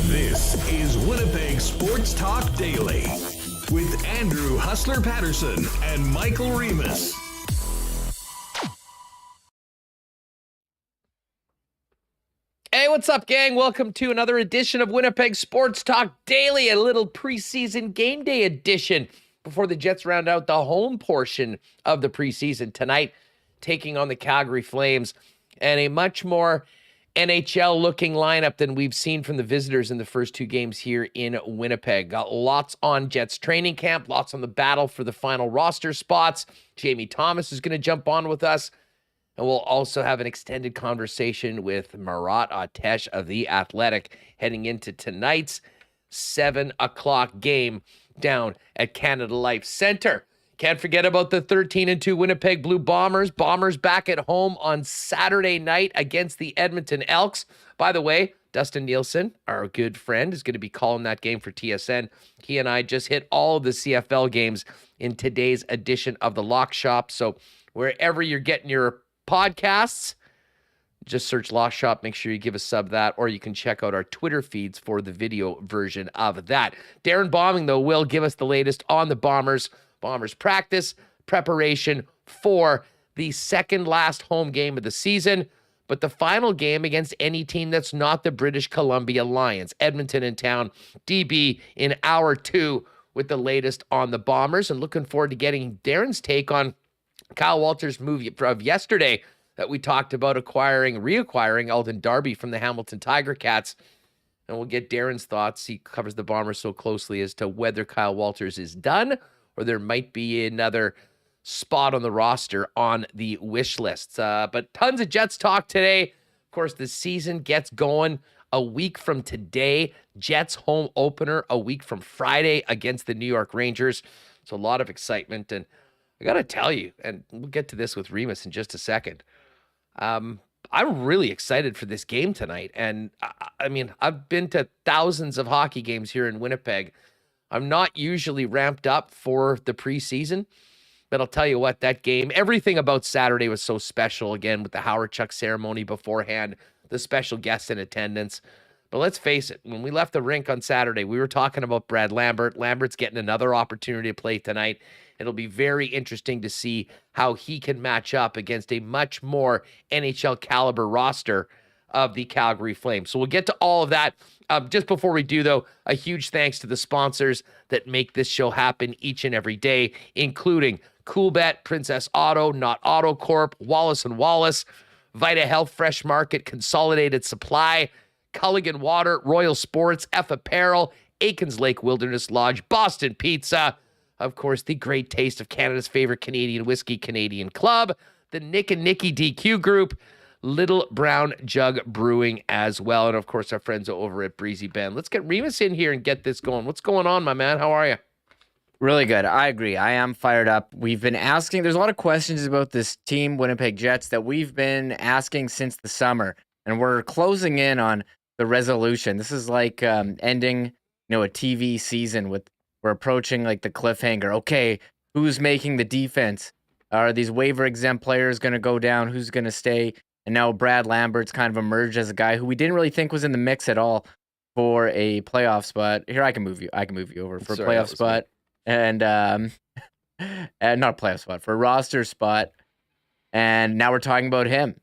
This is Winnipeg Sports Talk Daily with Andrew Hustler Paterson and Michael Remis. Hey, what's up, gang? Welcome to another edition of Winnipeg Sports Talk Daily, a little preseason game day edition before the Jets round out the home portion of the preseason tonight, taking on the Calgary Flames, and a much more NHL-looking lineup than we've seen from the visitors in the first two games here in Winnipeg. Got lots on Jets training camp, lots on the battle for the final roster spots. Jamie Thomas is going to jump on with us, and we'll also have an extended conversation with Murat of The Athletic heading into tonight's 7 o'clock game down at Canada Life Centre. Can't forget about the 13-2 Winnipeg Blue Bombers. Bombers back at home on Saturday night against the Edmonton Elks. By the way, Dustin Nielsen, our good friend, is going to be calling that game for TSN. He and I just hit all of the CFL games in today's edition of the Lock Shop. So wherever you're getting your podcasts, just search Lock Shop. Make sure you give a sub that, or you can check out our Twitter feeds for the video version of that. Darrin Bauming, though, will give us the latest on the Bombers practice, preparation for the second last home game of the season, but the final game against any team that's not the British Columbia Lions. Edmonton in town, DB in hour 2 with the latest on the Bombers, and looking forward to getting Darren's take on Kyle Walter's move of yesterday that we talked about reacquiring Eldon Darby from the Hamilton Tiger Cats. And we'll get Darren's thoughts. He covers the Bombers so closely as to whether Kyle Walters is done or there might be another spot on the roster on the wish list. But tons of Jets talk today. Of course, the season gets going a week from today. Jets home opener a week from Friday against the New York Rangers. So a lot of excitement. And I got to tell you, and we'll get to this with Remis in just a second, I'm really excited for this game tonight. And I mean, I've been to thousands of hockey games here in Winnipeg. I'm not usually ramped up for the preseason, but I'll tell you what, that game, everything about Saturday was so special, again, with the Howard Chuck ceremony beforehand, the special guests in attendance. But let's face it, when we left the rink on Saturday, we were talking about Brad Lambert. Lambert's getting another opportunity to play tonight. It'll be very interesting to see how he can match up against a much more NHL caliber roster of the Calgary Flames. So we'll get to all of that. Just before we do, though, a huge thanks to the sponsors that make this show happen each and every day, including Coolbet, Princess Auto, Not Auto Corp, Wallace & Wallace, Vita Health Fresh Market, Consolidated Supply, Culligan Water, Royal Sports, F Apparel, Aikens Lake Wilderness Lodge, Boston Pizza, of course, the great taste of Canada's favorite Canadian whiskey, Canadian Club, the Nick and Nicky DQ Group, Little Brown Jug Brewing as well, and of course our friends over at Breezy Bend. Let's get Remis in here and get this going. What's going on, my man? How are you? Really good. I agree. I am fired up. We've been asking, there's a lot of questions about this team, Winnipeg Jets, that we've been asking since the summer, and we're closing in on the resolution. This is like ending, a TV season we're approaching like the cliffhanger. Okay, who's making the defense? Are these waiver exempt players going to go down? Who's going to stay? And now Brad Lambert's kind of emerged as a guy who we didn't really think was in the mix at all for a playoff spot. Here, I can move you over for a playoff spot. And not a playoff spot, for a roster spot. And now we're talking about him.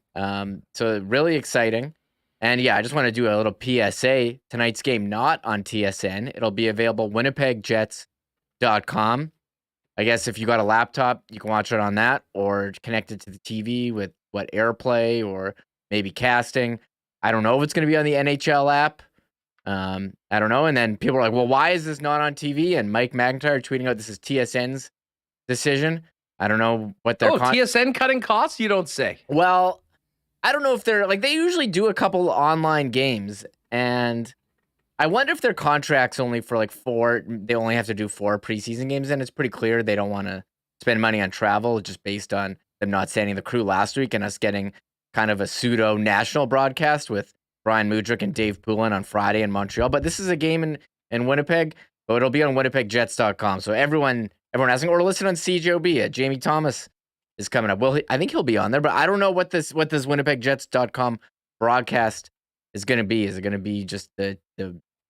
So really exciting. And yeah, I just want to do a little PSA. Tonight's game not on TSN. It'll be available winnipegjets.com. I guess if you got a laptop, you can watch it on that, or connect it to the TV with AirPlay or maybe casting. I don't know if it's going to be on the NHL app. I don't know. And then people are like, well, why is this not on TV? And Mike McIntyre tweeting out this is TSN's decision. I don't know what their TSN cutting costs, you don't say. Well, I don't know if they're like, they usually do a couple online games, and I wonder if their contract's only for like 4. They only have to do 4 preseason games, and it's pretty clear they don't want to spend money on travel just based on them not sending the crew last week and us getting kind of a pseudo national broadcast with Brian Mudryk and Dave Poulin on Friday in Montreal. But this is a game in Winnipeg, but it'll be on winnipegjets.com. So everyone asking, or listen on CJOB. Jamie Thomas is coming up. Well, I think he'll be on there, but I don't know what this winnipegjets.com broadcast is going to be. Is it going to be just the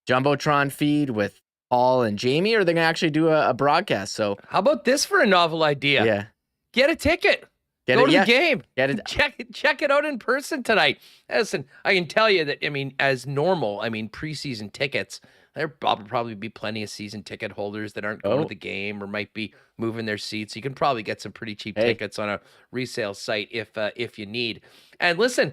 Jumbotron feed with Paul and Jamie, or are they going to actually do a broadcast? So how about this for a novel idea? Yeah. Get a ticket. Go to the game. Check it out in person tonight. Listen, I can tell you that, as normal, preseason tickets, there probably be plenty of season ticket holders that aren't going to the game or might be moving their seats. You can probably get some pretty cheap tickets on a resale site if you need. And listen,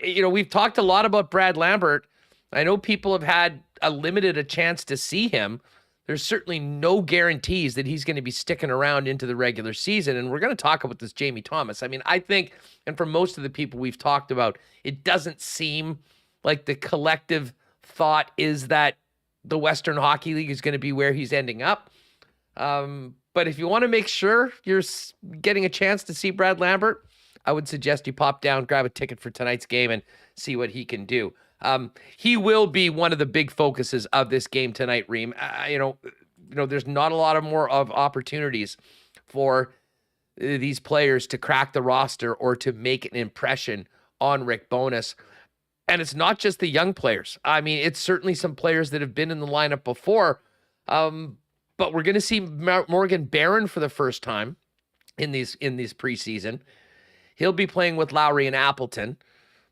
we've talked a lot about Brad Lambert. I know people have had a chance to see him. There's certainly no guarantees that he's going to be sticking around into the regular season. And we're going to talk about this Jamie Thomas. I think, and for most of the people we've talked about, it doesn't seem like the collective thought is that the Western Hockey League is going to be where he's ending up. But if you want to make sure you're getting a chance to see Brad Lambert, I would suggest you pop down, grab a ticket for tonight's game, and see what he can do. He will be one of the big focuses of this game tonight, Reem. There's not a lot of more of opportunities for these players to crack the roster or to make an impression on Rick Bowness. And it's not just the young players. It's certainly some players that have been in the lineup before. But we're going to see Morgan Barron for the first time in these preseason. He'll be playing with Lowry and Appleton.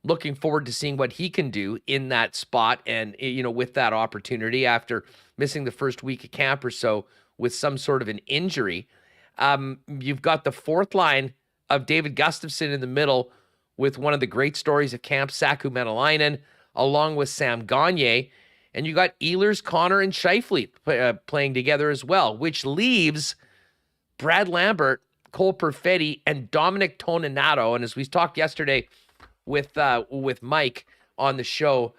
Looking forward to seeing what he can do in that spot and, with that opportunity after missing the first week of camp or so with some sort of an injury. You've got the fourth line of David Gustafsson in the middle with one of the great stories of camp, Saku Menelainen, along with Sam Gagner. And you got Ehlers, Connor, and Scheifele playing together as well, which leaves Brad Lambert, Cole Perfetti, and Dominic Toninato. And as we talked yesterday with Mike on the show,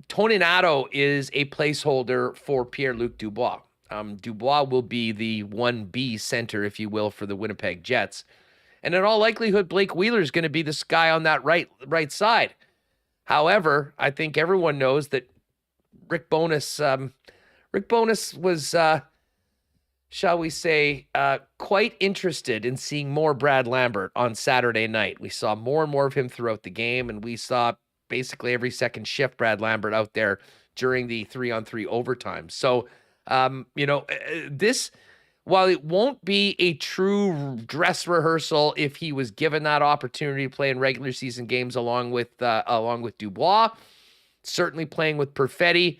Toninato is a placeholder for Pierre-Luc Dubois. Dubois will be the 1B center, if you will, for the Winnipeg Jets. And in all likelihood, Blake Wheeler is going to be this guy on that right side. However, I think everyone knows that Rick Bowness was, shall we say, quite interested in seeing more Brad Lambert on Saturday night. We saw more and more of him throughout the game, and we saw basically every second shift Brad Lambert out there during the 3-on-3 overtime. So, this, while it won't be a true dress rehearsal if he was given that opportunity to play in regular season games along with Dubois, certainly playing with Perfetti,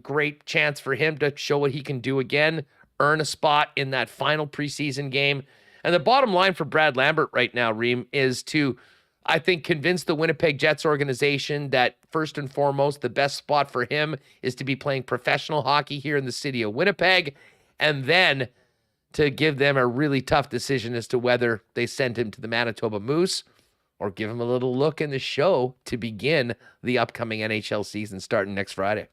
great chance for him to show what he can do again, earn a spot in that final preseason game. And the bottom line for Brad Lambert right now, Reem, is to, I think, convince the Winnipeg Jets organization that first and foremost, the best spot for him is to be playing professional hockey here in the city of Winnipeg, and then to give them a really tough decision as to whether they send him to the Manitoba Moose or give him a little look in the show to begin the upcoming NHL season starting next Friday.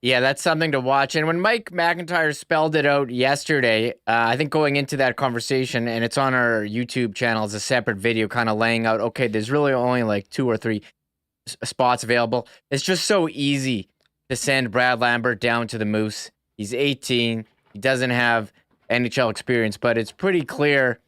Yeah, that's something to watch. And when Mike McIntyre spelled it out yesterday, I think going into that conversation, and it's on our YouTube channel as a separate video kind of laying out, okay, there's really only like 2 or 3 spots available. It's just so easy to send Brad Lambert down to the Moose. He's 18. He doesn't have NHL experience, but it's pretty clear,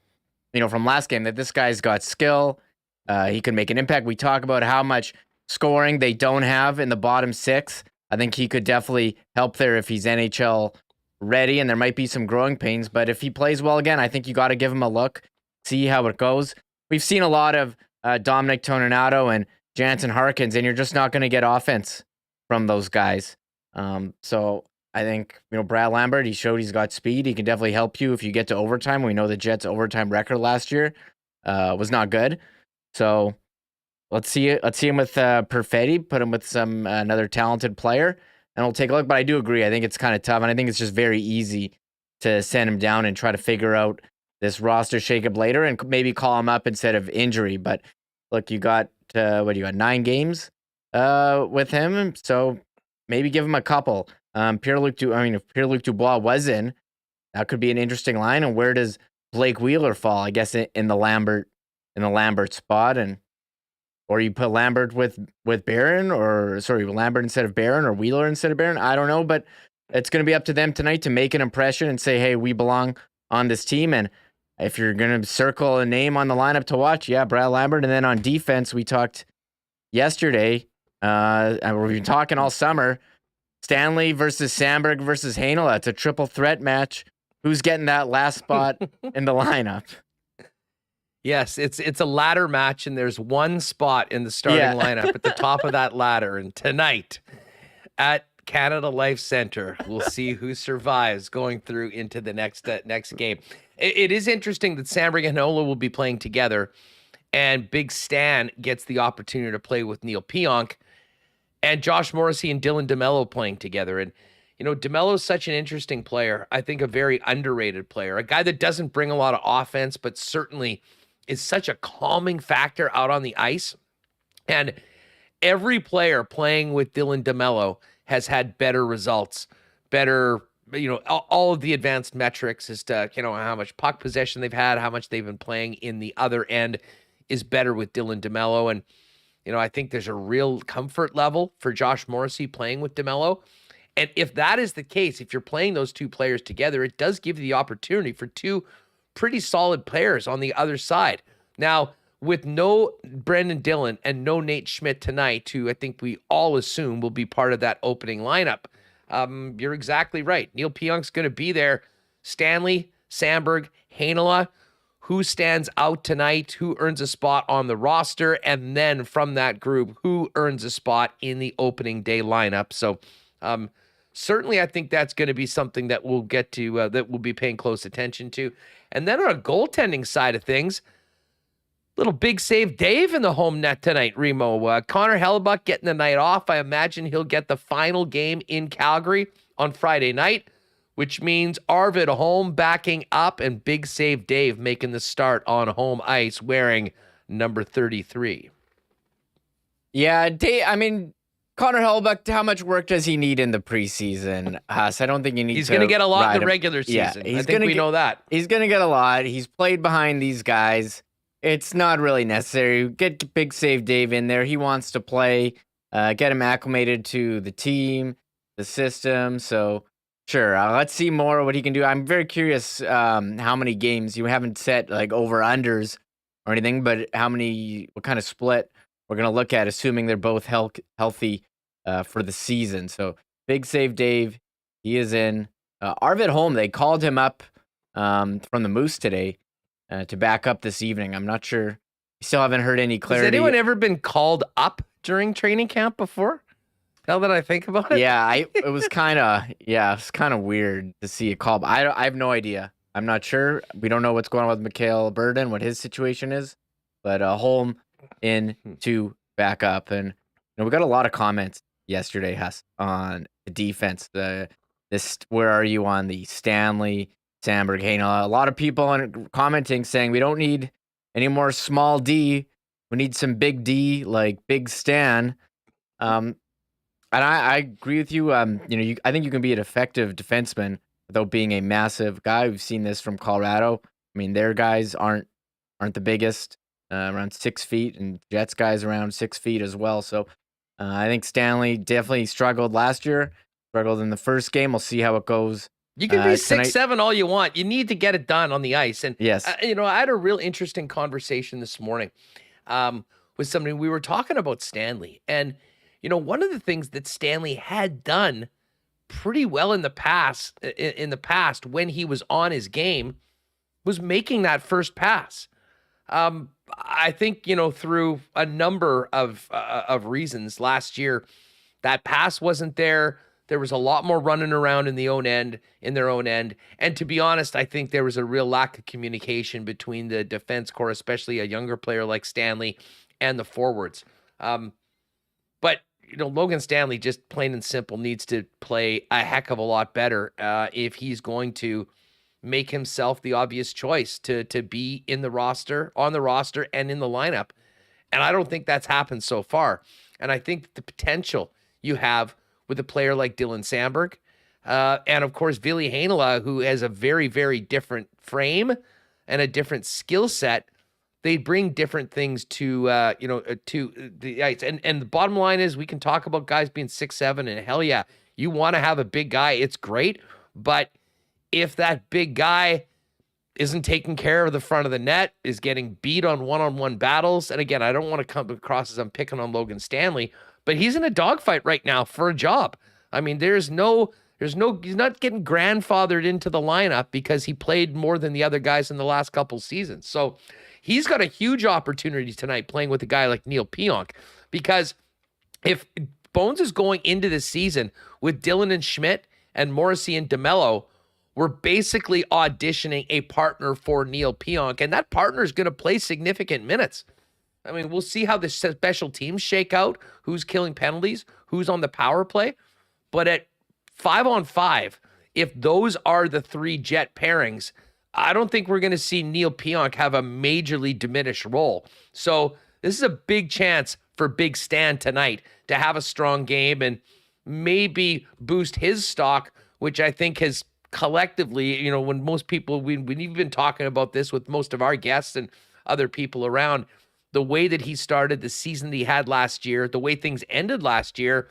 from last game that this guy's got skill. He can make an impact. We talk about how much scoring they don't have in the bottom 6. I think he could definitely help there if he's NHL ready, and there might be some growing pains. But if he plays well again, I think you got to give him a look, see how it goes. We've seen a lot of Dominic Toninato and Jansen Harkins, and you're just not going to get offense from those guys. So I think, Brad Lambert, he showed he's got speed. He can definitely help you if you get to overtime. We know the Jets' overtime record last year was not good. So let's see him with Perfetti, put him with some another talented player, and we'll take a look. But I do agree. I think it's kind of tough, and I think it's just very easy to send him down and try to figure out this roster shakeup later and maybe call him up instead of injury. But look, you got 9 games with him, so maybe give him a couple. If Pierre-Luc Dubois was in, that could be an interesting line. And where does Blake Wheeler fall? I guess in the Lambert spot, or you put Lambert with Barron, Lambert instead of Barron, or Wheeler instead of Barron. I don't know, but it's going to be up to them tonight to make an impression and say, hey, we belong on this team. And if you're going to circle a name on the lineup to watch, yeah, Brad Lambert. And then on defense, we talked yesterday, and we've been talking all summer, Stanley versus Sandberg versus Heinola. It's a triple threat match. Who's getting that last spot in the lineup? Yes, it's a ladder match, and there's one spot in the starting lineup at the top of that ladder. And tonight at Canada Life Center, we'll see who survives going through into the next game. It is interesting that Sandberg and Heinola will be playing together, and Big Stan gets the opportunity to play with Neil Pionk, and Josh Morrissey and Dylan DeMello playing together. And DeMello's such an interesting player. I think a very underrated player, a guy that doesn't bring a lot of offense, but certainly is such a calming factor out on the ice. And every player playing with Dylan DeMello has had better results, better, all of the advanced metrics as to, how much puck possession they've had, how much they've been playing in the other end is better with Dylan DeMello. And, I think there's a real comfort level for Josh Morrissey playing with DeMello. And if that is the case, if you're playing those two players together, it does give you the opportunity for two pretty solid players on the other side. Now, with no Brendan Dillon and no Nate Schmidt tonight, who I think we all assume will be part of that opening lineup, you're exactly right. Neil Pionk's going to be there. Stanley, Sandberg, Heinola, who stands out tonight, who earns a spot on the roster, and then from that group, who earns a spot in the opening day lineup. So certainly I think that's going to be something that we'll get to, that we'll be paying close attention to. And then on a goaltending side of things, little big save Dave in the home net tonight, Remo. Connor Hellebuck getting the night off. I imagine he'll get the final game in Calgary on Friday night, which means Arvid Holm backing up and big save Dave making the start on home ice wearing number 33. Yeah, Dave, Connor Hellebuck, how much work does he need in the preseason, Huss? I don't think he needs He's going to get a lot in the regular season. Yeah, I think we know that. He's going to get a lot. He's played behind these guys. It's not really necessary. Get big save Dave in there. He wants to play. Get him acclimated to the team, the system. So, sure, let's see more of what he can do. I'm very curious how many games. You haven't set like over-unders or anything, but what kind of split we're going to look at, assuming they're both healthy for the season. So, big save Dave. He is in. Arvid Holm, they called him up from the Moose today to back up this evening. I'm not sure. Still haven't heard any clarity. Has anyone ever been called up during training camp before? Now that I think about it. Yeah, it was kind of weird to see a call. I have no idea. I'm not sure. We don't know what's going on with Mikhail Burden, what his situation is. But Holm in to back up, and we got a lot of comments yesterday, Huss, on the defense. Where are you on the Stanley, Sandberg, Heinola? A lot of people commenting saying we don't need any more small D. We need some big D, like Big Stan. And I agree with you. I think you can be an effective defenseman without being a massive guy. We've seen this from Colorado. Their guys aren't the biggest, around 6 feet, and Jets guys around 6 feet as well. So I think Stanley definitely struggled last year. Struggled in the first game. We'll see how it goes. You can be 6'7" all you want. You need to get it done on the ice. And yes, I had a real interesting conversation this morning with somebody. We were talking about Stanley, and one of the things that Stanley had done pretty well in the past, when he was on his game, was making that first pass. I think through a number of reasons last year, that pass wasn't there. There was a lot more running around in their own end. And to be honest, I think there was a real lack of communication between the defense core, especially a younger player like Stanley, and the forwards. But Logan Stanley, just plain and simple, needs to play a heck of a lot better if he's going to make himself the obvious choice to be on the roster and in the lineup. And I don't think that's happened so far. And I think the potential you have with a player like Dylan Samberg, and of course, Ville Heinola, who has a very, very different frame and a different skill set, they bring different things to the ice. And the bottom line is, we can talk about guys being 6'7", and hell yeah, you want to have a big guy. It's great. But if that big guy isn't taking care of the front of the net, is getting beat on one-on-one battles, and again, I don't want to come across as I'm picking on Logan Stanley, but he's in a dogfight right now for a job. I mean, he's not getting grandfathered into the lineup because he played more than the other guys in the last couple seasons. So he's got a huge opportunity tonight playing with a guy like Neil Pionk, because if Bones is going into this season with Dylan and Schmidt and Morrissey and DeMello, we're basically auditioning a partner for Neil Pionk, and that partner is going to play significant minutes. I mean, we'll see how the special teams shake out, who's killing penalties, who's on the power play. But at 5-on-5, if those are the three Jet pairings, I don't think we're going to see Neil Pionk have a majorly diminished role. So this is a big chance for Big Stan tonight to have a strong game and maybe boost his stock, which I think has collectively, when most people, we've been talking about this with most of our guests and other people around, the way that he started the season that he had last year, the way things ended last year,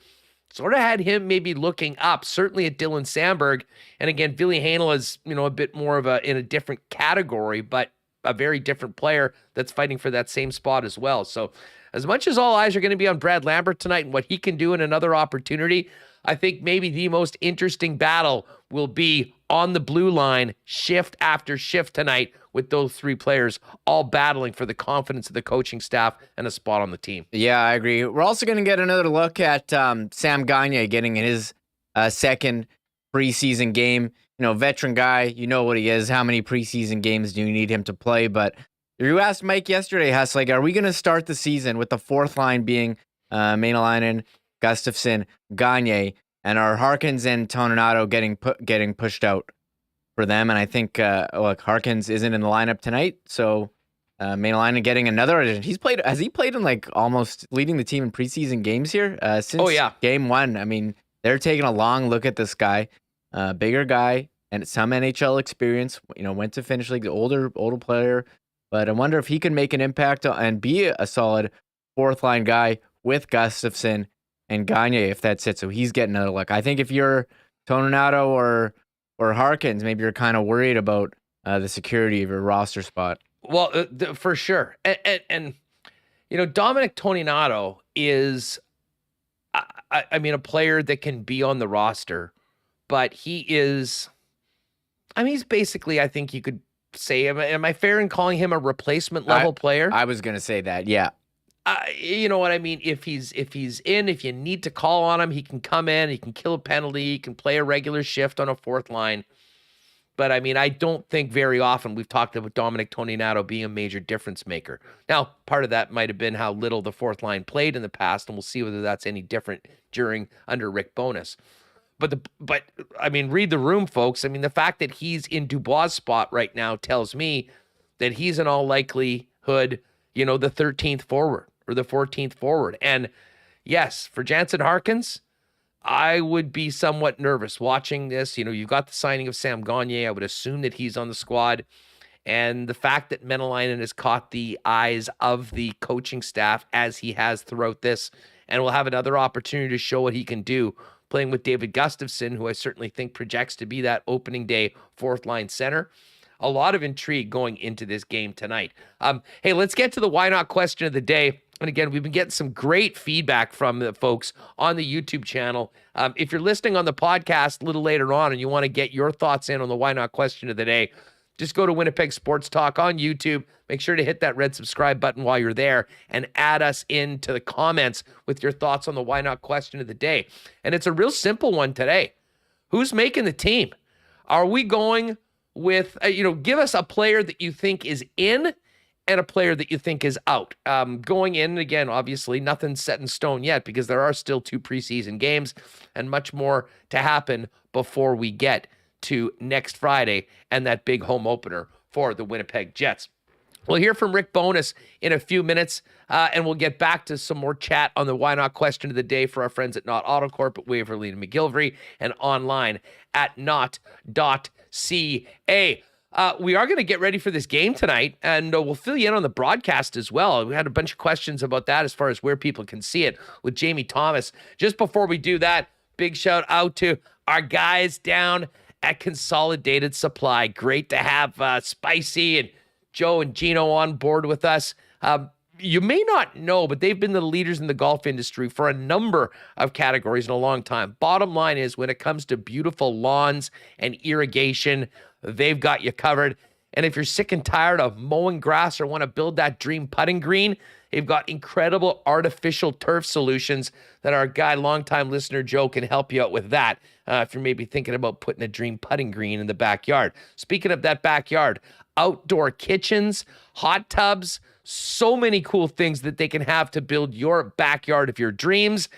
sort of had him maybe looking up, certainly at Dylan Samberg. And again, Ville Heinola is, a bit more of in a different category, but a very different player that's fighting for that same spot as well. So as much as all eyes are going to be on Brad Lambert tonight and what he can do in another opportunity, I think maybe the most interesting battle will be on the blue line, shift after shift tonight, with those three players all battling for the confidence of the coaching staff and a spot on the team. Yeah, I agree. We're also going to get another look at Sam Gagner getting his second preseason game. Veteran guy, you know what he is. How many preseason games do you need him to play? But you asked Mike yesterday, Huss, are we going to start the season with the fourth line being Maenalainen, Gustafsson, Gagner, and are Harkins and Toninato getting pushed out for them? And I think Harkins isn't in the lineup tonight, so Maenalainen getting another addition. Has he played in almost leading the team in preseason games here since game one? I mean, they're taking a long look at this guy, bigger guy and some NHL experience. Went to finish league, older player, but I wonder if he can make an impact and be a solid fourth line guy with Gustafsson and Gagner if that's it. So he's getting another look. I think if you're Toninato or Harkins, maybe you're kind of worried about the security of your roster spot. Well, for sure. And Dominic Toninato is, a player that can be on the roster, but he is, he's basically, I think you could say, am I fair in calling him a replacement level player? I was going to say that. Yeah. You know what I mean? If you need to call on him, he can come in, he can kill a penalty, he can play a regular shift on a fourth line. But I don't think very often we've talked about Dominic Toninato being a major difference maker. Now, part of that might have been how little the fourth line played in the past, and we'll see whether that's any different under Rick Bowness. But read the room, folks. The fact that he's in Dubois' spot right now tells me that he's in all likelihood, the 13th forward or the 14th forward. And yes, for Jansen Harkins, I would be somewhat nervous watching this. You've got the signing of Sam Gagner. I would assume that he's on the squad. And the fact that Maenalainen has caught the eyes of the coaching staff as he has throughout this, and will have another opportunity to show what he can do playing with David Gustafsson, who I certainly think projects to be that opening day fourth line center. A lot of intrigue going into this game tonight. Hey, let's get to the why not question of the day. And again, we've been getting some great feedback from the folks on the YouTube channel. If you're listening on the podcast a little later on and you want to get your thoughts in on the why not question of the day, just go to Winnipeg Sports Talk on YouTube. Make sure to hit that red subscribe button while you're there and add us into the comments with your thoughts on the why not question of the day. And it's a real simple one today. Who's making the team? Are we going with, give us a player that you think is in and a player that you think is out. Going in, again, obviously, nothing's set in stone yet because there are still 2 preseason games and much more to happen before we get to next Friday and that big home opener for the Winnipeg Jets. We'll hear from Rick Bowness in a few minutes, and we'll get back to some more chat on the Why Not question of the day for our friends at Not Autocorp at Waverly and McGillivray and online at not.ca. We are going to get ready for this game tonight, and we'll fill you in on the broadcast as well. We had a bunch of questions about that as far as where people can see it with Jamie Thomas. Just before we do that, big shout out to our guys down at Consolidated Supply. Great to have Spicy and Joe and Gino on board with us. You may not know, but they've been the leaders in the golf industry for a number of categories in a long time. Bottom line is, when it comes to beautiful lawns and irrigation, they've got you covered. And if you're sick and tired of mowing grass or want to build that dream putting green, they've got incredible artificial turf solutions that our guy, longtime listener Joe, can help you out with that. If you're maybe thinking about putting a dream putting green in the backyard. Speaking of that backyard, outdoor kitchens, hot tubs, so many cool things that they can have to build your backyard of your dreams.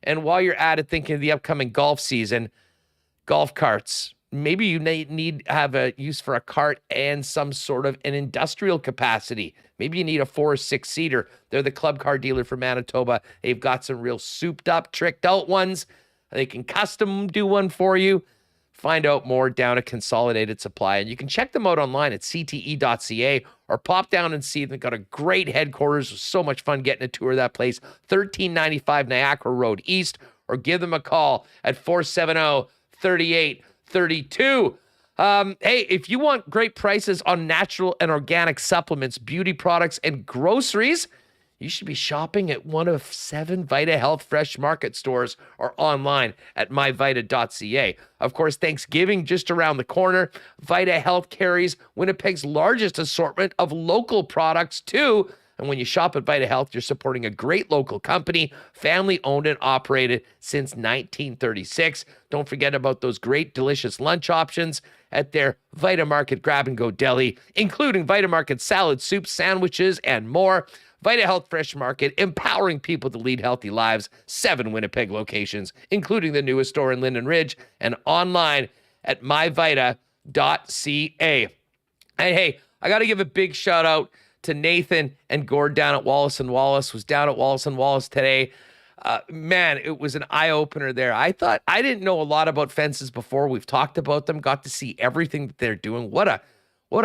And while you're at it, thinking of the upcoming golf season, golf carts. Maybe you need have a use for a cart and some sort of an industrial capacity. Maybe you need a 4 or 6 seater. They're the club car dealer for Manitoba. They've got some real souped up, tricked out ones. They can custom do one for you. Find out more down at Consolidated Supply. And you can check them out online at cte.ca or pop down and see them. They've got a great headquarters. It was so much fun getting a tour of that place. 1395 Niagara Road East, or give them a call at 470-3832. Hey, if you want great prices on natural and organic supplements, beauty products, and groceries, you should be shopping at one of 7 Vita Health Fresh Market stores or online at myvita.ca. Of course, Thanksgiving just around the corner. Vita Health carries Winnipeg's largest assortment of local products too. And when you shop at Vita Health, you're supporting a great local company, family owned and operated since 1936. Don't forget about those great, delicious lunch options at their Vita Market Grab and Go Deli, including Vita Market salad, soup, sandwiches, and more. Vita Health Fresh Market, empowering people to lead healthy lives. 7 Winnipeg locations, including the newest store in Linden Ridge, and online at myvita.ca. And hey, I got to give a big shout out to Nathan and Gord down at Wallace & Wallace. Was down at Wallace & Wallace today. Man, it was an eye-opener there. I didn't know a lot about fences before. We've talked about them, got to see everything that they're doing. What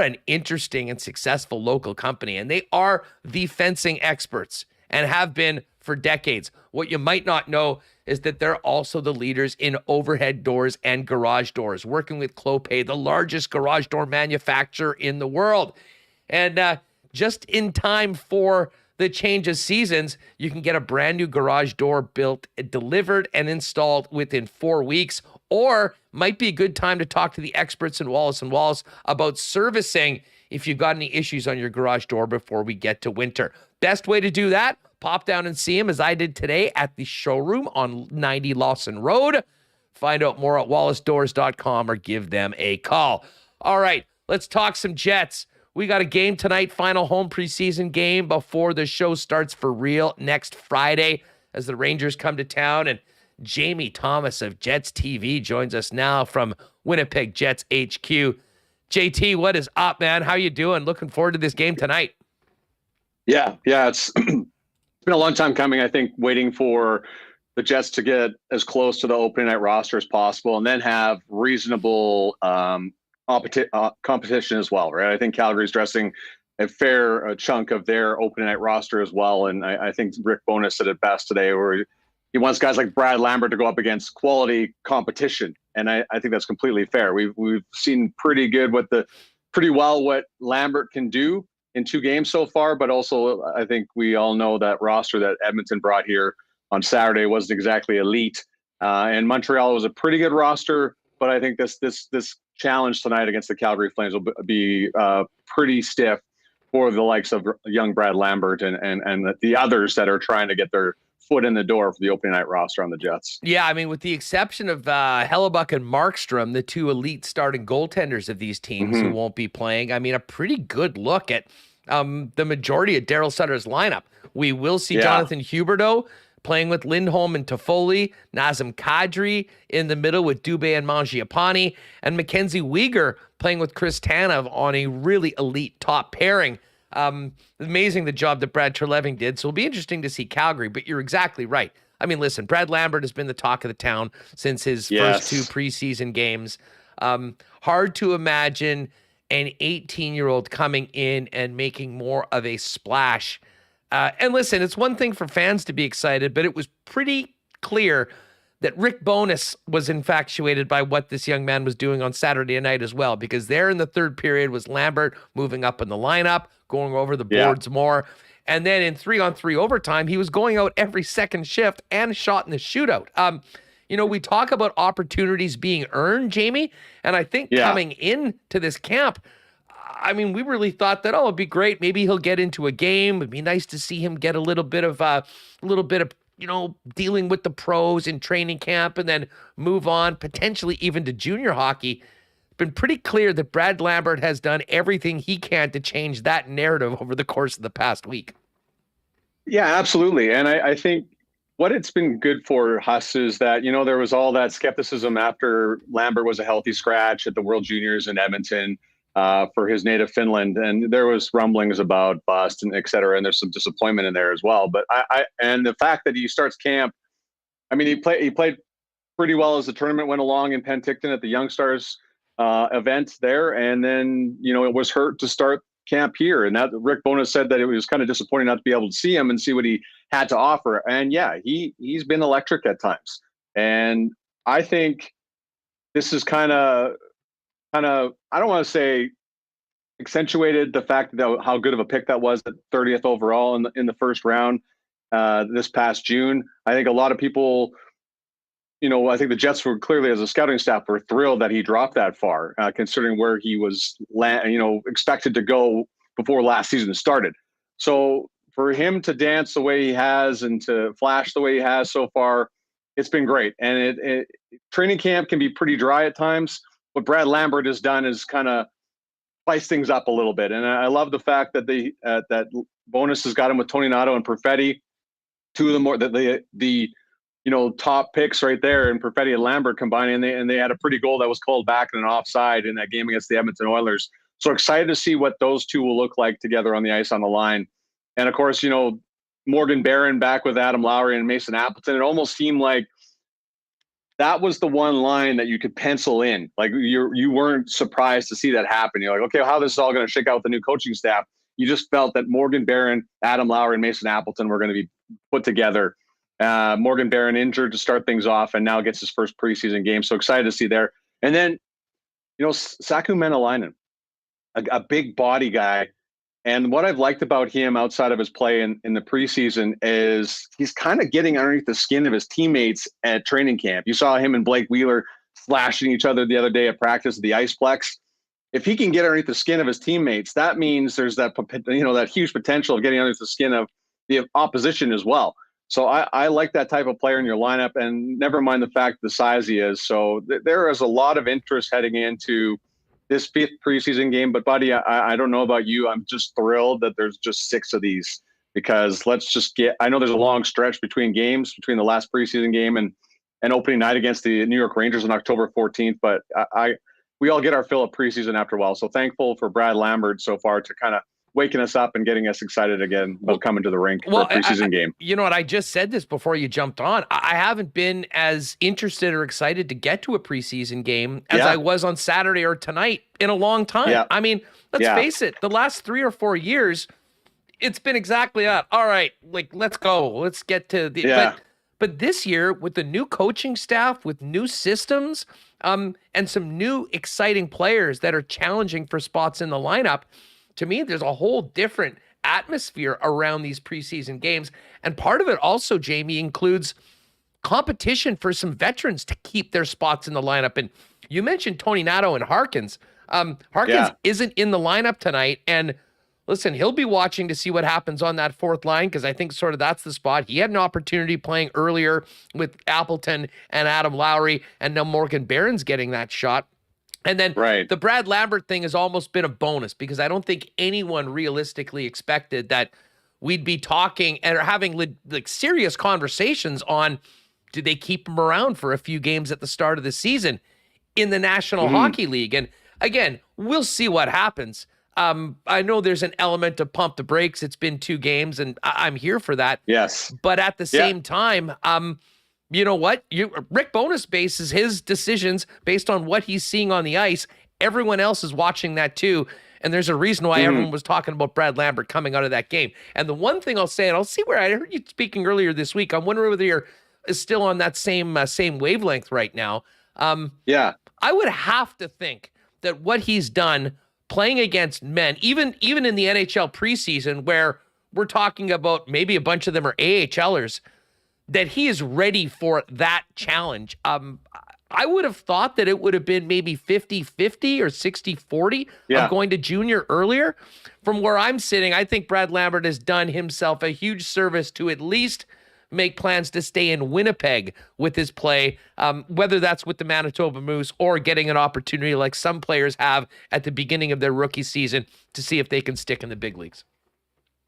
an interesting and successful local company. And they are the fencing experts and have been for decades. What you might not know is that they're also the leaders in overhead doors and garage doors, working with Clopay, the largest garage door manufacturer in the world. And just in time for the change of seasons, you can get a brand new garage door built, delivered, and installed within 4 weeks. Or might be a good time to talk to the experts in Wallace & Wallace about servicing if you've got any issues on your garage door before we get to winter. Best way to do that, pop down and see them as I did today at the showroom on 90 Lawson Road. Find out more at wallacedoors.com or give them a call. All right, let's talk some Jets. We got a game tonight, final home preseason game before the show starts for real next Friday as the Rangers come to town. And Jamie Thomas of Jets TV joins us now from Winnipeg Jets HQ. JT, what is up, man? How you doing? Looking forward to this game tonight. Yeah, it's been a long time coming. I think waiting for the Jets to get as close to the opening night roster as possible, and then have reasonable competition as well, right? I think Calgary's dressing a fair chunk of their opening night roster as well, and I think Rick Bowness said it best today, where he wants guys like Brad Lambert to go up against quality competition, and I think that's completely fair. We've seen pretty well what Lambert can do in 2 games so far, but also I think we all know that roster that Edmonton brought here on Saturday wasn't exactly elite, and Montreal was a pretty good roster, but I think this challenge tonight against the Calgary Flames will be pretty stiff for the likes of young Brad Lambert and the others that are trying to get their foot in the door for the opening night roster on the Jets. Yeah, I mean, with the exception of Hellebuck and Markstrom, the 2 elite starting goaltenders of these teams who won't be playing, I mean, a pretty good look at the majority of Daryl Sutter's lineup. We will see Jonathan Huberdeau playing with Lindholm and Toffoli, Nazem Kadri in the middle with Dubé and Mangiapane, and Mackenzie Weegar playing with Chris Tanev on a really elite top pairing. Amazing the job that Brad Treliving did. So it'll be interesting to see Calgary, but you're exactly right. I mean, listen, Brad Lambert has been the talk of the town since his first 2 preseason games. Hard to imagine an 18-year-old coming in and making more of a splash. And listen, it's one thing for fans to be excited, but it was pretty clear that Rick Bowness was infatuated by what this young man was doing on Saturday night as well, because there in the third period was Lambert moving up in the lineup, going over the boards more. And then in 3-on-3 overtime, he was going out every second shift and shot in the shootout. We talk about opportunities being earned, Jamie, and I think coming into this camp, I mean, we really thought that, it'd be great. Maybe he'll get into a game. It'd be nice to see him get a little bit of dealing with the pros in training camp and then move on, potentially even to junior hockey. Been pretty clear that Brad Lambert has done everything he can to change that narrative over the course of the past week. Yeah, absolutely. And I think what it's been good for Huss is that, there was all that skepticism after Lambert was a healthy scratch at the World Juniors in Edmonton for his native Finland. And there was rumblings about bust and et cetera. And there's some disappointment in there as well. But and the fact that he starts camp, I mean, he played pretty well as the tournament went along in Penticton at the Young Stars event there. And then, it was hurt to start camp here. And that Rick Bowness said that it was kind of disappointing not to be able to see him and see what he had to offer. And he's been electric at times. And I think this is kind of, I don't want to say accentuated the fact that how good of a pick that was at 30th overall in the first round this past June. I think a lot of people, I think the Jets were clearly, as a scouting staff, were thrilled that he dropped that far, considering where he was, expected to go before last season started. So for him to dance the way he has and to flash the way he has so far, it's been great. And training camp can be pretty dry at times. What Brad Lambert has done is kind of spice things up a little bit. And I love the fact that that Bowness has got him with Tony Nato and Perfetti, two of the more the top picks right there, and Perfetti and Lambert combining, and they had a pretty goal that was called back in an offside in that game against the Edmonton Oilers. So excited to see what those two will look like together on the ice on the line. And of course, Morgan Barron back with Adam Lowry and Mason Appleton. It almost seemed like that was the one line that you could pencil in. Like you weren't surprised to see that happen. You're like, okay, how this is all going to shake out with the new coaching staff. You just felt that Morgan Barron, Adam Lowry, and Mason Appleton were going to be put together. Morgan Barron injured to start things off and now gets his first preseason game. So excited to see there. And then, Saku Menelainen, a big body guy. And what I've liked about him outside of his play in the preseason is he's kind of getting underneath the skin of his teammates at training camp. You saw him and Blake Wheeler slashing each other the other day at practice at the Iceplex. If he can get underneath the skin of his teammates, that means there's that, that huge potential of getting underneath the skin of the opposition as well. So I like that type of player in your lineup, and never mind the fact the size he is. So there is a lot of interest heading into this fifth preseason game. But buddy, I don't know about you. I'm just thrilled that there's just 6 of these, because I know there's a long stretch between games, between the last preseason game and opening night against the New York Rangers on October 14th. But we all get our fill of preseason after a while. So thankful for Brad Lambert so far to kind of waking us up and getting us excited again about coming to the rink for a preseason game. You know what? I just said this before you jumped on. I haven't been as interested or excited to get to a preseason game as I was on Saturday or tonight in a long time. Yeah. I mean, let's face it, the last 3 or 4 years, it's been exactly that. All right, let's go. Let's get to the but this year, with the new coaching staff, with new systems, and some new exciting players that are challenging for spots in the lineup, to me, there's a whole different atmosphere around these preseason games. And part of it also, Jamie, includes competition for some veterans to keep their spots in the lineup. And you mentioned Tony Nato and Harkins. Harkins isn't in the lineup tonight. And listen, he'll be watching to see what happens on that fourth line, because I think sort of that's the spot. He had an opportunity playing earlier with Appleton and Adam Lowry, and now Morgan Barron's getting that shot. And then the Brad Lambert thing has almost been a bonus, because I don't think anyone realistically expected that we'd be talking and having like serious conversations on, do they keep him around for a few games at the start of the season in the National Hockey League? And again, we'll see what happens. I know there's an element of pump the brakes. It's been 2 games, and I'm here for that. Yes. But at the same time, you know what? Rick Bowness bases his decisions based on what he's seeing on the ice. Everyone else is watching that too. And there's a reason why everyone was talking about Brad Lambert coming out of that game. And the one thing I'll say, and I'll see where I heard you speaking earlier this week, I'm wondering whether you're still on that same wavelength right now. I would have to think that what he's done playing against men, even in the NHL preseason, where we're talking about maybe a bunch of them are AHLers, that he is ready for that challenge. I would have thought that it would have been maybe 50-50 or 60-40 of going to junior earlier. From where I'm sitting, I think Brad Lambert has done himself a huge service to at least make plans to stay in Winnipeg with his play, whether that's with the Manitoba Moose or getting an opportunity like some players have at the beginning of their rookie season to see if they can stick in the big leagues.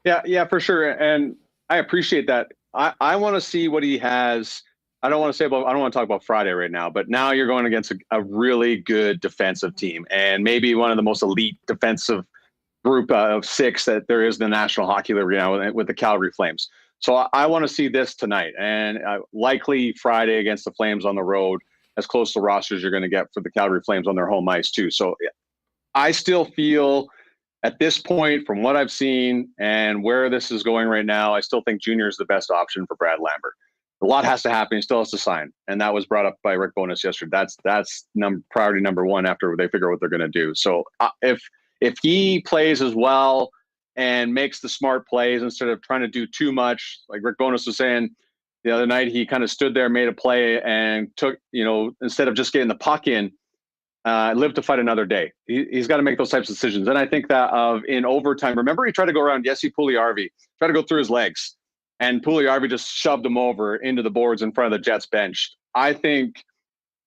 Yeah, for sure. And I appreciate that. I want to see what he has. I don't want to talk about Friday right now, but now you're going against a really good defensive team and maybe one of the most elite defensive group of 6 that there is in the National Hockey League right now with the Calgary Flames. So I want to see this tonight, and likely Friday against the Flames on the road, as close to roster as you're going to get for the Calgary Flames on their home ice too. So I still feel at this point, from what I've seen and where this is going right now, I still think junior is the best option for Brad Lambert. A lot has to happen. He still has to sign, and that was brought up by Rick Bowness yesterday. That's priority number 1 after they figure out what they're going to do. So if he plays as well and makes the smart plays instead of trying to do too much, like Rick Bowness was saying the other night, he kind of stood there, made a play, and took, instead of just getting the puck in, live to fight another day. He's got to make those types of decisions. And I think that in overtime, remember he tried to go around Jesse Puljujärvi, tried to go through his legs, and Puljujärvi just shoved him over into the boards in front of the Jets bench. I think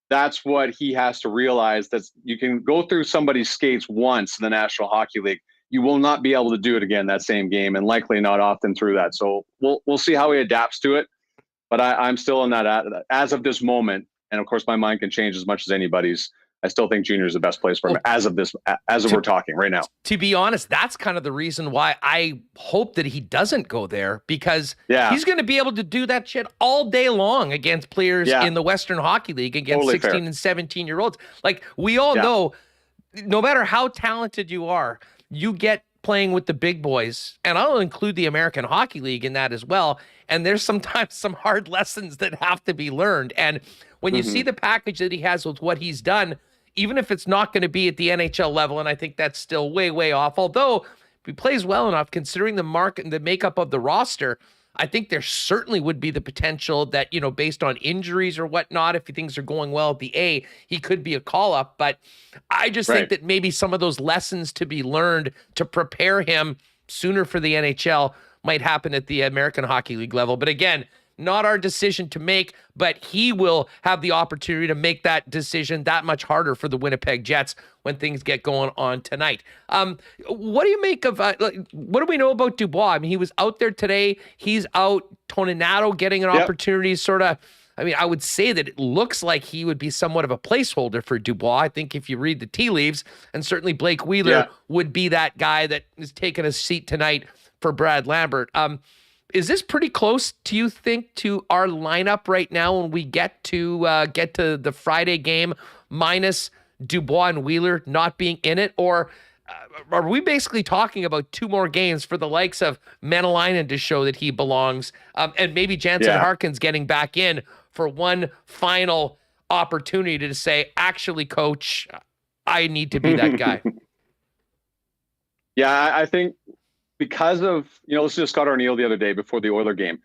that's what he has to realize, that you can go through somebody's skates once in the National Hockey League. You will not be able to do it again that same game, and likely not often through that. So we'll see how he adapts to it. But I'm still in that as of this moment. And of course, my mind can change as much as anybody's. I still think junior is the best place for him as of we're talking right now. To be honest, that's kind of the reason why I hope that he doesn't go there, because he's going to be able to do that shit all day long against players in the Western Hockey League, against totally 16 and 17-year-olds. Like, we all know, no matter how talented you are, you get playing with the big boys, and I'll include the American Hockey League in that as well. And there's sometimes some hard lessons that have to be learned. And when you see the package that he has with what he's done, even if it's not going to be at the NHL level, and I think that's still way, way off, although if he plays well enough, considering the market and the makeup of the roster, I think there certainly would be the potential that, based on injuries or whatnot, if things are going well at the A, he could be a call-up. But I just think that maybe some of those lessons to be learned to prepare him sooner for the NHL might happen at the American Hockey League level. But again, not our decision to make, but he will have the opportunity to make that decision that much harder for the Winnipeg Jets when things get going on tonight. What do you make of, what do we know about Dubois? I mean, he was out there today. He's out. Toninato getting an opportunity, sort of. I mean, I would say that it looks like he would be somewhat of a placeholder for Dubois. I think if you read the tea leaves, and certainly Blake Wheeler would be that guy that is taking a seat tonight for Brad Lambert. Is this pretty close, do you think, to our lineup right now when we get to the Friday game, minus Dubois and Wheeler not being in it? Or are we basically talking about 2 more games for the likes of Menelainen to show that he belongs, and maybe Jansen Harkins getting back in for one final opportunity to say, actually, coach, I need to be that guy? I think because of, listen to Scott Arniel the other day before the Oiler game,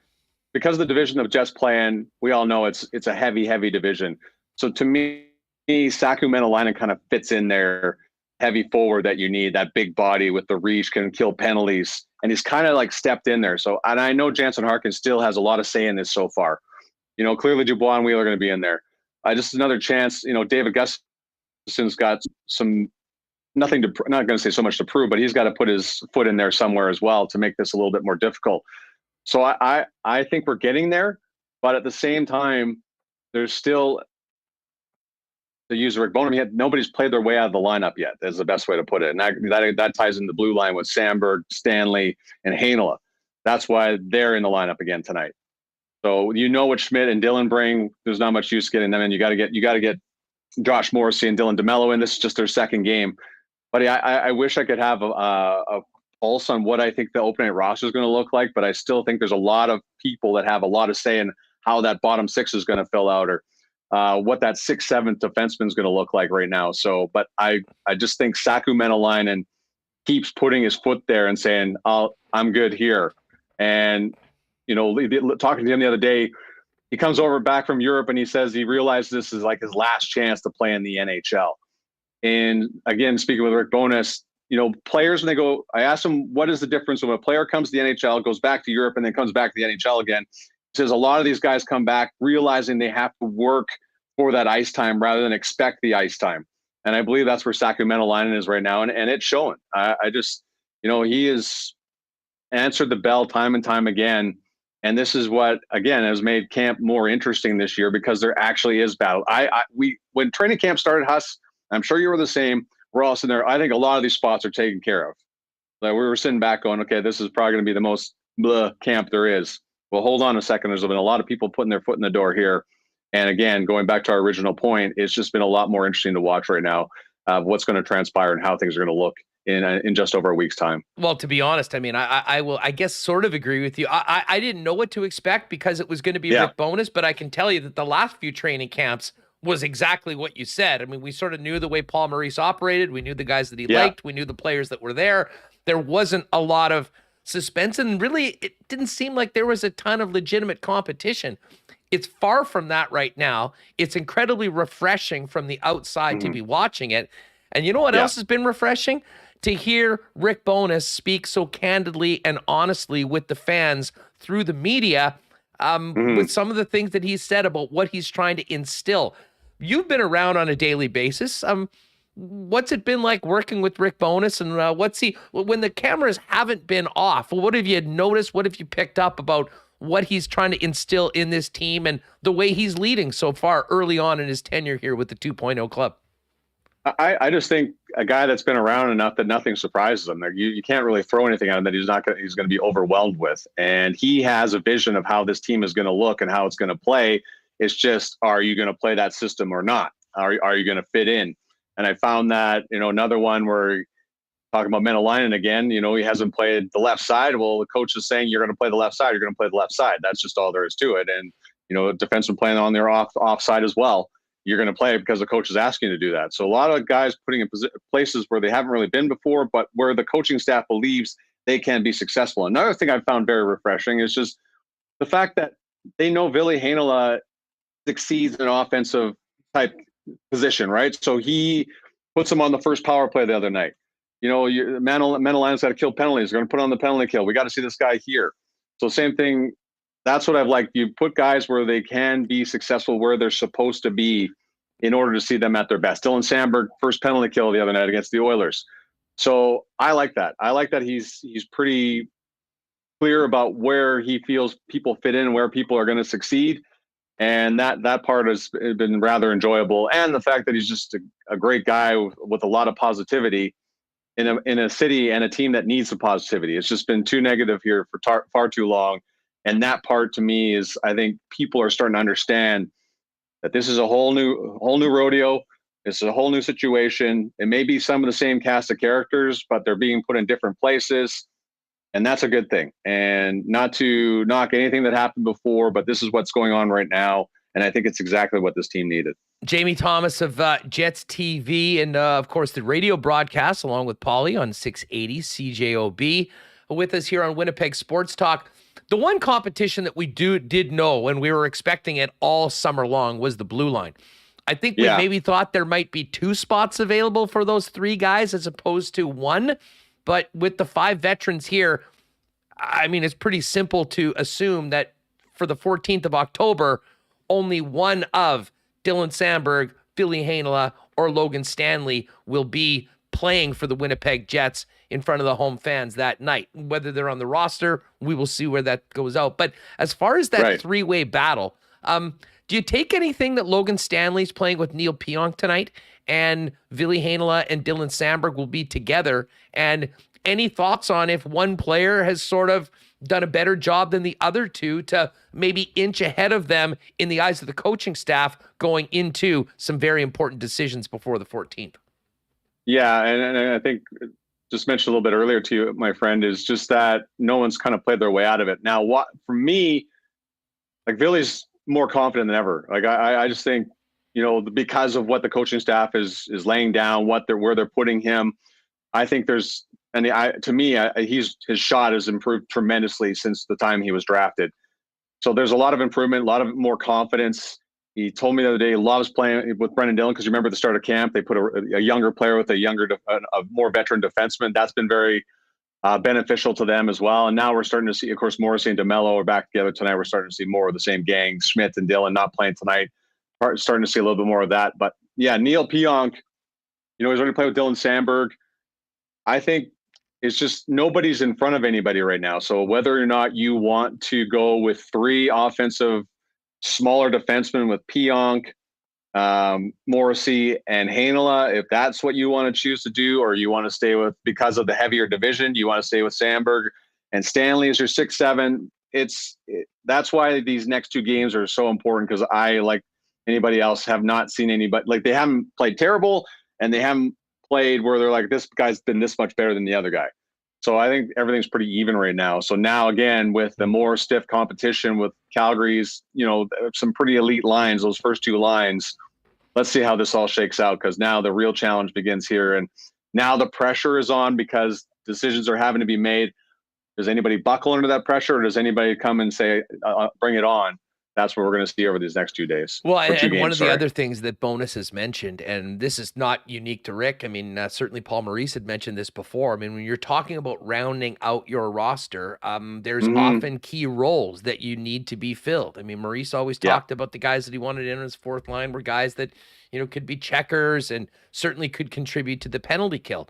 because of the division of Jets playing, we all know it's a heavy, heavy division. So to me, Saku Menelainen kind of fits in there, heavy forward that you need, that big body with the reach, can kill penalties. And he's kind of like stepped in there. So, and I know Jansen Harkins still has a lot of say in this so far. Clearly Dubois and Wheeler are going to be in there. Just another chance, David Gustafson's got some nothing to, not going to say so much to prove, but he's got to put his foot in there somewhere as well to make this a little bit more difficult. So I think we're getting there, but at the same time, there's still, to use Rick Bowness, nobody's played their way out of the lineup yet, is the best way to put it. And that ties in the blue line with Sandberg, Stanley, and Heinola. That's why they're in the lineup again tonight. So what Schmidt and Dylan bring. There's not much use getting them in. You got to get Josh Morrissey and Dylan DeMello in. This is just their second game. But I wish I could have a pulse on what I think the opening night roster is going to look like. But I still think there's a lot of people that have a lot of say in how that bottom six is going to fill out, or what that 6th, 7th defenseman is going to look like right now. So, but I just think Saku Menelainen keeps putting his foot there and saying, I'm good here. And, talking to him the other day, he comes over back from Europe and he says he realized this is like his last chance to play in the NHL. And again, speaking with Rick Bowness, players, when they go, I asked him, what is the difference when a player comes to the NHL, goes back to Europe, and then comes back to the NHL again? He says a lot of these guys come back realizing they have to work for that ice time rather than expect the ice time. And I believe that's where Saku Menelainen is right now. And it's showing. I just, he has answered the bell time and time again. And this is what, again, has made camp more interesting this year, because there actually is battle. When training camp started, Huss, I'm sure you were the same. We're all sitting there. I think a lot of these spots are taken care of. Like, we were sitting back going, okay, this is probably going to be the most blah camp there is. Well, hold on a second. There's been a lot of people putting their foot in the door here. And again, going back to our original point, it's just been a lot more interesting to watch right now what's going to transpire and how things are going to look in just over a week's time. Well, to be honest, I mean, I will, I guess, sort of agree with you. I didn't know what to expect because it was going to be Rick Bowness, but I can tell you that the last few training camps was exactly what you said. I mean, we sort of knew the way Paul Maurice operated. We knew the guys that he liked. We knew the players that were there. There wasn't a lot of suspense, and really, it didn't seem like there was a ton of legitimate competition. It's far from that right now. It's incredibly refreshing from the outside to be watching it. And you know what else has been refreshing? To hear Rick Bowness speak so candidly and honestly with the fans through the media, with some of the things that he's said about what he's trying to instill. You've been around on a daily basis. What's it been like working with Rick Bowness, and when the cameras haven't been off, what have you noticed? What have you picked up about what he's trying to instill in this team and the way he's leading so far early on in his tenure here with the 2.0 club? I just think a guy that's been around enough that nothing surprises him. You can't really throw anything at him that he's going to be overwhelmed with. And he has a vision of how this team is going to look and how it's going to play. It's just, are you going to play that system or not? Are you going to fit in? And I found that, another one where talking about Menelainen again, he hasn't played the left side. Well, the coach is saying you're going to play the left side. You're going to play the left side. That's just all there is to it. And, defenseman playing on their offside as well. You're going to play because the coach is asking you to do that. So a lot of guys putting in places where they haven't really been before, but where the coaching staff believes they can be successful. Another thing I found very refreshing is just the fact that they know Ville Heinola succeeds in an offensive type position, right? So he puts him on the first power play the other night. Menelainen's got to kill penalties. They're going to put on the penalty kill. We got to see this guy here. So same thing. That's what I've liked. You put guys where they can be successful, where they're supposed to be, in order to see them at their best. Dylan Sandberg, first penalty kill the other night against the Oilers. So I like that. I like that he's pretty clear about where he feels people fit in, where people are going to succeed. And that part has been rather enjoyable. And the fact that he's just a great guy with a lot of positivity in a city and a team that needs the positivity. It's just been too negative here for far too long. And that part to me is, I think people are starting to understand that this is a whole new rodeo. This is a whole new situation. It may be some of the same cast of characters, but they're being put in different places. And that's a good thing. And not to knock anything that happened before, but this is what's going on right now. And I think it's exactly what this team needed. Jamie Thomas of Jets TV and, of course, the radio broadcast, along with Paulie on 680 CJOB, with us here on Winnipeg Sports Talk. The one competition that we did know, and we were expecting it all summer long, was the blue line. I think we maybe thought there might be 2 spots available for those 3 guys as opposed to 1. But with the 5 veterans here, I mean, it's pretty simple to assume that for the 14th of October, only one of Dylan Sandberg, Ville Heinola, or Logan Stanley will be playing for the Winnipeg Jets in front of the home fans that night. Whether they're on the roster, we will see where that goes out. But as far as that three-way battle, do you take anything that Logan Stanley's playing with Neil Pionk tonight and Ville Heinola and Dylan Samberg will be together? And any thoughts on if one player has sort of done a better job than the other two to maybe inch ahead of them in the eyes of the coaching staff going into some very important decisions before the 14th? Yeah, and I think just mentioned a little bit earlier to you, my friend, is just that no one's kind of played their way out of it. Now, what for me, like Ville's more confident than ever. Like I just think, because of what the coaching staff is laying down, where they're putting him, I think his shot has improved tremendously since the time he was drafted. So there's a lot of improvement, a lot of more confidence. He told me the other day he loves playing with Brendan Dillon because you remember at the start of camp they put a younger player with a more veteran defenseman. That's been very beneficial to them as well. And now we're starting to see, of course, Morrissey and DeMello are back together tonight. We're starting to see more of the same gang. Schmidt and Dillon not playing tonight. Starting to see a little bit more of that. But yeah, Neil Pionk, he's already played with Dylan Samberg. I think it's just nobody's in front of anybody right now. So whether or not you want to go with three offensive smaller defensemen with Pionk, Morrissey, and Heinola, if that's what you want to choose to do, or you want to stay with, because of the heavier division, you want to stay with Samberg and Stanley as your 6-7. That's why these next two games are so important, because I, like anybody else, have not seen anybody, like they haven't played terrible and they haven't played where they're like, this guy's been this much better than the other guy. So I think everything's pretty even right now. So now again, with the more stiff competition with Calgary's, some pretty elite lines, those first two lines, let's see how this all shakes out, because now the real challenge begins here. And now the pressure is on because decisions are having to be made. Does anybody buckle under that pressure, or does anybody come and say, bring it on? That's what we're going to see over these next 2 days. Well, and one of the other things that Bowness has mentioned, and this is not unique to Rick. I mean, certainly Paul Maurice had mentioned this before. I mean, when you're talking about rounding out your roster, there's often key roles that you need to be filled. I mean, Maurice always talked about the guys that he wanted in his fourth line were guys that, could be checkers and certainly could contribute to the penalty kill.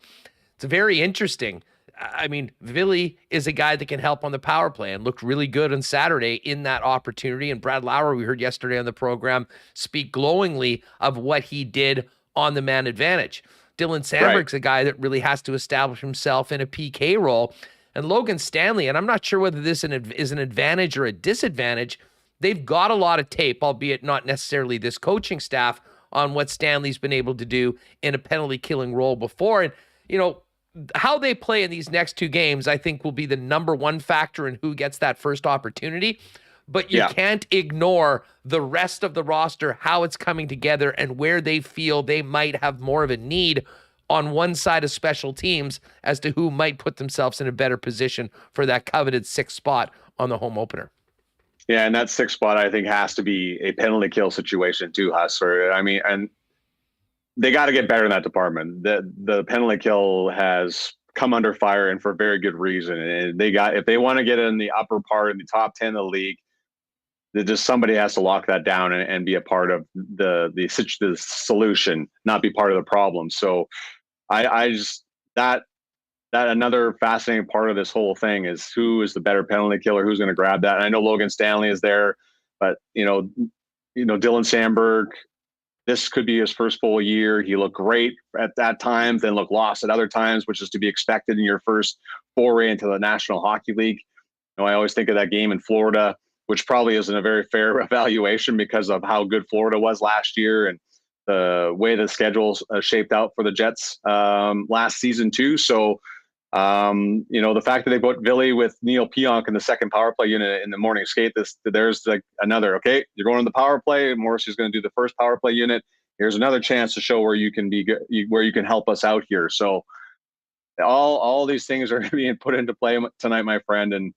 It's very interesting. I mean, Ville is a guy that can help on the power play and looked really good on Saturday in that opportunity. And Brad Lauer, we heard yesterday on the program, speak glowingly of what he did on the man advantage. Dylan Samberg's a guy that really has to establish himself in a PK role. And Logan Stanley, and I'm not sure whether this is an advantage or a disadvantage, they've got a lot of tape, albeit not necessarily this coaching staff, on what Stanley's been able to do in a penalty killing role before. And, how they play in these next two games, I think, will be the number one factor in who gets that first opportunity. But you can't ignore the rest of the roster, how it's coming together, and where they feel they might have more of a need on one side of special teams as to who might put themselves in a better position for that coveted 6th spot on the home opener. Yeah, and that 6th spot, I think, has to be a penalty kill situation too, Hustler. I mean, and they got to get better in that department. The penalty kill has come under fire, and for very good reason. And if they want to get in the upper part, in the top 10 of the league, somebody has to lock that down and be a part of the solution, not be part of the problem. So that another fascinating part of this whole thing is who is the better penalty killer, who's going to grab that. And I know Logan Stanley is there, but Dylan Samberg, this could be his first full year. He looked great at that time, then looked lost at other times, which is to be expected in your first foray into the National Hockey League. I always think of that game in Florida, which probably isn't a very fair evaluation because of how good Florida was last year and the way the schedule shaped out for the Jets last season too. So, the fact that they put Ville with Neil Pionk in the second power play unit in the morning skate, there's like another, okay, you're going on the power play. Morrissey's going to do the first power play unit. Here's another chance to show where you can be, where you can help us out here. So all these things are being put into play tonight, my friend. And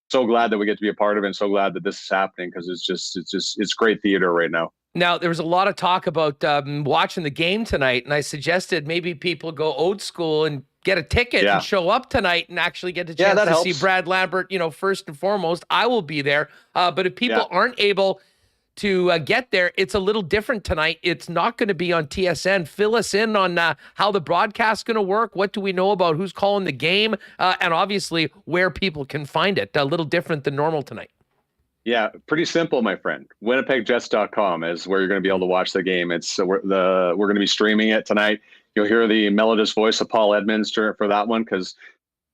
so glad that we get to be a part of it, and so glad that this is happening, because it's great theater right now. Now, there was a lot of talk about watching the game tonight, and I suggested maybe people go old school and get a ticket and show up tonight and actually get the chance to see Brad Lambert, first and foremost. I will be there. But if people aren't able to get there. It's a little different tonight. It's not going to be on TSN. Fill us in on how the broadcast's going to work. What do we know about who's calling the game? And obviously where people can find it. A little different than normal tonight. Yeah, pretty simple, my friend. WinnipegJets.com is where you're going to be able to watch the game. We're going to be streaming it tonight. You'll hear the melodious voice of Paul Edmonds for that one because,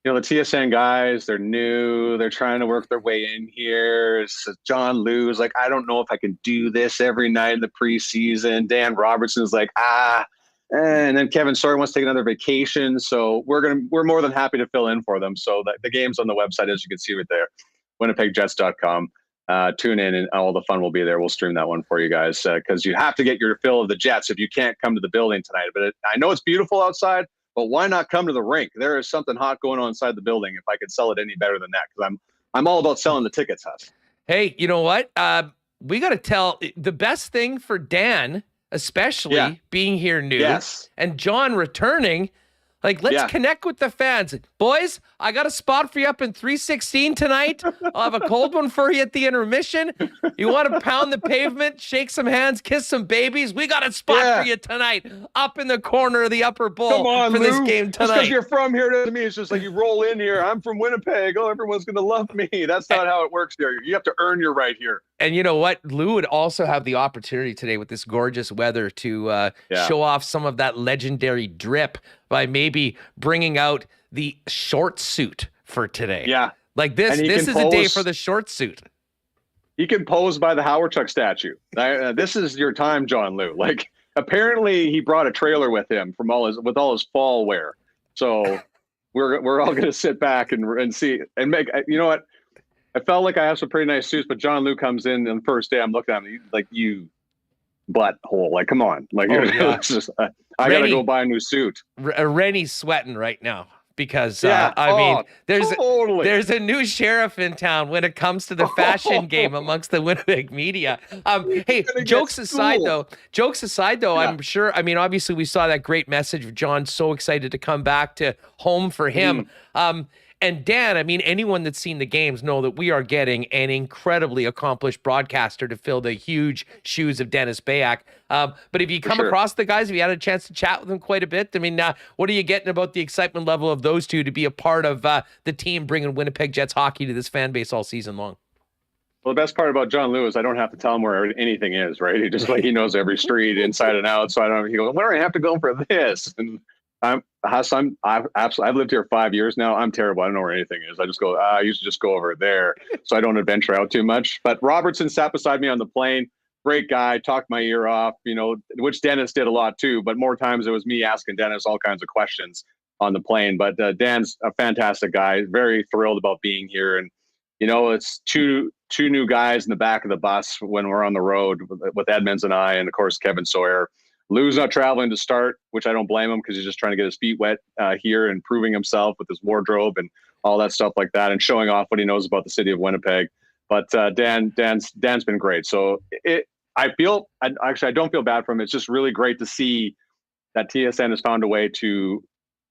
the TSN guys, they're new. They're trying to work their way in here. John Lou's like, I don't know if I can do this every night in the preseason. Dan Robertson's like, and then Kevin Sawyer wants to take another vacation. So we're more than happy to fill in for them. So the game's on the website, as you can see right there, WinnipegJets.com. Tune in and all the fun will be there. We'll stream that one for you guys because you have to get your fill of the Jets if you can't come to the building tonight. But I know it's beautiful outside. But why not come to the rink? There is something hot going on inside the building. If I could sell it any better than that, because I'm all about selling the tickets, Huss. Hey, you know what? We got to tell the best thing for Dan, especially being here new, and John returning. Like, let's connect with the fans. Boys, I got a spot for you up in 316 tonight. I'll have a cold one for you at the intermission. You want to pound the pavement, shake some hands, kiss some babies? We got a spot for you tonight up in the corner of the upper bowl for this game tonight. Just because you're from here doesn't mean it's just like you roll in here. I'm from Winnipeg. Oh, everyone's going to love me. That's not how it works here. You have to earn your right here. And you know what? Lou would also have the opportunity today with this gorgeous weather to show off some of that legendary drip by maybe bringing out the short suit for today. Yeah. Like this is a day for the short suit. He can pose by the Howard Chuck statue. This is your time, John Lou. Like, apparently he brought a trailer with him with all his fall wear. So we're all going to sit back and see and make, you know what? I felt like I have some pretty nice suits, but John Lou comes in on the first day. I'm looking at him like, you butthole. Like, come on. Like, it's just, I got to go buy a new suit. Rennie's sweating right now because, there's a new sheriff in town when it comes to the fashion game amongst the Winnipeg media. Hey, jokes aside though, I'm sure, obviously we saw that great message of John so excited to come back to home for him. And Dan, anyone that's seen the games know that we are getting an incredibly accomplished broadcaster to fill the huge shoes of Dennis Bayak. But if you come across the guys, have you had a chance to chat with them quite a bit? What are you getting about the excitement level of those two to be a part of the team bringing Winnipeg Jets hockey to this fan base all season long? Well, the best part about John Lou is I don't have to tell him where anything is, right? He knows every street inside and out. So he goes, where do I have to go for this? And I've lived here 5 years now. I'm terrible. I don't know where anything is. I just go, I used to just go over there. So I don't adventure out too much. But Robertson sat beside me on the plane. Great guy, talked my ear off, which Dennis did a lot too. But more times it was me asking Dennis all kinds of questions on the plane. But Dan's a fantastic guy. Very thrilled about being here. And, it's two new guys in the back of the bus when we're on the road with Edmonds and I, and of course, Kevin Sawyer. Lou's not traveling to start, which I don't blame him because he's just trying to get his feet wet here and proving himself with his wardrobe and all that stuff like that and showing off what he knows about the city of Winnipeg. But Dan's been great. So I don't feel bad for him. It's just really great to see that TSN has found a way to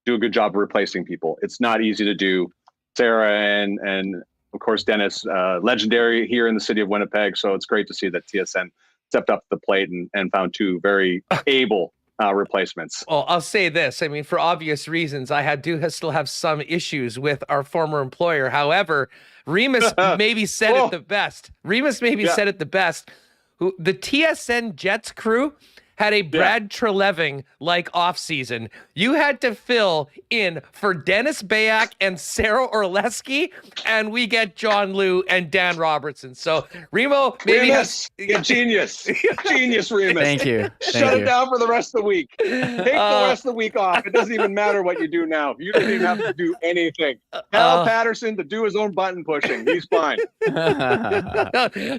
do a good job of replacing people. It's not easy to do. Sarah and of course, Dennis, legendary here in the city of Winnipeg. So it's great to see that TSN stepped up to the plate and found two very able replacements. Well, I'll say this. For obvious reasons, I still have some issues with our former employer. However, Remis maybe said it the best. Said it the best. The TSN Jets crew had a Brad Treleving-like offseason. You had to fill in for Dennis Bayak and Sarah Orleski, and we get John Lou and Dan Robertson. So, Remo, maybe... Remis, genius. Genius, Remis. Thank you. Shut it down for the rest of the week. Take the rest of the week off. It doesn't even matter what you do now. You don't even have to do anything. Tell Paterson to do his own button pushing. He's fine.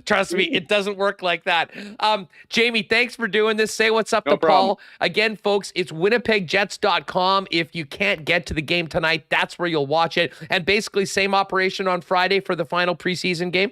Trust me, it doesn't work like that. Jamie, thanks for doing this. Say what's up No to problem. Paul. Again, folks, it's WinnipegJets.com. If you can't get to the game tonight, that's where you'll watch it. And basically, same operation on Friday for the final preseason game?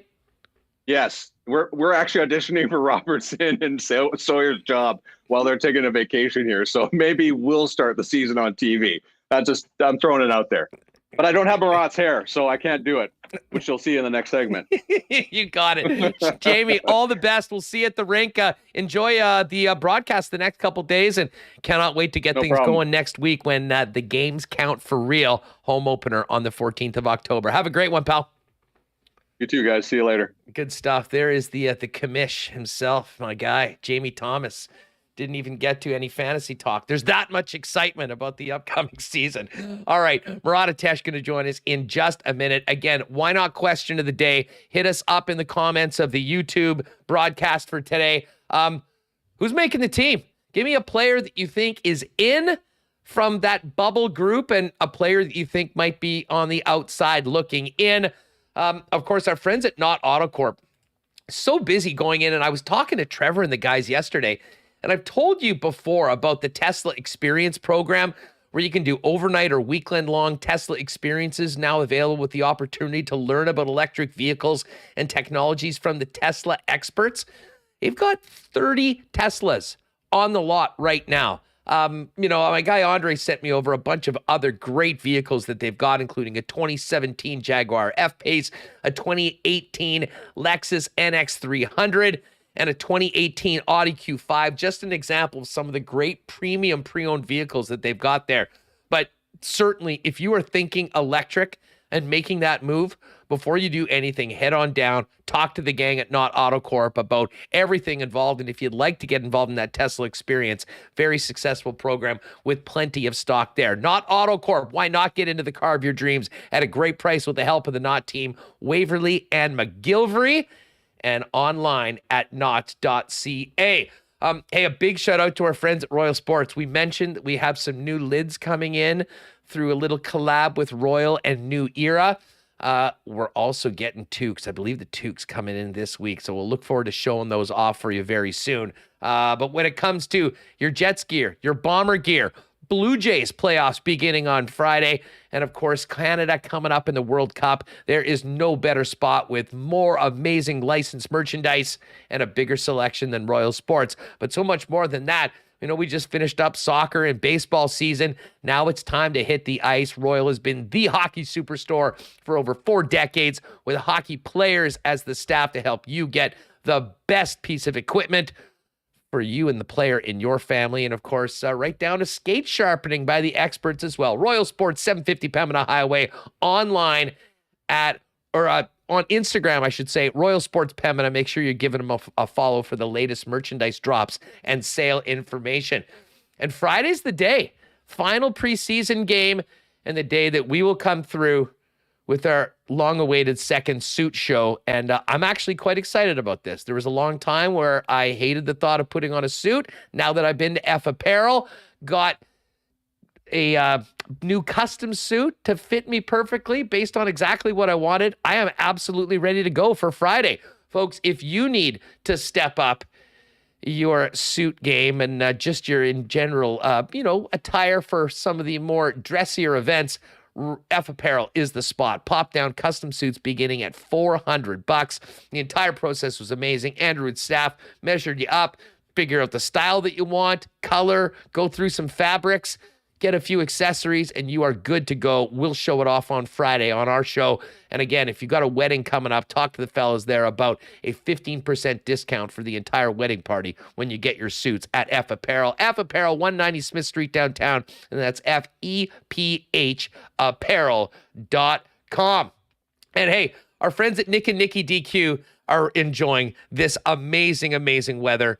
Yes. We're actually auditioning for Robertson and Sawyer's job while they're taking a vacation here. So maybe we'll start the season on TV. I'm throwing it out there. But I don't have Murat's hair, so I can't do it, which you'll see in the next segment. You got it. Jamie, all the best. We'll see you at the rink. Enjoy the broadcast the next couple days, and cannot wait to get things going next week when the games count for real. Home opener on the 14th of October. Have a great one, pal. You too, guys. See you later. Good stuff. There is the commish himself, my guy, Jamie Thomas. Didn't even get to any fantasy talk. There's that much excitement about the upcoming season. All right, Murat going to join us in just a minute. Again, why not question of the day? Hit us up in the comments of the YouTube broadcast for today. Who's making the team? Give me a player that you think is in from that bubble group and a player that you think might be on the outside looking in. Of course, our friends at Not AutoCorp, so busy going in, and I was talking to Trevor and the guys yesterday, and I've told you before about the Tesla Experience program where you can do overnight or weekend-long Tesla experiences now available with the opportunity to learn about electric vehicles and technologies from the Tesla experts. They've got 30 Teslas on the lot right now. My guy Andre sent me over a bunch of other great vehicles that they've got, including a 2017 Jaguar F-Pace, a 2018 Lexus NX300, and a 2018 Audi Q5. Just an example of some of the great premium pre-owned vehicles that they've got there. But certainly, if you are thinking electric and making that move, before you do anything, head on down, talk to the gang at Not AutoCorp about everything involved. And if you'd like to get involved in that Tesla experience, very successful program with plenty of stock there. Not AutoCorp. Why not get into the car of your dreams at a great price with the help of the Not team, Waverly and McGillivray, and online at not.ca. Hey, a big shout out to our friends at Royal Sports. We mentioned that we have some new lids coming in through a little collab with Royal and New Era. We're also getting toques. I believe the toques coming in this week, so we'll look forward to showing those off for you very soon. But when it comes to your Jets gear, your Bomber gear, Blue Jays playoffs beginning on Friday, and of course, Canada coming up in the World Cup. There is no better spot with more amazing licensed merchandise and a bigger selection than Royal Sports. But so much more than that. We just finished up soccer and baseball season. Now it's time to hit the ice. Royal has been the hockey superstore for over 4 decades with hockey players as the staff to help you get the best piece of equipment for you and the player in your family. And of course, right down to skate sharpening by the experts as well. Royal Sports, 750 Pembina Highway, online on Instagram, I should say, Royal Sports Pembina. Make sure you're giving them a follow for the latest merchandise drops and sale information. And Friday's the day, final preseason game, and the day that we will come through with our long-awaited second suit show. And I'm actually quite excited about this. There was a long time where I hated the thought of putting on a suit. Now that I've been to F Apparel, got a new custom suit to fit me perfectly based on exactly what I wanted. I am absolutely ready to go for Friday. Folks, if you need to step up your suit game and just your in general, attire for some of the more dressier events, F Apparel is the spot. Pop down custom suits beginning at $400. The entire process was amazing. Andrew and staff measured you up, figure out the style that you want, color, go through some fabrics, get a few accessories, and you are good to go. We'll show it off on Friday on our show. And again, if you got a wedding coming up, talk to the fellas there about a 15% discount for the entire wedding party when you get your suits at F Apparel. F Apparel, 190 Smith Street downtown, and that's FEPH apparel.com. And hey, our friends at Nick and Nikki DQ are enjoying this amazing, amazing weather.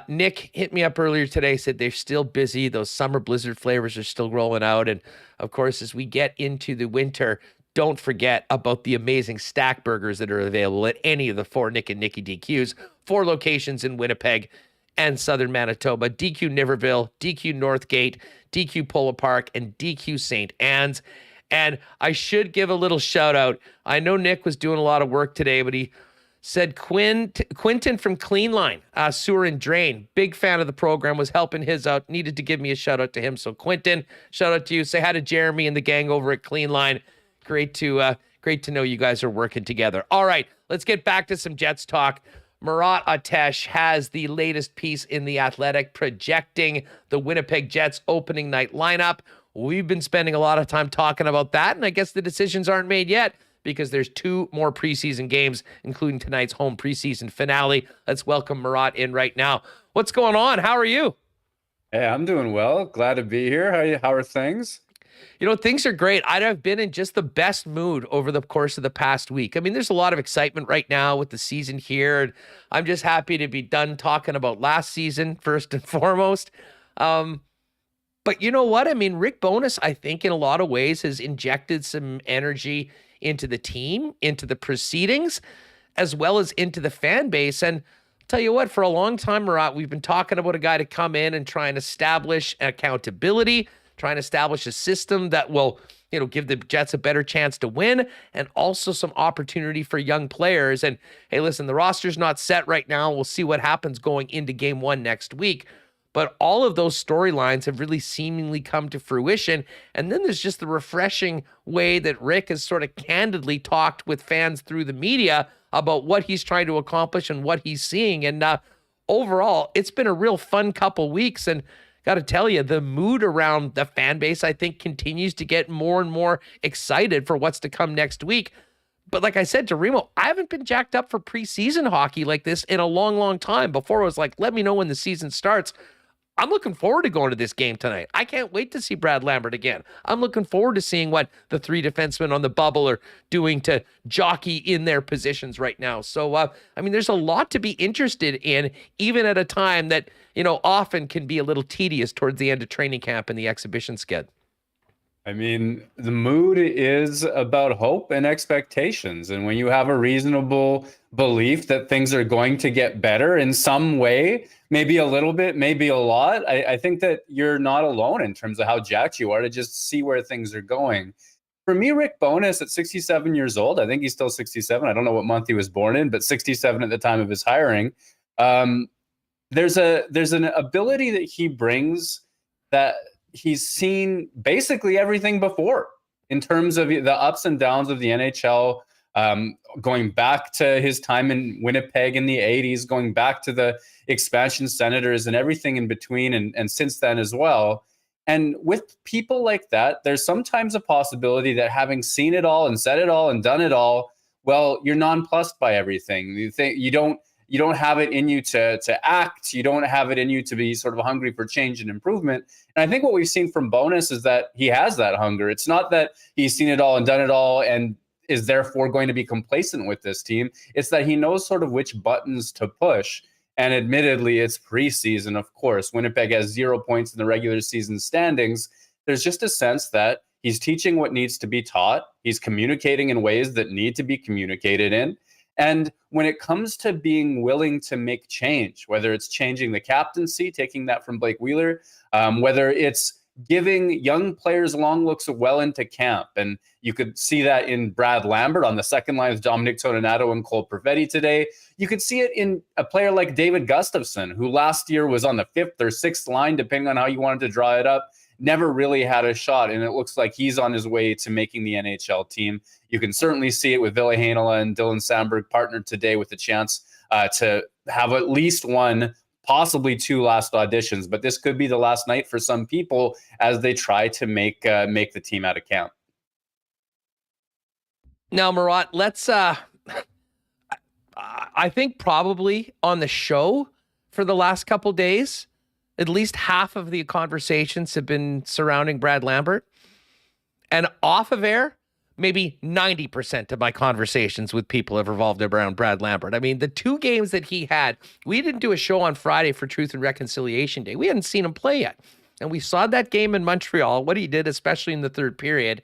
Nick hit me up earlier today, said they're still busy. Those summer blizzard flavors are still rolling out. And of course, as we get into the winter, don't forget about the amazing stack burgers that are available at any of the 4 Nick and Nikki DQs, 4 locations in Winnipeg and Southern Manitoba, DQ Niverville, DQ Northgate, DQ Polo Park, and DQ St. Anne's. And I should give a little shout out. I know Nick was doing a lot of work today, but he said Quinton from Clean Line, Sewer and Drain, big fan of the program, was helping his out, needed to give me a shout out to him. So Quinton, shout out to you. Say hi to Jeremy and the gang over at Clean Line. Great to know you guys are working together. All right, let's get back to some Jets talk. Murat has the latest piece in The Athletic projecting the Winnipeg Jets opening night lineup. We've been spending a lot of time talking about that, and I guess the decisions aren't made yet because there's 2 more preseason games, including tonight's home preseason finale. Let's welcome Murat in right now. What's going on? How are you? Hey, I'm doing well. Glad to be here. How are things? Things are great. I've been in just the best mood over the course of the past week. I mean, there's a lot of excitement right now with the season here, and I'm just happy to be done talking about last season, first and foremost. But you know what? I mean, Rick Bowness, I think, in a lot of ways has injected some energy into the team, into the proceedings, as well as into the fan base. And I'll tell you what, for a long time, Murat, we've been talking about a guy to come in and try and establish accountability, trying to establish a system that will, give the Jets a better chance to win, and also some opportunity for young players. And hey, listen, the roster's not set right now. We'll see what happens going into game 1 next week. But all of those storylines have really seemingly come to fruition. And then there's just the refreshing way that Rick has sort of candidly talked with fans through the media about what he's trying to accomplish and what he's seeing. And overall, it's been a real fun couple weeks. And got to tell you, the mood around the fan base, I think, continues to get more and more excited for what's to come next week. But like I said to Remo, I haven't been jacked up for preseason hockey like this in a long, long time. Before, it was like, let me know when the season starts. I'm looking forward to going to this game tonight. I can't wait to see Brad Lambert again. I'm looking forward to seeing what the 3 defensemen on the bubble are doing to jockey in their positions right now. So, I mean, there's a lot to be interested in, even at a time that, often can be a little tedious towards the end of training camp and the exhibition sked. I mean, the mood is about hope and expectations. And when you have a reasonable belief that things are going to get better in some way, maybe a little bit, maybe a lot, I think that you're not alone in terms of how jacked you are to just see where things are going. For me, Rick Bowness at 67 years old, I think he's still 67. I don't know what month he was born in, but 67 at the time of his hiring. There's an ability that he brings that he's seen basically everything before in terms of the ups and downs of the NHL, going back to his time in Winnipeg in the 80s, going back to the expansion Senators and everything in between and since then as well. And with people like that, there's sometimes a possibility that having seen it all and said it all and done it all, well, you're nonplussed by everything. You think you don't have it in you to act. You don't have it in you to be sort of hungry for change and improvement. And I think what we've seen from Bowness is that he has that hunger. It's not that he's seen it all and done it all and is therefore going to be complacent with this team. It's that he knows sort of which buttons to push. And admittedly, it's preseason, of course. Winnipeg has 0 points in the regular season standings. There's just a sense that he's teaching what needs to be taught. He's communicating in ways that need to be communicated in. And when it comes to being willing to make change, whether it's changing the captaincy, taking that from Blake Wheeler, whether it's giving young players long looks well into camp. And you could see that in Brad Lambert on the second line with Dominic Toninato and Cole Perfetti today. You could see it in a player like David Gustafsson, who last year was on the 5th or 6th line, depending on how you wanted to draw it up, never really had a shot. And it looks like he's on his way to making the NHL team. You can certainly see it with Ville Heinola and Dylan Sandberg partnered today with a chance to have at least one, possibly 2 last auditions. But this could be the last night for some people as they try to make the team out of camp. Now, Murat, let's, I think probably on the show for the last couple days, at least half of the conversations have been surrounding Brad Lambert. And off of air, maybe 90% of my conversations with people have revolved around Brad Lambert. I mean, the 2 games that he had, we didn't do a show on Friday for Truth and Reconciliation Day. We hadn't seen him play yet. And we saw that game in Montreal, what he did, especially in the 3rd period.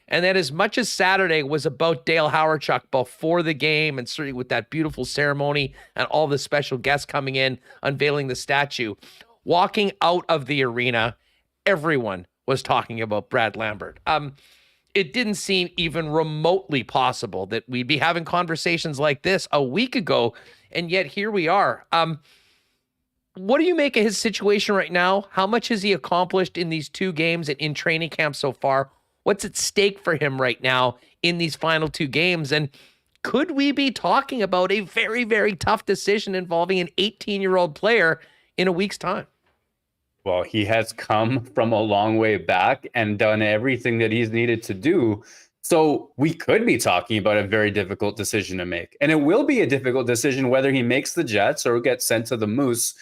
And then as much as Saturday was about Dale Hawerchuk before the game, and certainly with that beautiful ceremony and all the special guests coming in, unveiling the statue, walking out of the arena, everyone was talking about Brad Lambert. It didn't seem even remotely possible that we'd be having conversations like this a week ago, and yet here we are. What do you make of his situation right now? How much has he accomplished in these 2 games and in training camp so far? What's at stake for him right now in these final 2 games? And could we be talking about a very, very tough decision involving an 18-year-old player in a week's time? Well, he has come from a long way back and done everything that he's needed to do. So we could be talking about a very difficult decision to make. And it will be a difficult decision whether he makes the Jets or gets sent to the Moose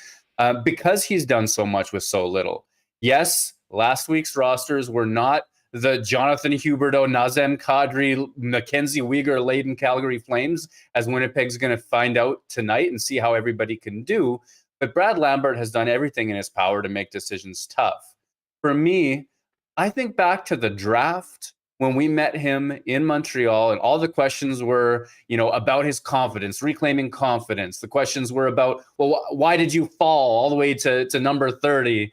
because he's done so much with so little. Yes, last week's rosters were not the Jonathan Huberdeau, Nazem Kadri, Mackenzie Weegar laden Calgary Flames, as Winnipeg's going to find out tonight and see how everybody can do. But Brad Lambert has done everything in his power to make decisions tough. For me, I think back to the draft when we met him in Montreal, and all the questions were, about his confidence, reclaiming confidence. The questions were about, well, why did you fall all the way to number 30?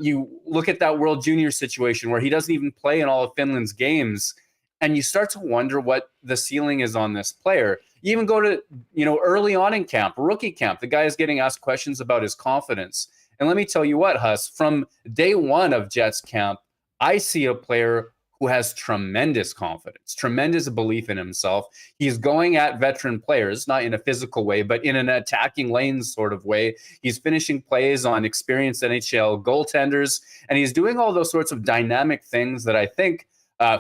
You look at that World Junior situation where he doesn't even play in all of Finland's games, and you start to wonder what the ceiling is on this player. You even go to, early on in camp, rookie camp, the guy is getting asked questions about his confidence. And let me tell you what, Huss, from day one of Jets camp, I see a player who has tremendous confidence, tremendous belief in himself. He's going at veteran players, not in a physical way, but in an attacking lanes sort of way. He's finishing plays on experienced NHL goaltenders, and he's doing all those sorts of dynamic things that I think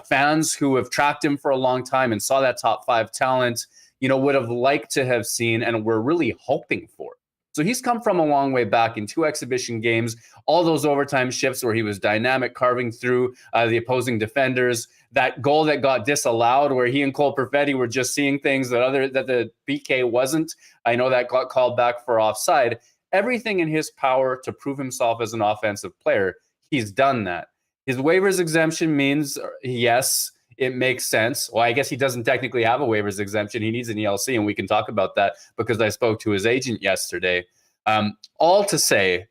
fans who have tracked him for a long time and saw that top 5 talent, would have liked to have seen and were really hoping for. So he's come from a long way back in 2 exhibition games, all those overtime shifts where he was dynamic, carving through the opposing defenders. That goal that got disallowed where he and Cole Perfetti were just seeing things that the PK wasn't. I know that got called back for offside. Everything in his power to prove himself as an offensive player, he's done that. His waivers exemption means, yes, it makes sense. Well, I guess he doesn't technically have a waivers exemption. He needs an ELC, and we can talk about that because I spoke to his agent yesterday. All to say,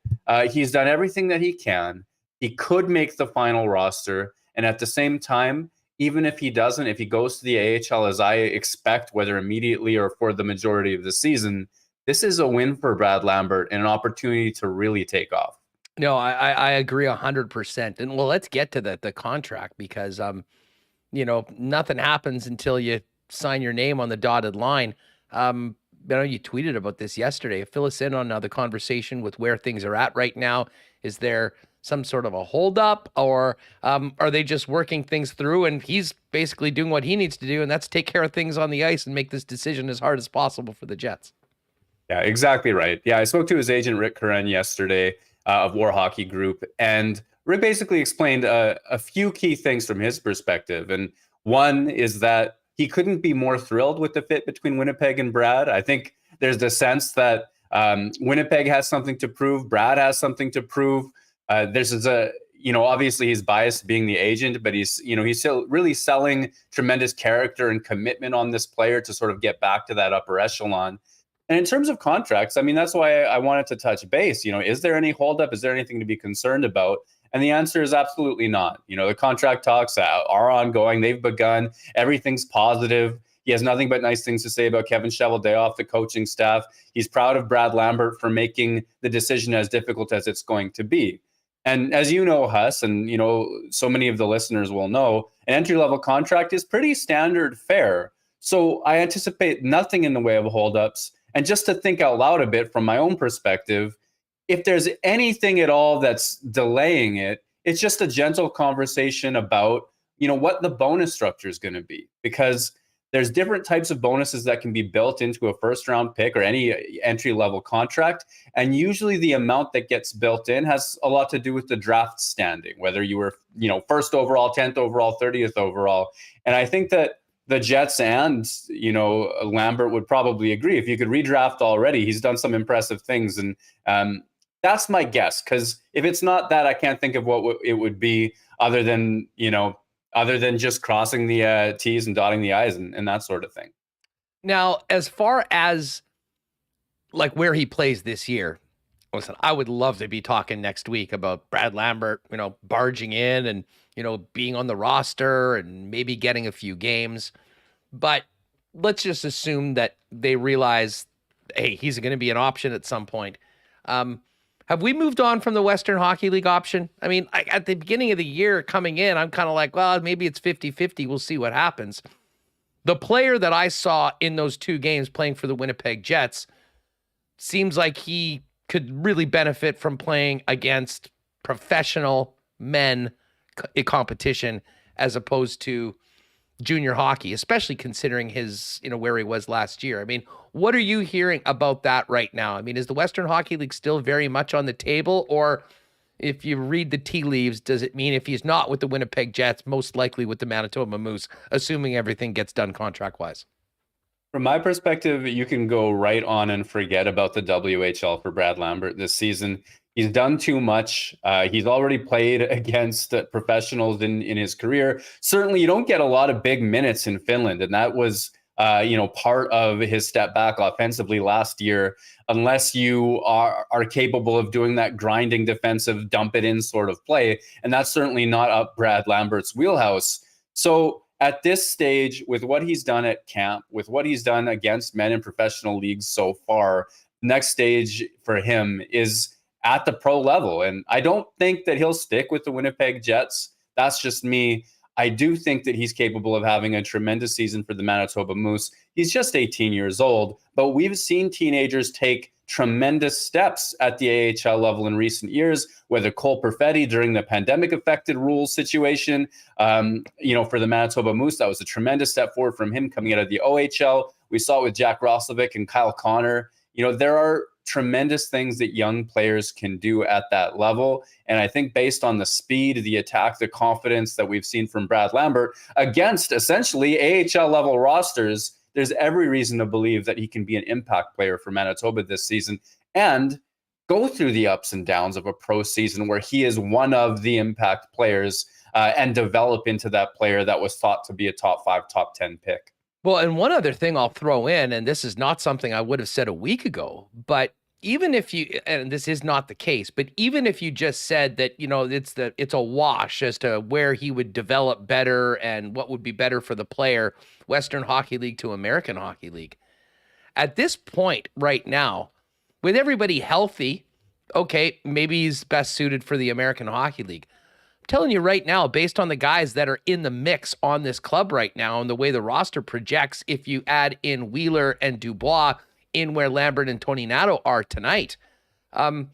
he's done everything that he can. He could make the final roster, and at the same time, even if he doesn't, if he goes to the AHL, as I expect, whether immediately or for the majority of the season, this is a win for Brad Lambert and an opportunity to really take off. No, I agree 100%. And well, let's get to the contract because nothing happens until you sign your name on the dotted line. I know you tweeted about this yesterday. Fill us in on the conversation with where things are at right now. Is there some sort of a holdup, or are they just working things through and he's basically doing what he needs to do, and that's take care of things on the ice and make this decision as hard as possible for the Jets? Yeah, exactly right. Yeah, I spoke to his agent, Rick Curran, yesterday of War Hockey Group, and Rick basically explained a few key things from his perspective. And one is that he couldn't be more thrilled with the fit between Winnipeg and Brad. I think there's the sense that Winnipeg has something to prove. Brad has something to prove. Obviously he's biased being the agent, but he's still really selling tremendous character and commitment on this player to sort of get back to that upper echelon. And in terms of contracts, I mean, that's why I wanted to touch base. Is there any holdup? Is there anything to be concerned about? And the answer is absolutely not. The contract talks are ongoing. They've begun. Everything's positive. He has nothing but nice things to say about Kevin Cheveldayoff, the coaching staff. He's proud of Brad Lambert for making the decision as difficult as it's going to be. And as you know, Huss, and so many of the listeners will know, an entry-level contract is pretty standard fare. So I anticipate nothing in the way of holdups. And just to think out loud a bit from my own perspective, if there's anything at all that's delaying it, it's just a gentle conversation about, what the bonus structure is going to be, because there's different types of bonuses that can be built into a first round pick or any entry level contract. And usually the amount that gets built in has a lot to do with the draft standing, whether you were, first overall, 10th overall, 30th overall. And I think that the Jets and, Lambert would probably agree. If you could redraft already, he's done some impressive things. And that's my guess, because if it's not that, I can't think of what it would be other than just crossing the T's and dotting the I's and that sort of thing. Now, as far as like where he plays this year, listen, I would love to be talking next week about Brad Lambert, barging in and, being on the roster and maybe getting a few games. But let's just assume that they realize, hey, he's going to be an option at some point. Have we moved on from the Western Hockey League option? I mean, at the beginning of the year coming in, I'm kind of like, well, maybe it's 50-50. We'll see what happens. The player that I saw in those 2 games playing for the Winnipeg Jets seems like he could really benefit from playing against professional men competition as opposed to junior hockey, especially considering his, where he was last year. I mean, what are you hearing about that right now? I mean, is the Western Hockey League still very much on the table? Or if you read the tea leaves, does it mean if he's not with the Winnipeg Jets, most likely with the Manitoba Moose, assuming everything gets done contract-wise? From my perspective, you can go right on and forget about the WHL for Brad Lambert this season. He's done too much. He's already played against professionals in his career. Certainly, you don't get a lot of big minutes in Finland, and that was part of his step back offensively last year, unless you are capable of doing that grinding defensive dump it in sort of play. And that's certainly not up Brad Lambert's wheelhouse. So at this stage, with what he's done at camp, with what he's done against men in professional leagues so far, next stage for him is at the pro level. And I don't think that he'll stick with the Winnipeg Jets. That's just me. I do think that he's capable of having a tremendous season for the Manitoba Moose. He's just 18 years old, but we've seen teenagers take tremendous steps at the AHL level in recent years, whether Cole Perfetti during the pandemic-affected rules situation, for the Manitoba Moose, that was a tremendous step forward from him coming out of the OHL. We saw it with Jack Roslovic and Kyle Connor. There are tremendous things that young players can do at that level. And I think based on the speed, the attack, the confidence that we've seen from Brad Lambert against essentially AHL level rosters, there's every reason to believe that he can be an impact player for Manitoba this season and go through the ups and downs of a pro season where he is one of the impact players and develop into that player that was thought to be a top 5, top 10 pick. Well, and one other thing I'll throw in, and this is not something I would have said a week ago, but even if you, and this is not the case, but even if you just said that, it's a wash as to where he would develop better and what would be better for the player, Western Hockey League to American Hockey League. At this point right now, with everybody healthy, okay, maybe he's best suited for the American Hockey League. I'm telling you right now, based on the guys that are in the mix on this club right now and the way the roster projects, if you add in Wheeler and Dubois in where Lambert and Tony Nato are tonight, a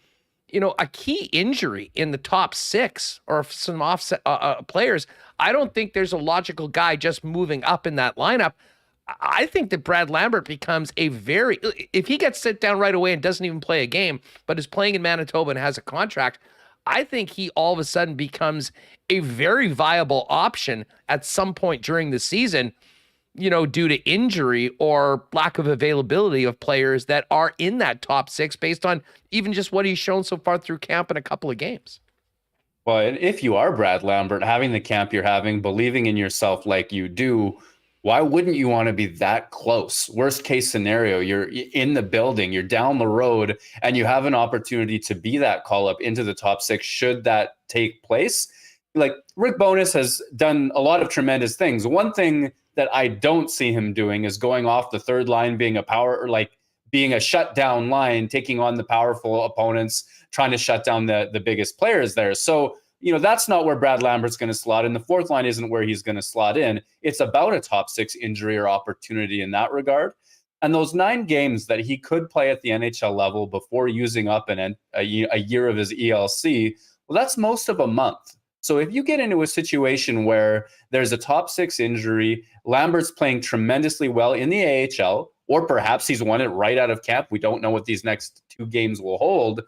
key injury in the top 6 or some offset players, I don't think there's a logical guy just moving up in that lineup. I think that Brad Lambert becomes if he gets sit down right away and doesn't even play a game, but is playing in Manitoba and has a contract, I think he all of a sudden becomes a very viable option at some point during the season, due to injury or lack of availability of players that are in that top 6 based on even just what he's shown so far through camp in a couple of games. Well, and if you are Brad Lambert, having the camp you're having, believing in yourself like you do, why wouldn't you want to be that close? Worst case scenario, you're in the building, you're down the road, and you have an opportunity to be that call up into the top 6 should that take place. Like Rick Bowness has done a lot of tremendous things. One thing that I don't see him doing is going off the third line, being a shutdown line, taking on the powerful opponents, trying to shut down the biggest players there. So, that's not where Brad Lambert's going to slot in. The fourth line isn't where he's going to slot in. It's about a top 6 injury or opportunity in that regard. And those 9 games that he could play at the NHL level before using up a year of his ELC, well, that's most of a month. So if you get into a situation where there's a top 6 injury, Lambert's playing tremendously well in the AHL, or perhaps he's won it right out of camp. We don't know what these next 2 games will hold.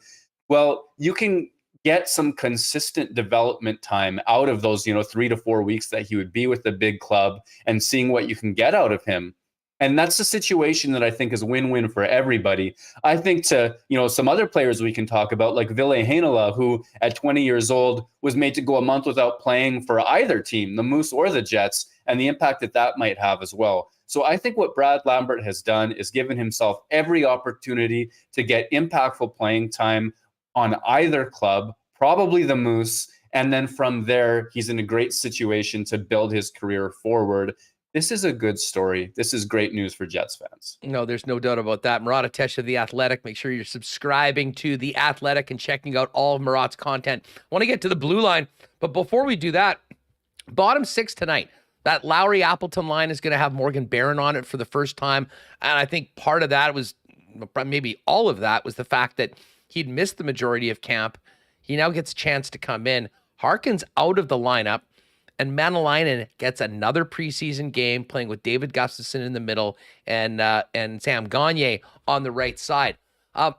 Well, you can get some consistent development time out of those, 3 to 4 weeks that he would be with the big club and seeing what you can get out of him. And that's a situation that I think is win-win for everybody. I think to, some other players we can talk about, like Ville Heinola, who at 20 years old was made to go a month without playing for either team, the Moose or the Jets, and the impact that might have as well. So I think what Brad Lambert has done is given himself every opportunity to get impactful playing time on either club, probably the Moose. And then from there, he's in a great situation to build his career forward. This is a good story. This is great news for Jets fans. No, there's no doubt about that. Murat of The Athletic. Make sure you're subscribing to The Athletic and checking out all of Murat's content. I want to get to the blue line, but before we do that, bottom 6 tonight. That Lowry Appleton line is going to have Morgan Barron on it for the first time. And I think part of that was, maybe all of that was the fact that he'd missed the majority of camp. He now gets a chance to come in. Harkin's out of the lineup, and Manalainen gets another preseason game playing with David Gustafsson in the middle and Sam Gagner on the right side.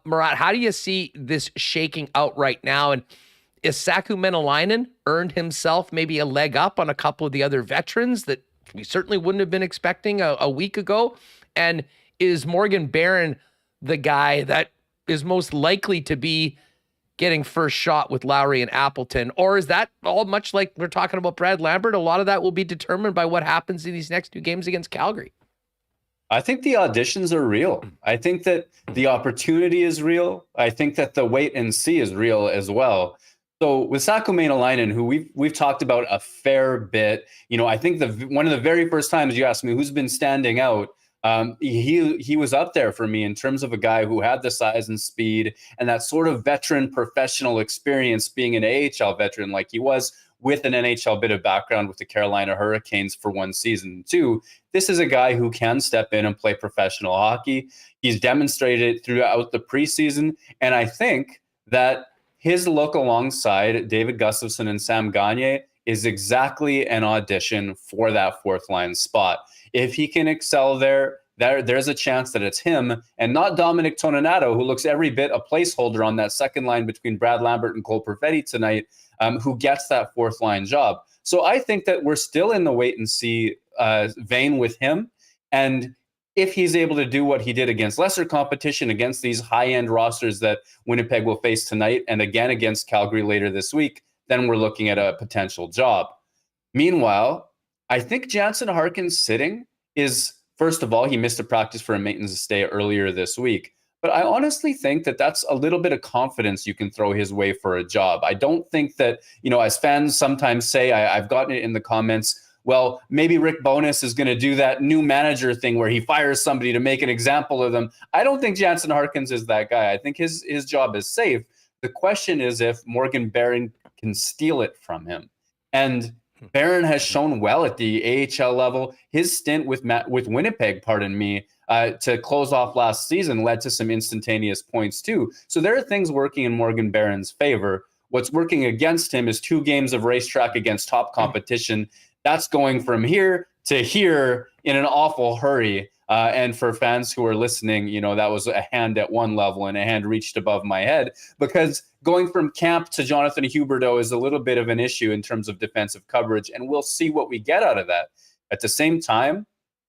Murat, how do you see this shaking out right now? And is Saku Manalainen earned himself maybe a leg up on a couple of the other veterans that we certainly wouldn't have been expecting a week ago? And is Morgan Barron the guy that is most likely to be getting first shot with Lowry and Appleton? Or is that all much like we're talking about Brad Lambert? A lot of that will be determined by what happens in these next 2 games against Calgary. I think the auditions are real. I think that the opportunity is real. I think that the wait and see is real as well. So with Saku Manalainen, who we've talked about a fair bit, I think one of the very first times you asked me who's been standing out, he was up there for me in terms of a guy who had the size and speed and that sort of veteran professional experience, being an AHL veteran like he was, with an NHL bit of background with the Carolina Hurricanes for 1 season. 2, this is a guy who can step in and play professional hockey. He's demonstrated it throughout the preseason. And I think that his look alongside David Gustafsson and Sam Gagner is exactly an audition for that 4th line spot. If he can excel there's a chance that it's him and not Dominic Toninato, who looks every bit a placeholder on that second line between Brad Lambert and Cole Perfetti tonight, who gets that 4th line job. So I think that we're still in the wait and see vein with him. And if he's able to do what he did against lesser competition, against these high-end rosters that Winnipeg will face tonight and again against Calgary later this week, then we're looking at a potential job. Meanwhile, I think Jansen Harkin's sitting is, first of all, he missed a practice for a maintenance stay earlier this week. But I honestly think that that's a little bit of confidence you can throw his way for a job. I don't think that, as fans sometimes say, I've gotten it in the comments, well, maybe Rick Bowness is going to do that new manager thing where he fires somebody to make an example of them. I don't think Jansen Harkins is that guy. I think his job is safe. The question is if Morgan Barron can steal it from him. And Barron has shown well at the AHL level. His stint with Winnipeg, to close off last season led to some instantaneous points too. So there are things working in Morgan Barron's favor. What's working against him is 2 games of racetrack against top competition. That's going from here to here in an awful hurry. And for fans who are listening, that was a hand at one level and a hand reached above my head, because going from Camp to Jonathan Huberdeau is a little bit of an issue in terms of defensive coverage, and we'll see what we get out of that. At the same time,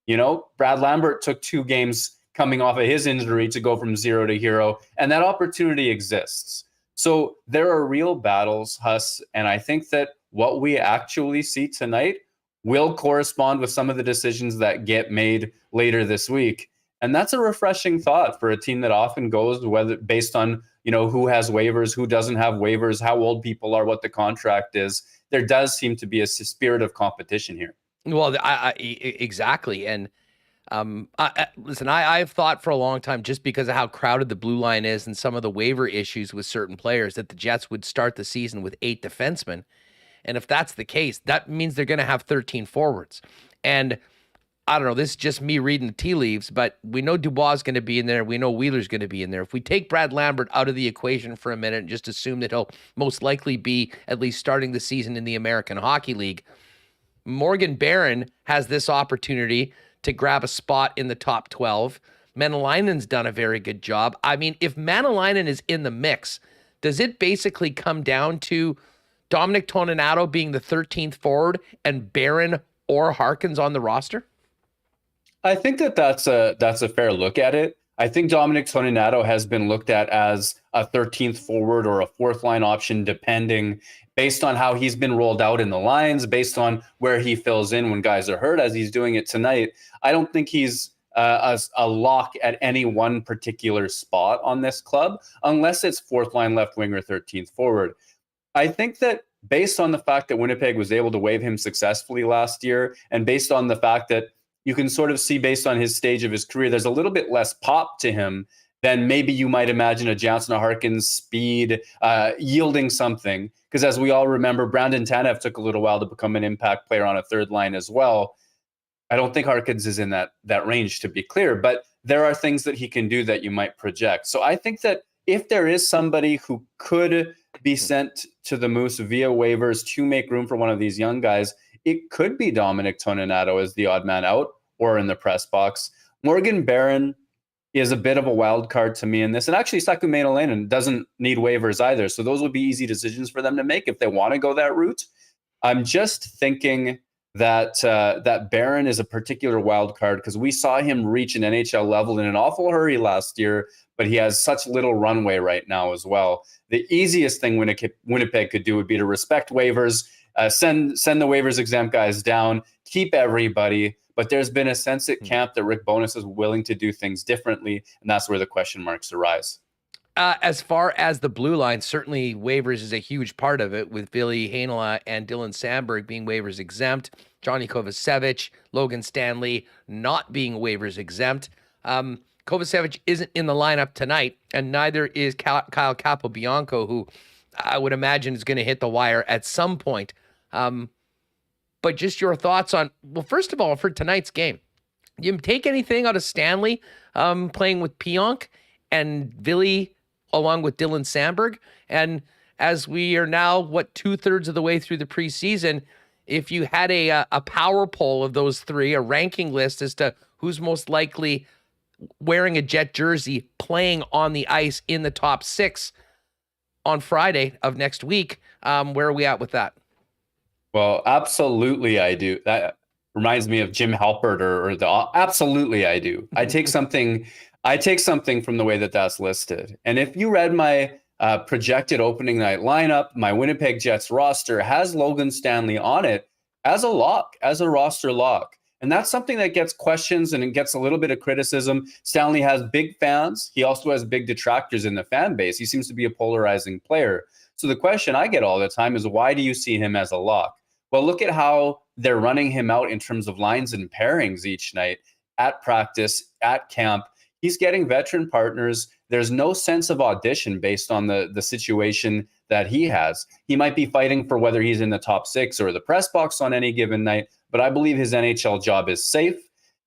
Brad Lambert took 2 games coming off of his injury to go from 0 to hero, and that opportunity exists. So there are real battles, Huss, and I think that what we actually see tonight will correspond with some of the decisions that get made later this week. And that's a refreshing thought for a team that often goes whether based on, who has waivers, who doesn't have waivers, how old people are, what the contract is. There does seem to be a spirit of competition here. Well, exactly. And listen, I've thought for a long time, just because of how crowded the blue line is and some of the waiver issues with certain players, that the Jets would start the season with 8 defensemen. And if that's the case, that means they're going to have 13 forwards. And I don't know, this is just me reading the tea leaves, but we know Dubois is going to be in there. We know Wheeler's going to be in there. If we take Brad Lambert out of the equation for a minute and just assume that he'll most likely be at least starting the season in the American Hockey League, Morgan Barron has this opportunity to grab a spot in the top 12. Manalainen's done a very good job. I mean, if Manalainen is in the mix, does it basically come down to Dominic Toninato being the 13th forward and Barron or Harkins on the roster? I think that's a fair look at it. I think Dominic Toninato has been looked at as a 13th forward or a 4th line option, depending based on how he's been rolled out in the lines, based on where he fills in when guys are hurt, as he's doing it tonight. I don't think he's a lock at any one particular spot on this club, unless it's 4th line left wing or 13th forward. I think that based on the fact that Winnipeg was able to waive him successfully last year, and based on the fact that you can sort of see based on his stage of his career, there's a little bit less pop to him than maybe you might imagine a Jansen Harkins speed yielding something. Because as we all remember, Brandon Tanev took a little while to become an impact player on a 3rd line as well. I don't think Harkins is in that range, to be clear, but there are things that he can do that you might project. So I think that if there is somebody who could be sent to the Moose via waivers to make room for one of these young guys, it could be Dominic Toninato as the odd man out or in the press box. Morgan Barron is a bit of a wild card to me in this. And actually, Saku Maenalanen doesn't need waivers either. So those would be easy decisions for them to make if they want to go that route. I'm just thinking that that Barron is a particular wild card because we saw him reach an NHL level in an awful hurry last year, but he has such little runway right now as well. The easiest thing Winnipeg could do would be to respect waivers, send the waivers exempt guys down, keep everybody. But there's been a sense at camp that Rick Bowness is willing to do things differently, and that's where the question marks arise. As far as the blue line, certainly waivers is a huge part of it, with Ville Heinola and Dylan Sandberg being waivers exempt, Johnny Kovacevic, Logan Stanley not being waivers exempt. Kovacevic isn't in the lineup tonight, and neither is Kyle Capobianco, who I would imagine is going to hit the wire at some point. But just your thoughts on, well, first of all, for tonight's game, you take anything out of Stanley playing with Pionk and Ville along with Dylan Sandberg? And as we are now, 2/3 of the way through the preseason, if you had a power poll of those three, a ranking list as to who's most likely wearing a Jet jersey playing on the ice in the top 6 on Friday of next week, where are we at with that? Well, absolutely I do. That reminds me of Jim Halpert or the absolutely I do. I take something from the way that that's listed. And if you read my projected opening night lineup, my Winnipeg Jets roster has Logan Stanley on it as a lock, as a roster lock. And that's something that gets questions and it gets a little bit of criticism. Stanley has big fans. He also has big detractors in the fan base. He seems to be a polarizing player. So the question I get all the time is, why do you see him as a lock? Well, look at how they're running him out in terms of lines and pairings each night at practice, at camp. He's getting veteran partners. There's no sense of audition based on the situation that he has. He might be fighting for whether he's in the top 6 or the press box on any given night, but I believe his NHL job is safe.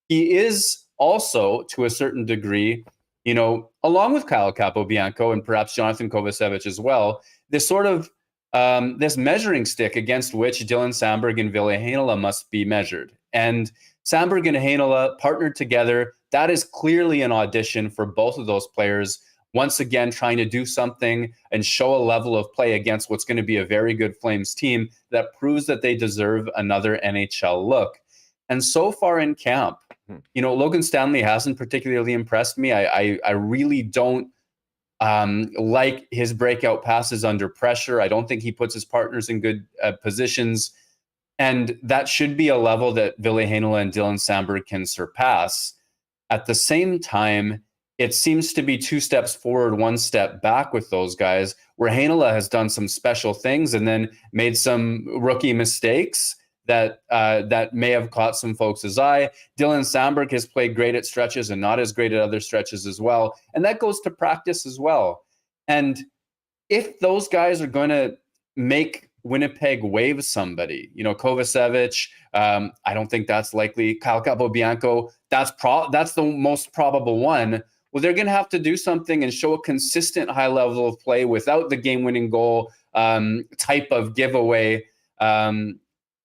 He is also, to a certain degree, along with Kyle Capobianco and perhaps Jonathan Kovacevic as well, this sort of this measuring stick against which Dylan Sandberg and Ville Heinola must be measured. And Sandberg and Heinola partnered together. That is clearly an audition for both of those players, once again trying to do something and show a level of play against what's going to be a very good Flames team that proves that they deserve another NHL look. And so far in camp, Logan Stanley hasn't particularly impressed me. I really don't like his breakout passes under pressure. I don't think he puts his partners in good positions. And that should be a level that Ville Heinola and Dylan Sandberg can surpass. At the same time, it seems to be 2 steps forward, 1 step back with those guys, where Heinola has done some special things and then made some rookie mistakes that may have caught some folks' eye. Dylan Sandberg has played great at stretches and not as great at other stretches as well. And that goes to practice as well. And if those guys are going to make Winnipeg waive somebody, Kovacevic, I don't think that's likely. Kyle Capobianco, that's the most probable one. Well, they're going to have to do something and show a consistent high level of play without the game-winning goal type of giveaway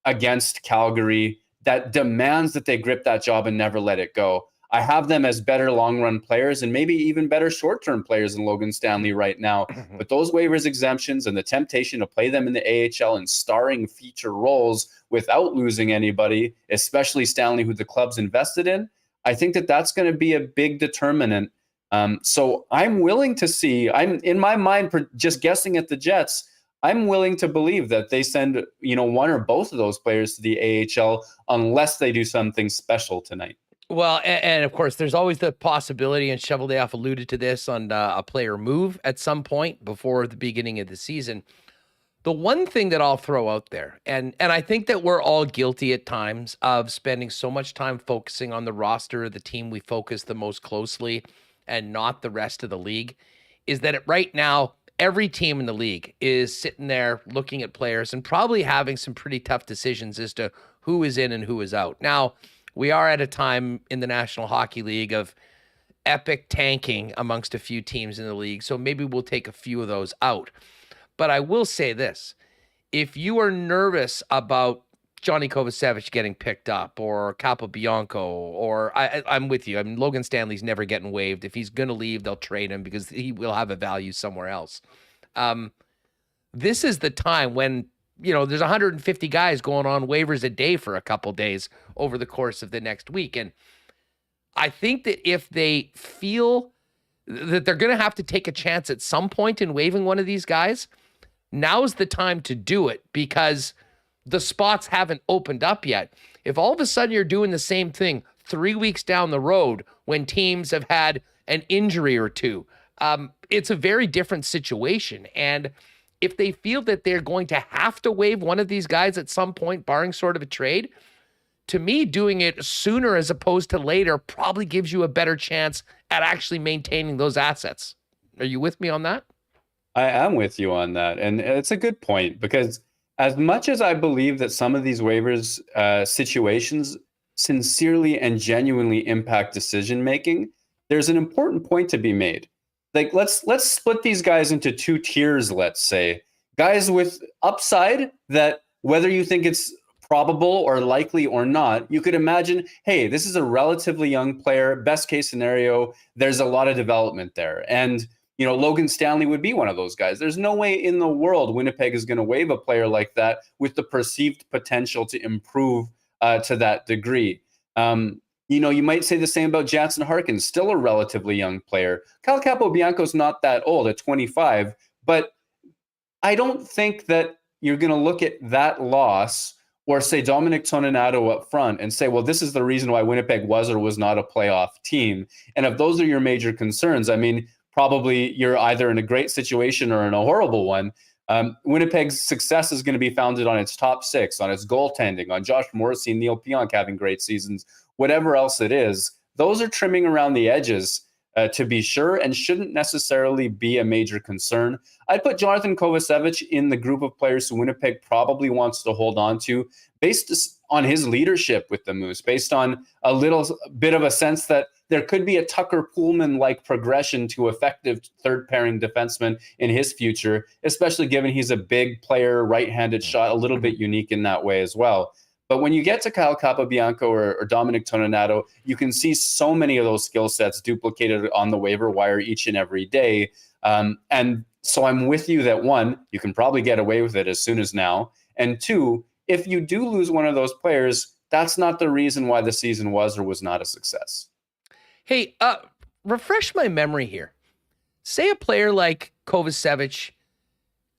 against Calgary that demands that they grip that job and never let it go. I have them as better long-run players and maybe even better short-term players than Logan Stanley right now. But those waivers exemptions and the temptation to play them in the AHL in starring feature roles without losing anybody, especially Stanley, who the club's invested in, I think that's going to be a big determinant. So I'm willing to see, I'm in my mind, just guessing at the Jets, I'm willing to believe that they send, one or both of those players to the AHL unless they do something special tonight. Well, and of course, there's always the possibility, and Cheveldayoff alluded to this, on a player move at some point before the beginning of the season. The one thing that I'll throw out there, and I think that we're all guilty at times of spending so much time focusing on the roster of the team we focus the most closely and not the rest of the league, is that right now, every team in the league is sitting there looking at players and probably having some pretty tough decisions as to who is in and who is out. Now, we are at a time in the National Hockey League of epic tanking amongst a few teams in the league, so maybe we'll take a few of those out. But I will say this. If you are nervous about Johnny Kovacevic getting picked up or Capobianco, or I'm with you. I mean, Logan Stanley's never getting waived. If he's going to leave, they'll trade him because he will have a value somewhere else. This is the time when, there's 150 guys going on waivers a day for a couple days over the course of the next week. And I think that if they feel that they're going to have to take a chance at some point in waiving one of these guys, now's the time to do it because the spots haven't opened up yet. If all of a sudden you're doing the same thing 3 weeks down the road when teams have had an injury or two, it's a very different situation. And if they feel that they're going to have to waive one of these guys at some point, barring sort of a trade, to me, doing it sooner as opposed to later probably gives you a better chance at actually maintaining those assets. Are you with me on that? I am with you on that. And it's a good point because as much as I believe that some of these waivers situations sincerely and genuinely impact decision-making, there's an important point to be made. Like, let's split these guys into two tiers, let's say. Guys with upside that whether you think it's probable or likely or not, you could imagine, hey, this is a relatively young player, best case scenario, there's a lot of development there. And, Logan Stanley would be one of those guys. There's no way in the world Winnipeg is going to waive a player like that with the perceived potential to improve to that degree. You might say the same about Jansen Harkins, still a relatively young player. Cal Capobianco's not that old at 25, but I don't think that you're going to look at that loss or say Dominic Toninato up front and say, well, this is the reason why Winnipeg was or was not a playoff team. And if those are your major concerns, I mean, probably you're either in a great situation or in a horrible one. Winnipeg's success is going to be founded on its top six, on its goaltending, on Josh Morrissey and Neil Pionk having great seasons, whatever else it is. Those are trimming around the edges to be sure and shouldn't necessarily be a major concern. I'd put Jonathan Kovacevic in the group of players who Winnipeg probably wants to hold on to based on his leadership with the Moose, based on a little bit of a sense that there could be a Tucker Poolman-like progression to effective third-pairing defenseman in his future, especially given he's a big player, right-handed shot, a little bit unique in that way as well. But when you get to Kyle Capobianco or Dominic Toninato, you can see so many of those skill sets duplicated on the waiver wire each and every day. And so I'm with you that, one, you can probably get away with it as soon as now. And two, if you do lose one of those players, that's not the reason why the season was or was not a success. Hey, refresh my memory here. Say a player like Kovacevic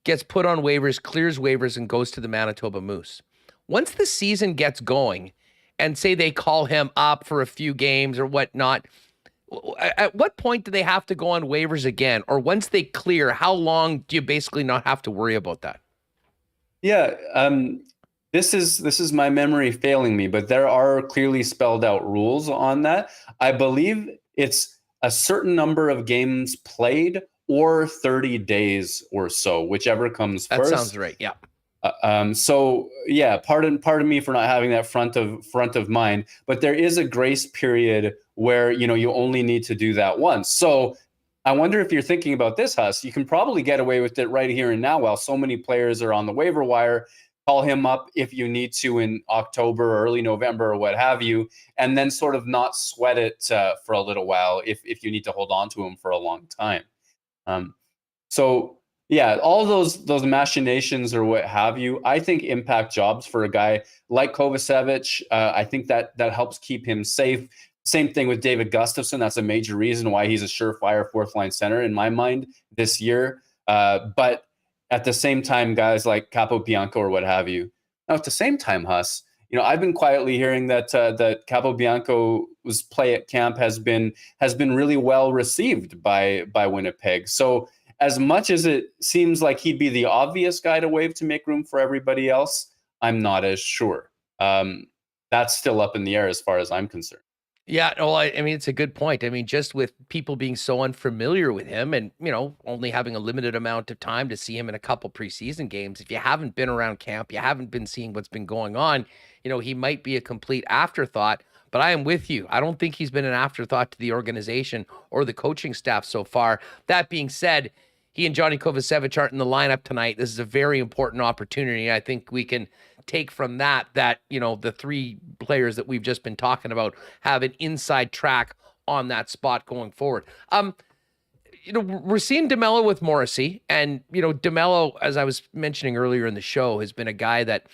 gets put on waivers, clears waivers, and goes to the Manitoba Moose. Once the season gets going and say they call him up for a few games or whatnot, at what point do they have to go on waivers again? Or once they clear, how long do you basically not have to worry about that? Yeah, this is my memory failing me, but there are clearly spelled out rules on that. I believe it's a certain number of games played or 30 days or so, whichever comes first. That sounds right, yeah. So yeah, pardon me for not having that front of mind, but there is a grace period where, you only need to do that once. So I wonder if you're thinking about this, Huss, you can probably get away with it right here and now while so many players are on the waiver wire. Call him up if you need to in October or early November or what have you, and then sort of not sweat it for a little while if you need to hold on to him for a long time. So yeah, all those machinations or what have you, I think impact jobs for a guy like Kovacevic. I think that helps keep him safe. Same thing with David Gustafsson. That's a major reason why he's a surefire fourth line center in my mind this year. But at the same time, guys like Capobianco or what have you. Now, at the same time, Huss, I've been quietly hearing that that Capobianco's play at camp has been really well received by Winnipeg. So as much as it seems like he'd be the obvious guy to waive to make room for everybody else, I'm not as sure. That's still up in the air as far as I'm concerned. Yeah, well, I mean, it's a good point. I mean, just with people being so unfamiliar with him and, only having a limited amount of time to see him in a couple preseason games, if you haven't been around camp, you haven't been seeing what's been going on, he might be a complete afterthought. But I am with you. I don't think he's been an afterthought to the organization or the coaching staff so far. That being said, he and Johnny Kovacevic aren't in the lineup tonight. This is a very important opportunity. I think we can take from that, the three players that we've just been talking about have an inside track on that spot going forward. We're seeing DeMello with Morrissey, and, DeMello, as I was mentioning earlier in the show, has been a guy that,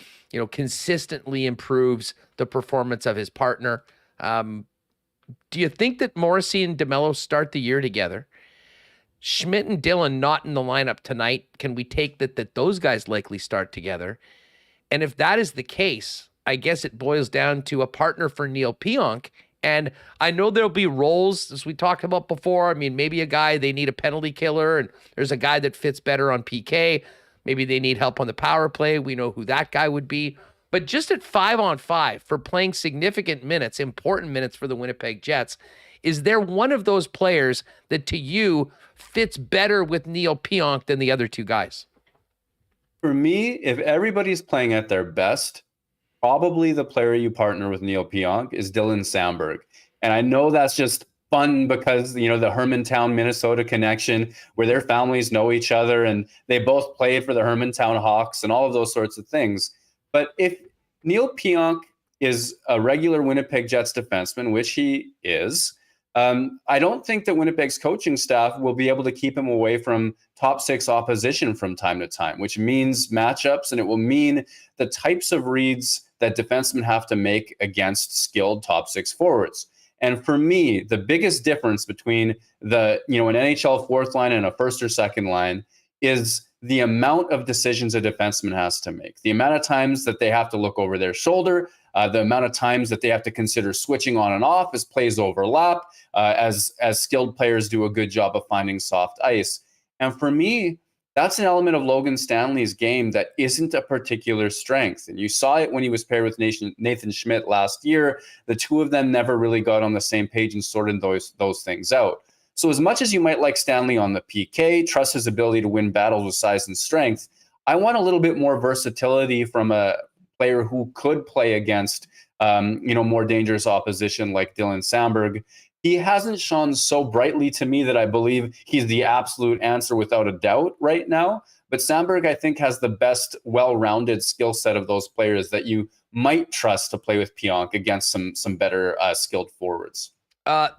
consistently improves the performance of his partner. Do you think that Morrissey and DeMello start the year together? Schmidt and Dillon not in the lineup tonight. Can we take that those guys likely start together? And if that is the case, I guess it boils down to a partner for Neil Pionk. And I know there'll be roles, as we talked about before. I mean, maybe a guy, they need a penalty killer, and there's a guy that fits better on PK. Maybe they need help on the power play. We know who that guy would be. But just at 5-on-5 for playing significant minutes, important minutes for the Winnipeg Jets, is there one of those players that to you fits better with Neil Pionk than the other two guys? For me, if everybody's playing at their best, probably the player you partner with Neil Pionk is Dylan Samberg. And I know that's just fun because, the Hermantown, Minnesota connection, where their families know each other and they both played for the Hermantown Hawks and all of those sorts of things. But if Neil Pionk is a regular Winnipeg Jets defenseman, which he is, I don't think that Winnipeg's coaching staff will be able to keep him away from top six opposition from time to time, which means matchups, and it will mean the types of reads that defensemen have to make against skilled top six forwards. And for me, the biggest difference between an NHL fourth line and a first or second line is the amount of decisions a defenseman has to make, the amount of times that they have to look over their shoulder, the amount of times that they have to consider switching on and off as plays overlap, as skilled players do a good job of finding soft ice. And for me, that's an element of Logan Stanley's game that isn't a particular strength. And you saw it when he was paired with Nathan Schmidt last year. The two of them never really got on the same page and sorted those things out. So as much as you might like Stanley on the PK, trust his ability to win battles with size and strength, I want a little bit more versatility from a player who could play against, more dangerous opposition like Dylan Samberg. He hasn't shone so brightly to me that I believe he's the absolute answer without a doubt right now. But Samberg, I think, has the best well-rounded skill set of those players that you might trust to play with Pionk against some better skilled forwards.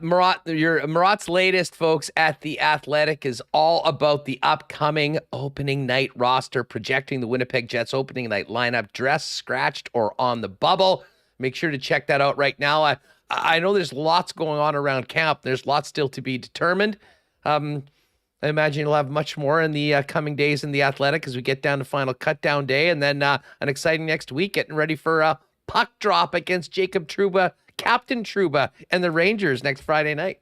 Murat's latest, folks, at The Athletic is all about the upcoming opening night roster, projecting the Winnipeg Jets opening night lineup, dressed, scratched, or on the bubble. Make sure to check that out right now. I know there's lots going on around camp. There's lots still to be determined. I imagine you'll have much more in the coming days in The Athletic as we get down to final cutdown day, and then an exciting next week, getting ready for a puck drop against Jacob Trouba, Captain Trouba, and the Rangers next Friday night.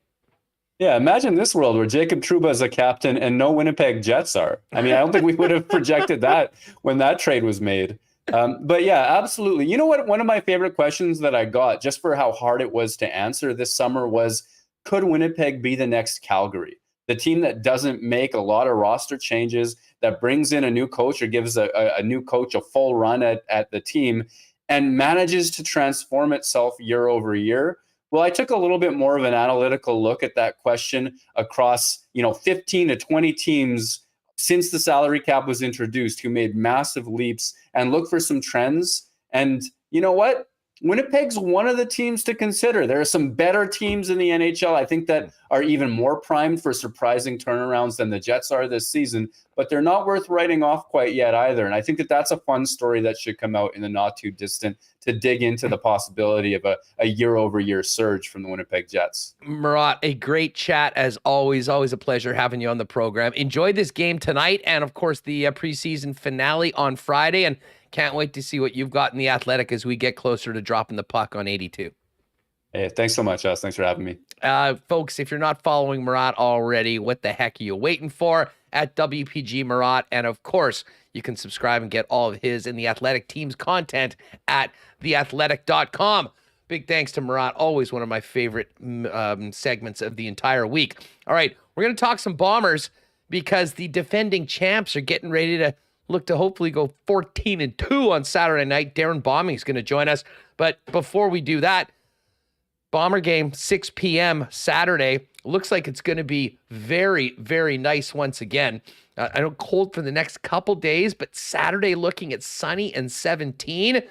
Yeah, imagine this world where Jacob Trouba is a captain and no Winnipeg Jets are. I mean, I don't think we would have projected that when that trade was made. But yeah, absolutely. You know what? One of my favorite questions that I got just for how hard it was to answer this summer was, could Winnipeg be the next Calgary? The team that doesn't make a lot of roster changes, that brings in a new coach or gives a new coach a full run at the team and manages to transform itself year over year. Well, I took a little bit more of an analytical look at that question across, 15 to 20 teams since the salary cap was introduced who made massive leaps and looked for some trends. And you know what? Winnipeg's one of the teams to consider. There are some better teams in the NHL, I think, that are even more primed for surprising turnarounds than the Jets are this season, but they're not worth writing off quite yet either. And I think that that's a fun story that should come out in the not too distant to dig into the possibility of a year-over-year surge from the Winnipeg Jets. Murat, a great chat as always. Always a pleasure having you on the program. Enjoy this game tonight and, of course, the preseason finale on Friday. And can't wait to see what you've got in The Athletic as we get closer to dropping the puck on 82. Hey, thanks so much, Us. Thanks for having me. Folks, if you're not following Murat already, what the heck are you waiting for? At WPG Murat. And of course, you can subscribe and get all of his and The Athletic team's content at theathletic.com. Big thanks to Murat. Always one of my favorite segments of the entire week. All right, we're going to talk some Bombers because the defending champs are getting ready to look to hopefully go 14-2 on Saturday night. Darrin Bauming is going to join us. But before we do that, Bomber game, 6 p.m. Saturday. looks like it's going to be very, very nice once again. I know cold for the next couple days, but Saturday looking at sunny and 17.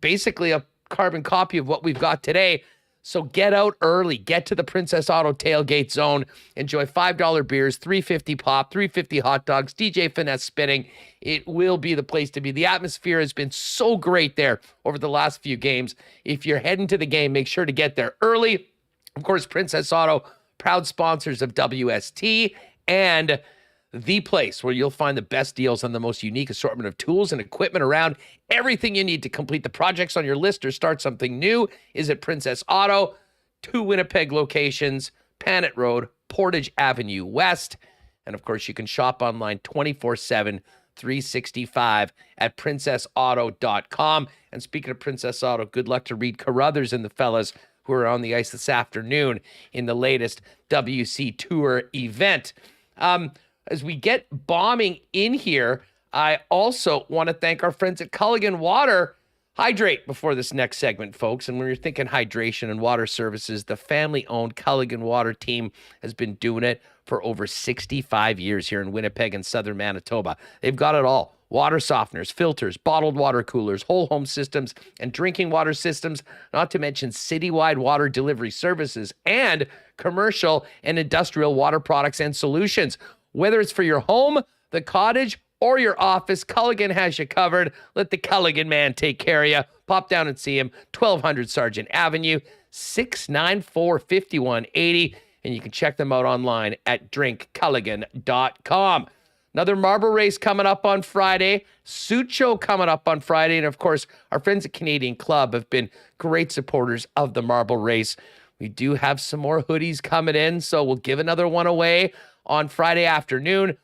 Basically a carbon copy of what we've got today. So get out early, get to the Princess Auto tailgate zone, enjoy $5 beers, $3.50 pop, $3.50 hot dogs, DJ Finesse spinning. It will be the place to be. The atmosphere has been so great there over the last few games. If you're heading to the game, make sure to get there early. Of course, Princess Auto, proud sponsors of WST, and the place where you'll find the best deals on the most unique assortment of tools and equipment around. Everything you need to complete the projects on your list or start something new is at Princess Auto. 2 Winnipeg locations, Panet Road, Portage Avenue West. And of course, you can shop online 24/7, 365 at princessauto.com. And speaking of Princess Auto, good luck to Reed Carruthers and the fellas who are on the ice this afternoon in the latest WC Tour event. As we get Bauming in here, I also want to thank our friends at Culligan Water. Hydrate before this next segment, folks. And when you're thinking hydration and water services, the family-owned Culligan Water team has been doing it for over 65 years here in Winnipeg and southern Manitoba. They've got it all. Water softeners, filters, bottled water coolers, whole home systems, and drinking water systems, not to mention citywide water delivery services and commercial and industrial water products and solutions. Whether it's for your home, the cottage, or your office, Culligan has you covered. Let the Culligan man take care of you. Pop down and see him, 1200 Sargent Avenue, 694-5180. And you can check them out online at drinkculligan.com. Another marble race coming up on Friday. Suit Show coming up on Friday. And of course, our friends at Canadian Club have been great supporters of the marble race. We do have some more hoodies coming in, so we'll give another one away on Friday afternoon.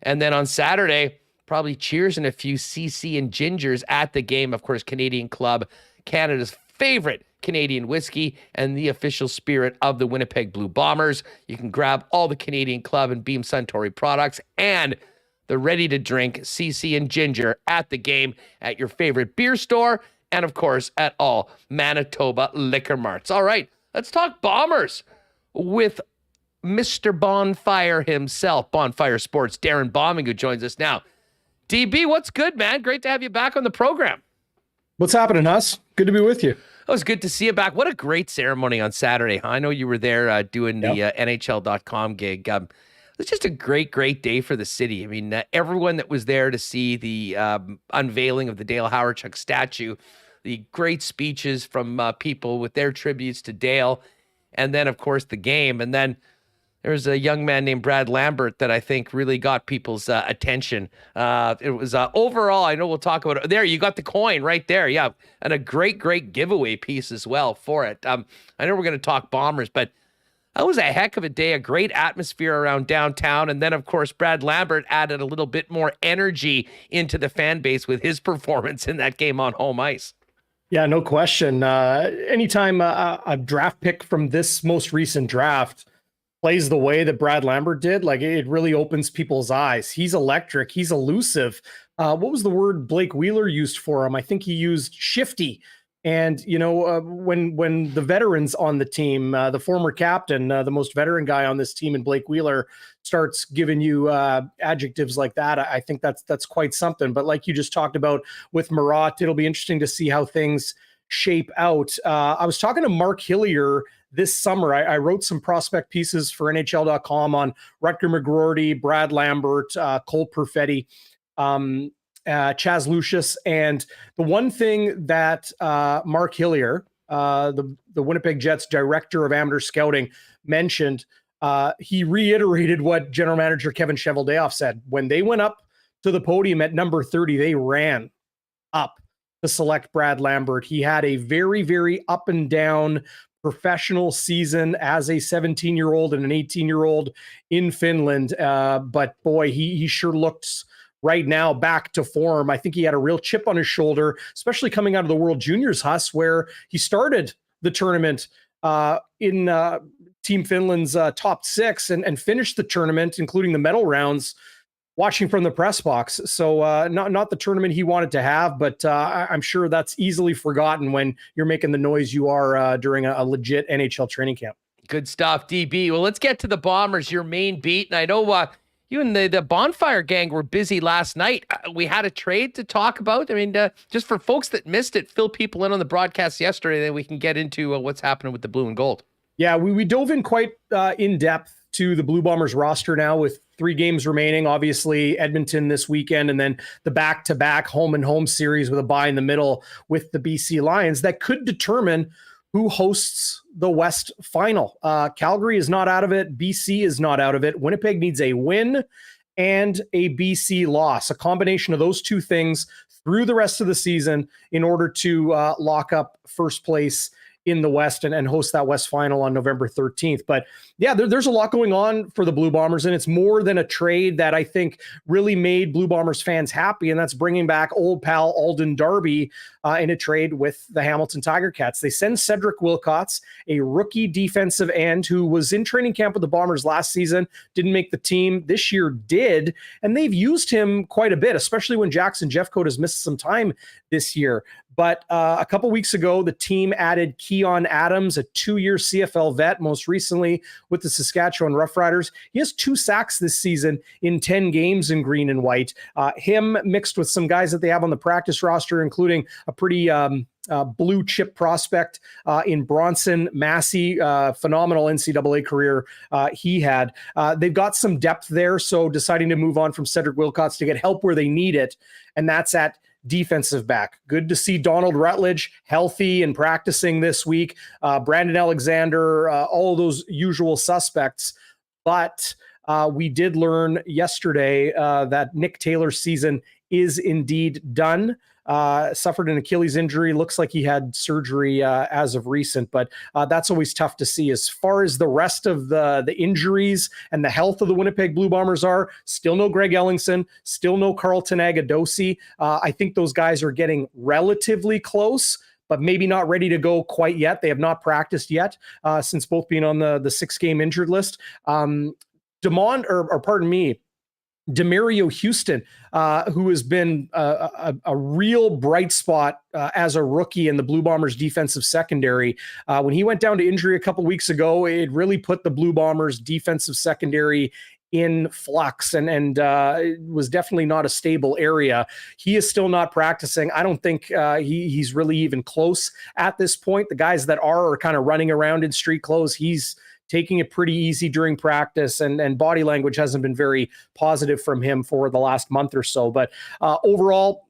And then on Saturday, probably cheers and a few CC and gingers at the game. Of course, Canadian Club, Canada's favorite Canadian whiskey and the official spirit of the Winnipeg Blue Bombers. You can grab all the Canadian Club and Beam Suntory products and the ready-to-drink CC and ginger at the game at your favorite beer store and, of course, at all Manitoba liquor marts. All right, let's talk Bombers with Mr. Bonfire himself, Bonfire Sports, Darrin Bauming, who joins us now. DB, what's good, man? Great to have you back on the program. What's happening, Huss? Good to be with you. It was good to see you back. What a great ceremony on Saturday. Huh? I know you were there doing the NHL.com gig. It was just a great, great day for the city. I mean, everyone that was there to see the unveiling of the Dale Hawerchuk statue, the great speeches from people with their tributes to Dale, and then, of course, the game. And then there's a young man named Brad Lambert that I think really got people's attention. It was overall, I know we'll talk about it. There, you got the coin right there. Yeah, and a great, great giveaway piece as well for it. I know we're going to talk Bombers, but that was a heck of a day, a great atmosphere around downtown. And then, of course, Brad Lambert added a little bit more energy into the fan base with his performance in that game on home ice. Yeah, no question. Anytime a draft pick from this most recent draft plays the way that Brad Lambert did, like it really opens people's eyes. He's electric. He's elusive. What was the word Blake Wheeler used for him? I think he used shifty. And, you know, when the veterans on the team, the former captain, the most veteran guy on this team, and Blake Wheeler starts giving you adjectives like that, I think that's quite something. But like you just talked about with Murat, it'll be interesting to see how things shape out. I was talking to Mark Hillier this summer. I wrote some prospect pieces for NHL.com on Rutger McGroarty, Brad Lambert, Cole Perfetti, Chaz Lucius. And the one thing that Mark Hillier, the Winnipeg Jets director of amateur scouting, mentioned, he reiterated what general manager Kevin Cheveldayoff said. When they went up to the podium at number 30, they ran up to select Brad Lambert. He had a very, very up and down professional season as a 17-year-old and an 18-year-old in Finland. But boy, he sure looks right now back to form. I think he had a real chip on his shoulder, especially coming out of the World Juniors, Huss, where he started the tournament in Team Finland's top six and finished the tournament, including the medal rounds, watching from the press box. So not the tournament he wanted to have, but I'm sure that's easily forgotten when you're making the noise you are during a legit NHL training camp. Good stuff, DB. Well, let's get to the Bombers, your main beat. And I know you and the Bonfire gang were busy last night. We had a trade to talk about. I mean, just for folks that missed it, fill people in on the broadcast yesterday, then we can get into what's happening with the blue and gold. Yeah, we dove in quite in depth to the Blue Bombers roster now with 3 games remaining. Obviously, Edmonton this weekend, and then the back-to-back home-and-home series with a bye in the middle with the BC Lions that could determine who hosts the West Final. Calgary is not out of it. BC is not out of it. Winnipeg needs a win and a BC loss, a combination of those two things through the rest of the season in order to lock up first place in the West and host that West Final on November 13th. But yeah, there's a lot going on for the Blue Bombers, and it's more than a trade that I think really made Blue Bombers fans happy, and that's bringing back old pal Alden Darby in a trade with the Hamilton Tiger Cats. They send Cedric Wilcox, a rookie defensive end who was in training camp with the Bombers last season, didn't make the team. This year did, and they've used him quite a bit, especially when Jackson Jeffcoat has missed some time this year. But a couple weeks ago, the team added Keon Adams, a 2-year CFL vet, most recently with the Saskatchewan Roughriders. He has 2 sacks this season in 10 games in green and white. Him mixed with some guys that they have on the practice roster, including a pretty blue chip prospect in Bronson Massey, phenomenal NCAA career he had. They've got some depth there, so deciding to move on from Cedric Wilcox to get help where they need it, and that's at defensive back. Good to see Donald Rutledge healthy and practicing this week. Brandon Alexander, all of those usual suspects. But we did learn yesterday that Nick Taylor's season is indeed done. Suffered an Achilles injury. Looks like he had surgery as of recent, but that's always tough to see. As far as the rest of the injuries and the health of the Winnipeg Blue Bombers are, still no Greg Ellingson, still no Carlton Agadosi. I think those guys are getting relatively close, but maybe not ready to go quite yet. They have not practiced yet since both being on the 6-game injured list. Demario Houston, who has been a real bright spot as a rookie in the Blue Bombers defensive secondary. When he went down to injury a couple weeks ago, it really put the Blue Bombers defensive secondary in flux and it was definitely not a stable area. He is still not practicing. I don't think he's really even close at this point. The guys that are kind of running around in street clothes, he's taking it pretty easy during practice, and body language hasn't been very positive from him for the last month or so. But overall,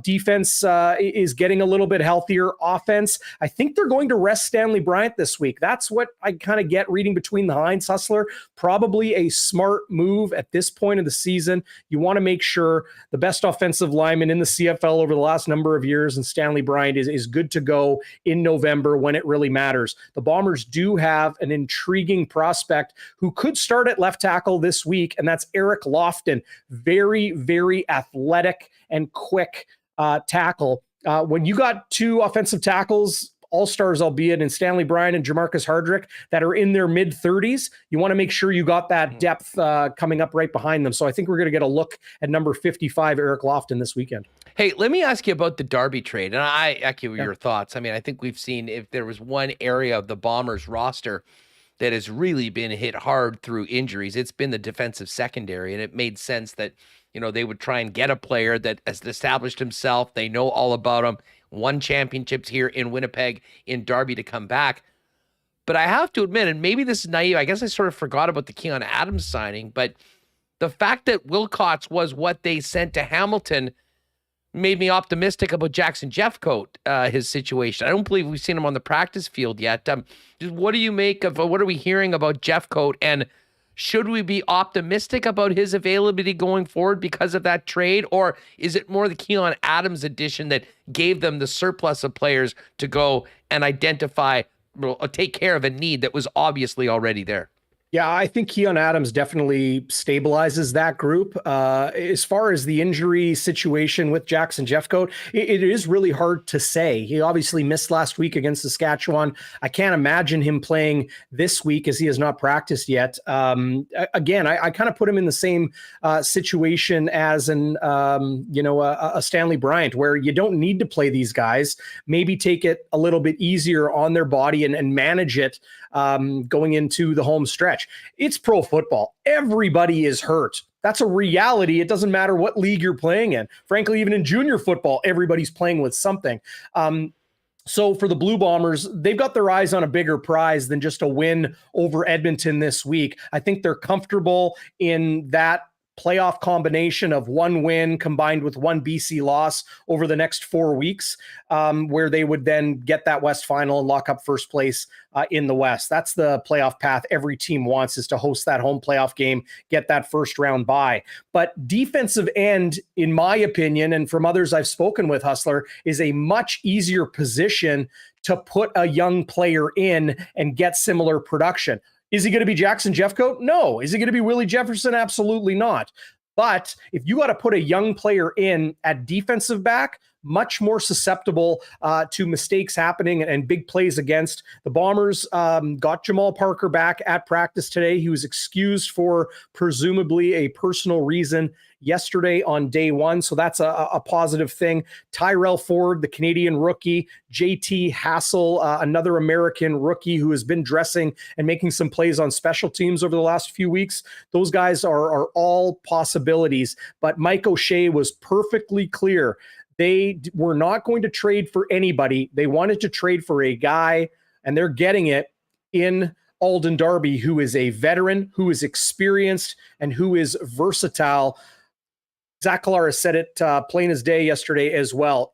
defense is getting a little bit healthier. Offense, I think they're going to rest Stanley Bryant this week. That's what I kind of get reading between the lines, Hustler. Probably a smart move at this point of the season. You want to make sure the best offensive lineman in the CFL over the last number of years, and Stanley Bryant is good to go in November when it really matters. The Bombers do have an intriguing prospect who could start at left tackle this week, and that's Eric Lofton. Very, very athletic and quick tackle. When you got 2 offensive tackles, all-stars albeit, in Stanley Bryant and Jamarcus Hardrick, that are in their mid-30s, you want to make sure you got that depth coming up right behind them. So I think we're going to get a look at number 55, Eric Lofton, this weekend. Hey, let me ask you about the Darby trade, and I echo your thoughts. I mean, I think we've seen, if there was one area of the Bombers roster that has really been hit hard through injuries, it's been the defensive secondary. And it made sense that, they would try and get a player that has established himself. They know all about him, won championships here in Winnipeg, in Darby, to come back. But I have to admit, and maybe this is naive, I guess I sort of forgot about the Keon Adams signing, but the fact that Wilcox was what they sent to Hamilton made me optimistic about Jackson Jeffcoat, his situation. I don't believe we've seen him on the practice field yet. What do you make of, what are we hearing about Jeffcoat, and should we be optimistic about his availability going forward because of that trade, or is it more the Keon Adams addition that gave them the surplus of players to go and identify, take care of a need that was obviously already there? Yeah, I think Keon Adams definitely stabilizes that group. As far as the injury situation with Jackson Jeffcoat, it is really hard to say. He obviously missed last week against Saskatchewan. I can't imagine him playing this week as he has not practiced yet. Again, I kind of put him in the same situation as a Stanley Bryant, where you don't need to play these guys. Maybe take it a little bit easier on their body and manage it going into the home stretch. It's pro football. Everybody is hurt. That's a reality. It doesn't matter what league you're playing in. Frankly, even in junior football, everybody's playing with something. So for the Blue Bombers, they've got their eyes on a bigger prize than just a win over Edmonton this week. I think they're comfortable in that playoff combination of one win combined with one BC loss over the next 4 weeks, where they would then get that West final and lock up first place in the West. That's the playoff path every team wants, is to host that home playoff game, get that first round bye. But defensive end, in my opinion, and from others I've spoken with, Hustler, is a much easier position to put a young player in and get similar production. Is he going to be Jackson Jeffcoat? No. Is he going to be Willie Jefferson? Absolutely not. But if you got to put a young player in at defensive back, much more susceptible to mistakes happening and big plays against. The Bombers got Jamal Parker back at practice today. He was excused for presumably a personal reason yesterday on day one. So that's a positive thing. Tyrell Ford, the Canadian rookie, JT Hassel, another American rookie who has been dressing and making some plays on special teams over the last few weeks. Those guys are all possibilities. But Mike O'Shea was perfectly clear. They were not going to trade for anybody. They wanted to trade for a guy, and they're getting it in Alden Darby, who is a veteran, who is experienced, and who is versatile. Zach Collaros said it plain as day yesterday as well.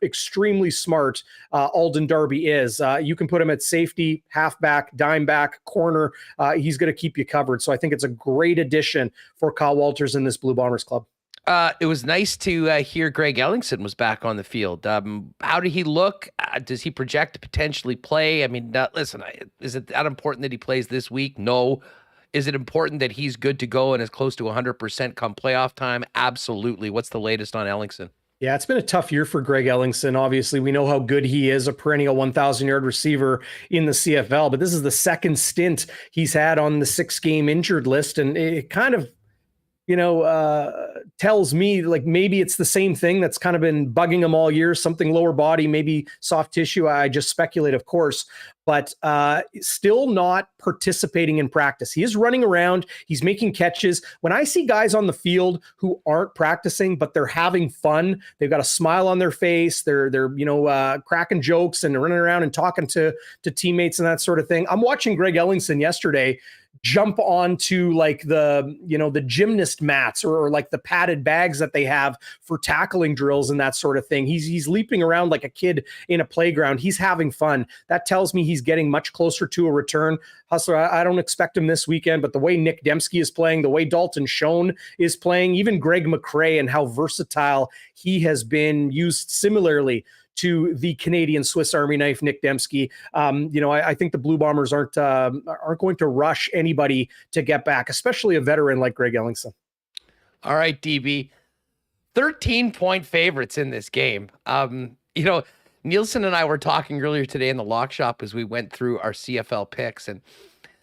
Extremely smart Alden Darby is. You can put him at safety, halfback, dime back, corner. He's going to keep you covered. So I think it's a great addition for Kyle Walters in this Blue Bombers club. It was nice to hear Greg Ellingson was back on the field. How did he look? Does he project to potentially play? I mean, listen, is it that important that he plays this week? No. Is it important that he's good to go and is close to 100% come playoff time? Absolutely. What's the latest on Ellingson? Yeah, it's been a tough year for Greg Ellingson. Obviously, we know how good he is, a perennial 1,000-yard receiver in the CFL, but this is the second stint he's had on the 6-game injured list, and it kind of tells me like maybe it's the same thing that's kind of been bugging him all year, something lower body, maybe soft tissue. I just speculate, of course, but still not participating in practice. He is running around. He's making catches. When I see guys on the field who aren't practicing, but they're having fun, they've got a smile on their face, they're cracking jokes and running around and talking to teammates and that sort of thing. I'm watching Greg Ellingson yesterday jump onto like the gymnast mats or like the padded bags that they have for tackling drills and that sort of thing. He's leaping around like a kid in a playground. He's having fun. That tells me he's getting much closer to a return. Hustler, I don't expect him this weekend, but the way Nick Dembski is playing, the way Dalton Schoen is playing, even Greg McRae and how versatile he has been used similarly to the Canadian Swiss Army knife, Nick Dembski. I think the Blue Bombers aren't going to rush anybody to get back, especially a veteran like Greg Ellingson. All right, DB, 13-point favorites in this game. Nielsen and I were talking earlier today in the lock shop as we went through our CFL picks, and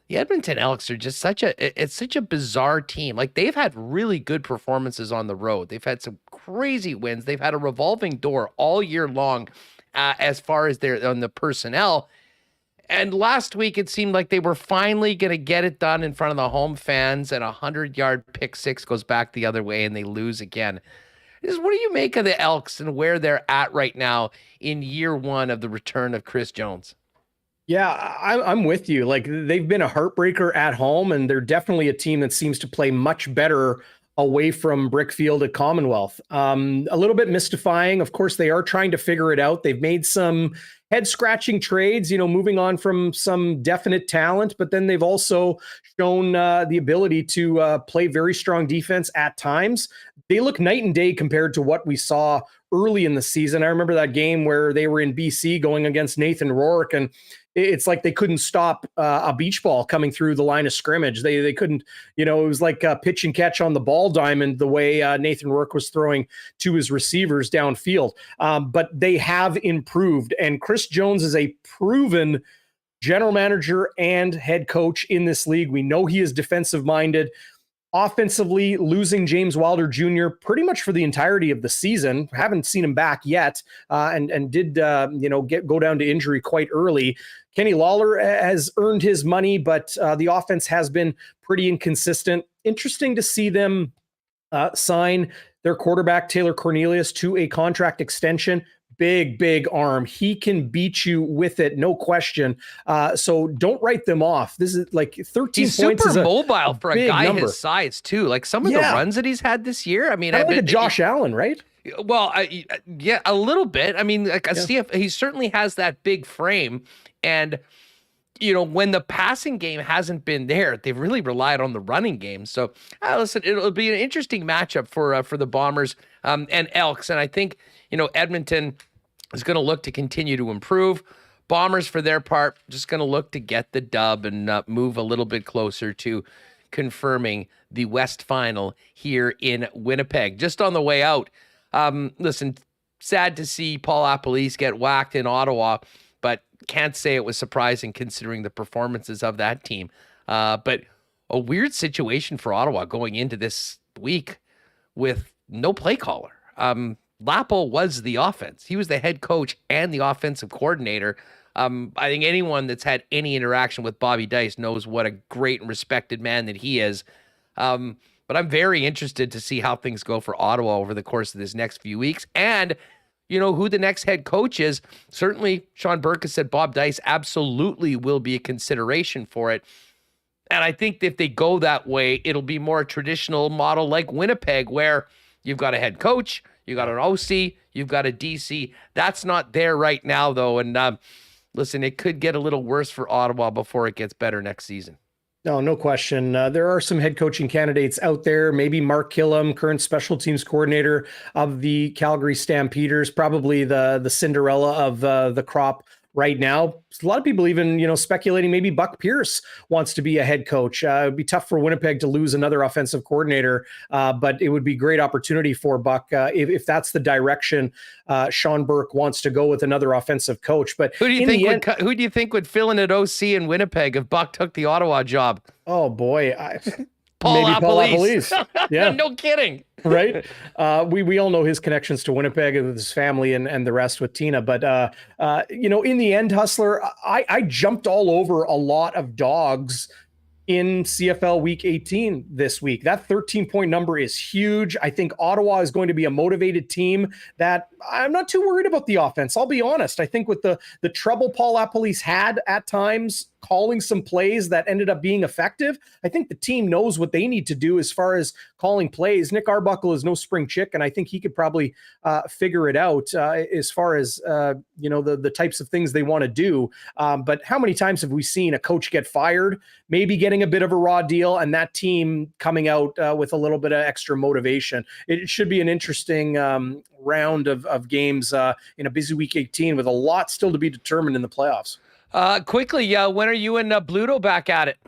the Edmonton Elks are just such a bizarre team. Like, they've had really good performances on the road. They've had some crazy wins. They've had a revolving door all year long as far as they're on the personnel. And last week, it seemed like they were finally going to get it done in front of the home fans, and a 100-yard pick six goes back the other way, and they lose again. What do you make of the Elks and where they're at right now in year one of the return of Chris Jones? Yeah, I'm with you. Like, they've been a heartbreaker at home, and they're definitely a team that seems to play much better away from Brickfield at Commonwealth. A little bit mystifying. Of course, they are trying to figure it out. They've made some head-scratching trades, moving on from some definite talent, but then they've also shown the ability to play very strong defense at times. They look night and day compared to what we saw early in the season. I remember that game where they were in BC going against Nathan Rourke, and it's like they couldn't stop a beach ball coming through the line of scrimmage. They couldn't, it was like pitch and catch on the ball diamond the way Nathan Rourke was throwing to his receivers downfield. But they have improved, and Chris Jones is a proven general manager and head coach in this league. We know he is defensive minded. Offensively, losing James Wilder Jr. pretty much for the entirety of the season. Haven't seen him back yet, and did go down to injury quite early. Kenny Lawler has earned his money, but the offense has been pretty inconsistent. Interesting to see them sign their quarterback Taylor Cornelius to a contract extension. Big arm. He can beat you with it, no question. So don't write them off. This is like 13 he's points. He's super mobile for a guy number. His size too. Like some of the runs that he's had this year. I mean, I like a Josh Allen, right? Well, yeah, a little bit. I mean, like he certainly has that big frame, and when the passing game hasn't been there, they've really relied on the running game. So, listen, it'll be an interesting matchup for the Bombers and Elks, and I think Edmonton is going to look to continue to improve. Bombers, for their part, just going to look to get the dub and move a little bit closer to confirming the West Final here in Winnipeg. Just on the way out, listen, sad to see Paul LaPolice get whacked in Ottawa, but can't say it was surprising considering the performances of that team. But a weird situation for Ottawa going into this week with no play caller. Lapo was the offense. He was the head coach and the offensive coordinator. I think anyone that's had any interaction with Bobby Dice knows what a great and respected man that he is. But I'm very interested to see how things go for Ottawa over the course of this next few weeks. And, who the next head coach is. Certainly, Sean Burke has said Bob Dice absolutely will be a consideration for it. And I think if they go that way, it'll be more a traditional model like Winnipeg, where you've got a head coach, you got an OC, you've got a DC. That's not there right now, though. And listen, it could get a little worse for Ottawa before it gets better next season. No question. There are some head coaching candidates out there. Maybe Mark Killam, current special teams coordinator of the Calgary Stampeders, probably the Cinderella of the crop right now. A lot of people even, speculating maybe Buck Pierce wants to be a head coach. It would be tough for Winnipeg to lose another offensive coordinator, but it would be great opportunity for Buck if that's the direction Sean Burke wants to go with another offensive coach. But who do you think would fill in at OC in Winnipeg if Buck took the Ottawa job? Oh boy, Paul LaPolice. Yeah, no kidding. Right. We all know his connections to Winnipeg and with his family and the rest with Tina. But, in the end, Hustler, I jumped all over a lot of dogs in CFL Week 18 this week. That 13-point number is huge. I think Ottawa is going to be a motivated team that I'm not too worried about the offense. I'll be honest. I think with the trouble Paul LaPolice had at times calling some plays that ended up being effective, I think the team knows what they need to do as far as calling plays. Nick Arbuckle is no spring chicken. I think he could probably figure it out as far as, the types of things they want to do. But how many times have we seen a coach get fired, maybe getting a bit of a raw deal, and that team coming out with a little bit of extra motivation? It should be an interesting round of games in a busy Week 18 with a lot still to be determined in the playoffs. Quickly, when are you and Bluto back at it?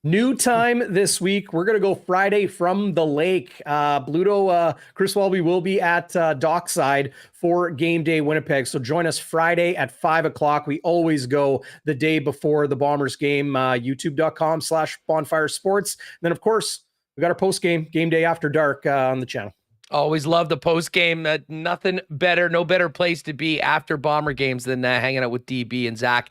New time this week. We're going to go Friday from the lake. Bluto, Chris Walby will be at Dockside for Game Day Winnipeg. So join us Friday at 5:00. We always go the day before the Bombers game, youtube.com/Bonfire Sports. And then, of course, we got our post game day after dark on the channel. Always love the post game. Nothing better, no better place to be after Bomber games than hanging out with DB and Zach,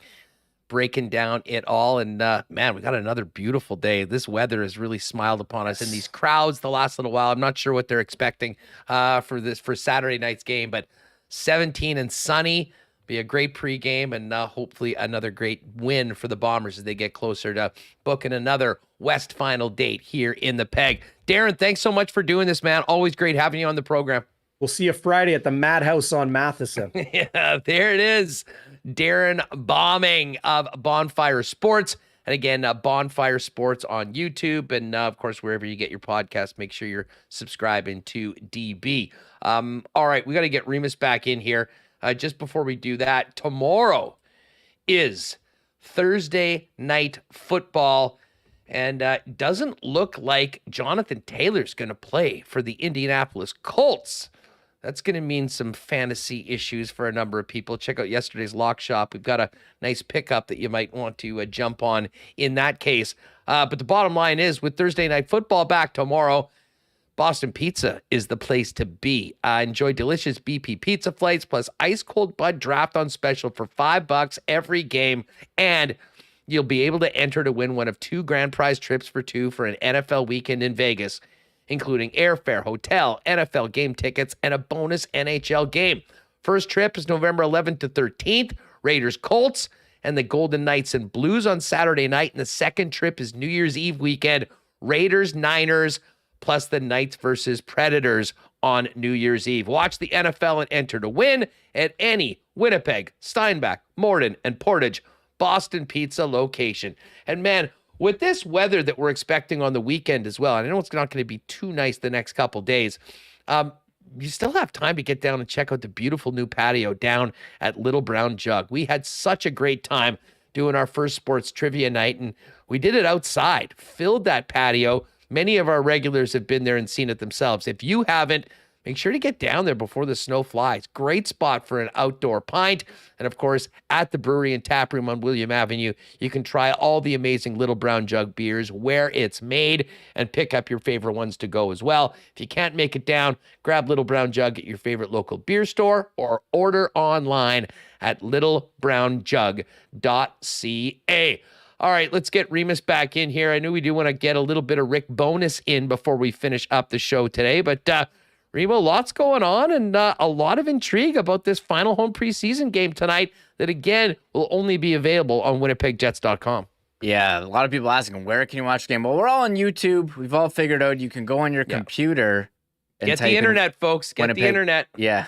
breaking down it all. And man, we got another beautiful day. This weather has really smiled upon us, and these crowds the last little while, I'm not sure what they're expecting for Saturday night's game, but 17 and sunny. Be a great pregame, and hopefully another great win for the Bombers as they get closer to booking another West Final date here in the Peg. Darrin, thanks so much for doing this, man. Always great having you on the program. We'll see you Friday at the Madhouse on Matheson. Yeah, there it is. Darrin Bauming of Bonfire Sports. And again, Bonfire Sports on YouTube. And of course, wherever you get your podcast, make sure you're subscribing to DB. All right, we got to get Remis back in here. Just before we do that, tomorrow is Thursday night football. And doesn't look like Jonathan Taylor's going to play for the Indianapolis Colts. That's going to mean some fantasy issues for a number of people. Check out yesterday's Lock Shop. We've got a nice pickup that you might want to jump on in that case. But the bottom line is, with Thursday night football back tomorrow, Boston Pizza is the place to be. Enjoy delicious BP pizza flights plus ice cold Bud Draft on special for $5 every game. And you'll be able to enter to win one of 2 grand prize trips for 2 for an NFL weekend in Vegas, including airfare, hotel, NFL game tickets, and a bonus NHL game. First trip is November 11th to 13th, Raiders Colts, and the Golden Knights and Blues on Saturday night. And the second trip is New Year's Eve weekend, Raiders, Niners, plus the Knights versus Predators on New Year's Eve. Watch the NFL and enter to win at any Winnipeg, Steinbach, Morden, and Portage Boston Pizza location. And man, with this weather that we're expecting on the weekend as well, and I know it's not going to be too nice the next couple days, you still have time to get down and check out the beautiful new patio down at Little Brown Jug. We had such a great time doing our first sports trivia night, and we did it outside, filled that patio. Many of our regulars have been there and seen it themselves. If you haven't, make sure to get down there before the snow flies. Great spot for an outdoor pint. And of course, at the brewery and tap room on William Avenue, you can try all the amazing Little Brown Jug beers where it's made and pick up your favorite ones to go as well. If you can't make it down, grab Little Brown Jug at your favorite local beer store or order online at littlebrownjug.ca. All right, let's get Remis back in here. I knew we do want to get a little bit of Rick Bowness in before we finish up the show today, but Remo, lots going on and a lot of intrigue about this final home preseason game tonight that, again, will only be available on winnipegjets.com. Yeah, a lot of people asking, where can you watch the game? Well, we're all on YouTube. We've all figured out you can go on your computer. And get the internet, folks. Get the internet. Yeah.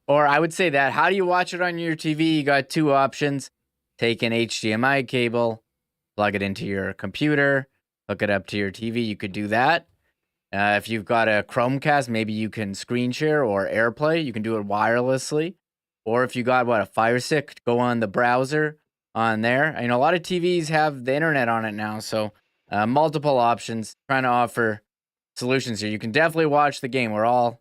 Or I would say that. How do you watch it on your TV? You got 2 options. Take an HDMI cable, plug it into your computer, hook it up to your TV. You could do that. If you've got a Chromecast, maybe you can screen share or AirPlay. You can do it wirelessly. Or if you got, a Fire Stick, go on the browser on there. I know a lot of TVs have the internet on it now, so multiple options. Trying to offer solutions here. You can definitely watch the game. We're all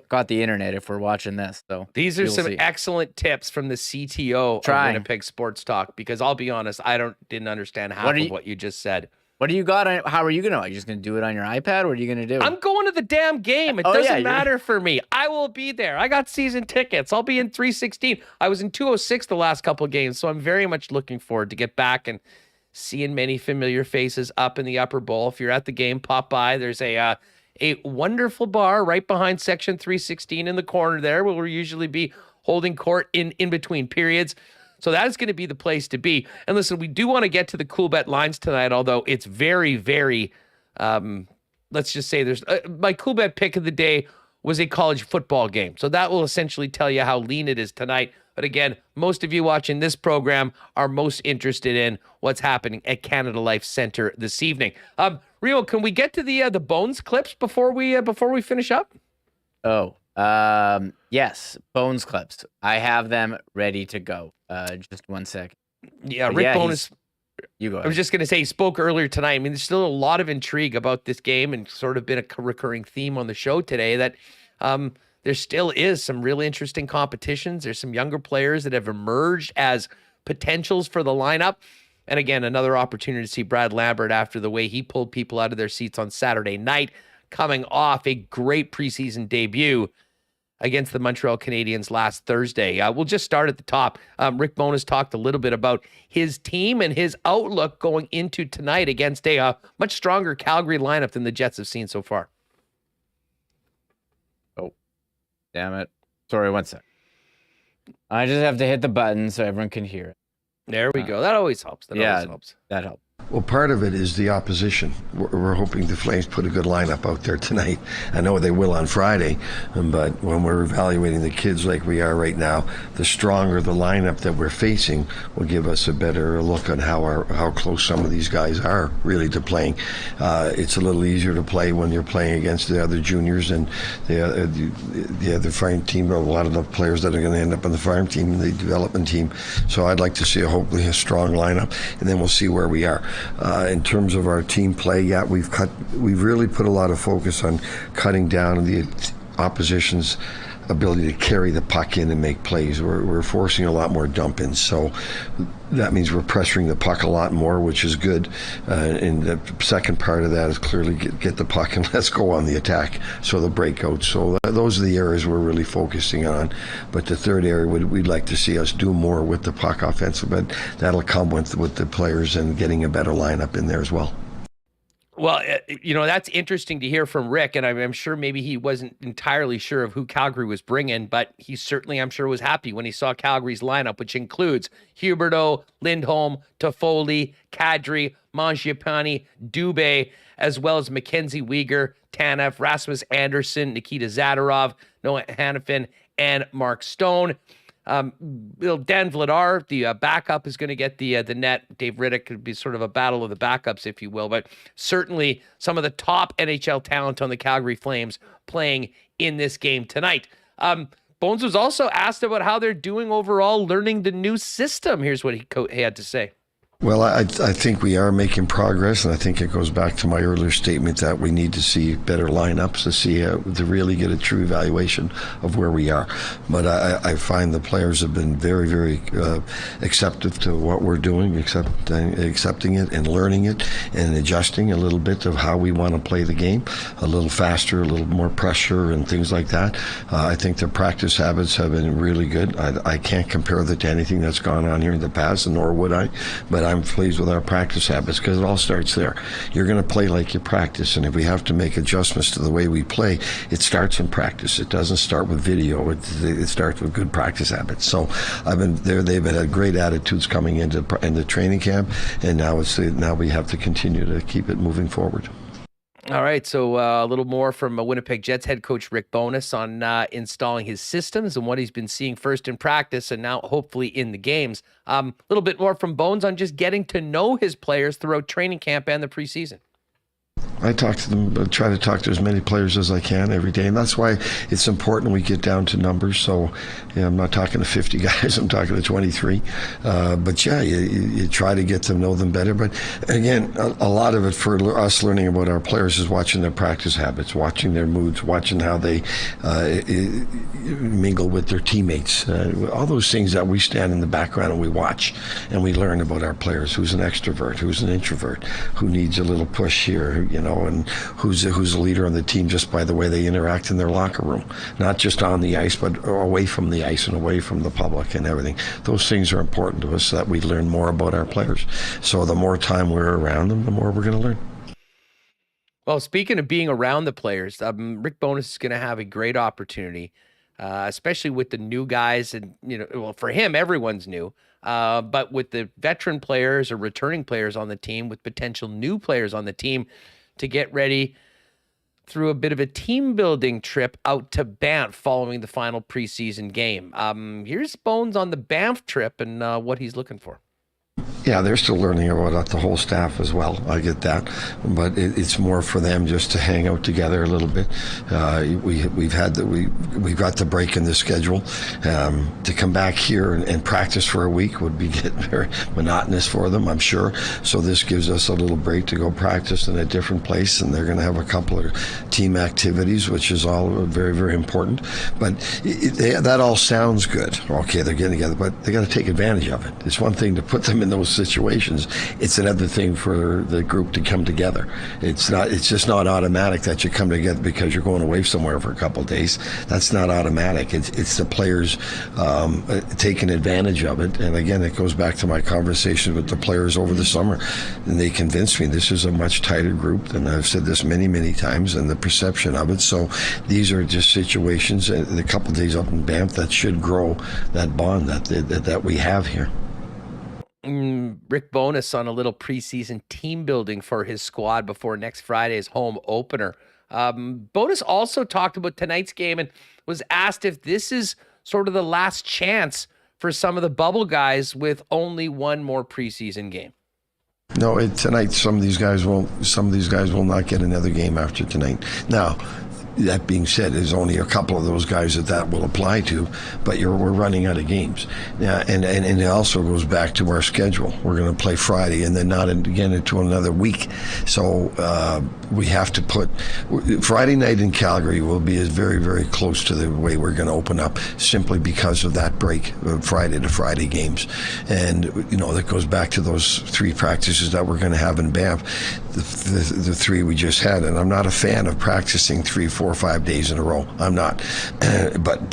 got the internet if we're watching this. So these are some excellent tips from the CTO of Winnipeg Sports Talk, because I'll be honest, I didn't understand half of what you just said. What do you got? How are you going to? Are you just going to do it on your iPad? What are you going to do? I'm going to the damn game. It doesn't matter for me. I will be there. I got season tickets. I'll be in 316. I was in 206 the last couple of games, so I'm very much looking forward to get back and seeing many familiar faces up in the upper bowl. If you're at the game, pop by. There's a wonderful bar right behind section 316 in the corner there, where we'll usually be holding court in between periods. So that is going to be the place to be. And listen, we do want to get to the Coolbet lines tonight, although it's very, very, let's just say there's my Coolbet pick of the day was a college football game. So that will essentially tell you how lean it is tonight. But again, most of you watching this program are most interested in what's happening at Canada Life Center this evening. Rio, can we get to the Bones clips before we finish up? Yes, Bones clips. I have them ready to go. Just 1 second. Yeah, Rick Bowness. You go ahead. I was just going to say, he spoke earlier tonight. I mean, there's still a lot of intrigue about this game, and sort of been a recurring theme on the show today that there still is some really interesting competitions. There's some younger players that have emerged as potentials for the lineup. And again, another opportunity to see Brad Lambert after the way he pulled people out of their seats on Saturday night, coming off a great preseason debut against the Montreal Canadiens last Thursday. We'll just start at the top. Rick Bowness talked a little bit about his team and his outlook going into tonight against a much stronger Calgary lineup than the Jets have seen so far. Oh, damn it. Sorry, 1 sec. I just have to hit the button so everyone can hear it. There we go. That always helps. That always helps. That helps. Well, part of it is the opposition. We're hoping the Flames put a good lineup out there tonight. I know they will on Friday, but when we're evaluating the kids like we are right now, the stronger the lineup that we're facing will give us a better look on how close some of these guys are really to playing. It's a little easier to play when you're playing against the other juniors and the other farm team, a lot of the players that are going to end up on the farm team, the development team. So I'd like to see hopefully a strong lineup, and then we'll see where we are. In terms of our team play, yeah, we've really put a lot of focus on cutting down the opposition's ability to carry the puck in and make plays. We're forcing a lot more dump-ins, so that means we're pressuring the puck a lot more, which is good. And the second part of that is clearly get the puck and let's go on the attack, so the breakout. So those are the areas we're really focusing on. But the third area, we'd like to see us do more with the puck offensive, but that'll come with the players and getting a better lineup in there as well. Well, that's interesting to hear from Rick, and I'm sure maybe he wasn't entirely sure of who Calgary was bringing, but he certainly, I'm sure, was happy when he saw Calgary's lineup, which includes Huberdeau, Lindholm, Toffoli, Kadri, Mangiapane, Dubé, as well as Mackenzie Weegar, Tanev, Rasmus Anderson, Nikita Zadorov, Noah Hannafin, and Mark Stone. Dan Vladar, the backup, is going to get the net. Dave Riddick could be sort of a battle of the backups, if you will, but certainly some of the top NHL talent on the Calgary Flames playing in this game tonight. Bones was also asked about how they're doing overall learning the new system. Here's what he had to say. Well, I think we are making progress, and I think it goes back to my earlier statement that we need to see better lineups to really get a true evaluation of where we are. But I find the players have been very, very acceptive to what we're doing, accepting it and learning it and adjusting a little bit of how we want to play the game, a little faster, a little more pressure and things like that. I think their practice habits have been really good. I can't compare that to anything that's gone on here in the past, nor would I, but I'm pleased with our practice habits because it all starts there. You're going to play like you practice, and if we have to make adjustments to the way we play, it starts in practice. It doesn't start with video. It starts with good practice habits. So I've been there. They've had great attitudes coming into training camp, and now we have to continue to keep it moving forward. All right, so a little more from Winnipeg Jets head coach Rick Bowness on installing his systems and what he's been seeing first in practice and now hopefully in the games. A little bit more from Bones on just getting to know his players throughout training camp and the preseason. I talk to them, try to talk to as many players as I can every day, and that's why it's important we get down to numbers. So I'm not talking to 50 guys, I'm talking to 23. But yeah, you try to get to know them better. But again, a lot of it for us learning about our players is watching their practice habits, watching their moods, watching how they mingle with their teammates. All those things that we stand in the background and we watch and we learn about our players. Who's an extrovert? Who's an introvert? Who needs a little push here? And who's a leader on the team just by the way they interact in their locker room, not just on the ice, but away from the ice and away from the public and everything. Those things are important to us so that we learn more about our players. So the more time we're around them, the more we're going to learn. Well, speaking of being around the players, Rick Bowness is going to have a great opportunity, especially with the new guys. And, for him, everyone's new. But with the veteran players or returning players on the team, with potential new players on the team, to get ready through a bit of a team building trip out to Banff following the final preseason game. Here's Bones on the Banff trip and what he's looking for. Yeah, they're still learning about the whole staff as well. I get that, but it's more for them just to hang out together a little bit. We've got the break in the schedule. To come back here and practice for a week would be very monotonous for them, I'm sure. So this gives us a little break to go practice in a different place, and they're going to have a couple of team activities, which is all very, very important. But that all sounds good. Okay, they're getting together, but they got to take advantage of it. It's one thing to put them in those situations. It's another thing for the group to come together. It's just not automatic that you come together because you're going away somewhere for a couple of days. That's not automatic. It's the players taking advantage of it. And again, it goes back to my conversation with the players over the summer, and they convinced me this is a much tighter group, and I've said this many, many times, and the perception of it. So these are just situations, a couple of days up in Banff, that should grow that bond that we have here. Rick Bowness on a little preseason team building for his squad before next Friday's home opener. Bowness also talked about tonight's game and was asked if this is sort of the last chance for some of the bubble guys with only one more preseason game. No, tonight some of these guys will not get another game after tonight. Now, that being said, there's only a couple of those guys that will apply to, but we're running out of games. And it also goes back to our schedule. We're going to play Friday and then not again into another week. So we have to put Friday night in Calgary will be very, very close to the way we're going to open up, simply because of that break of Friday to Friday games. And that goes back to those 3 practices that we're going to have in Banff, the 3 we just had. And I'm not a fan of practicing 3, 4, 5 days in a row. I'm not. But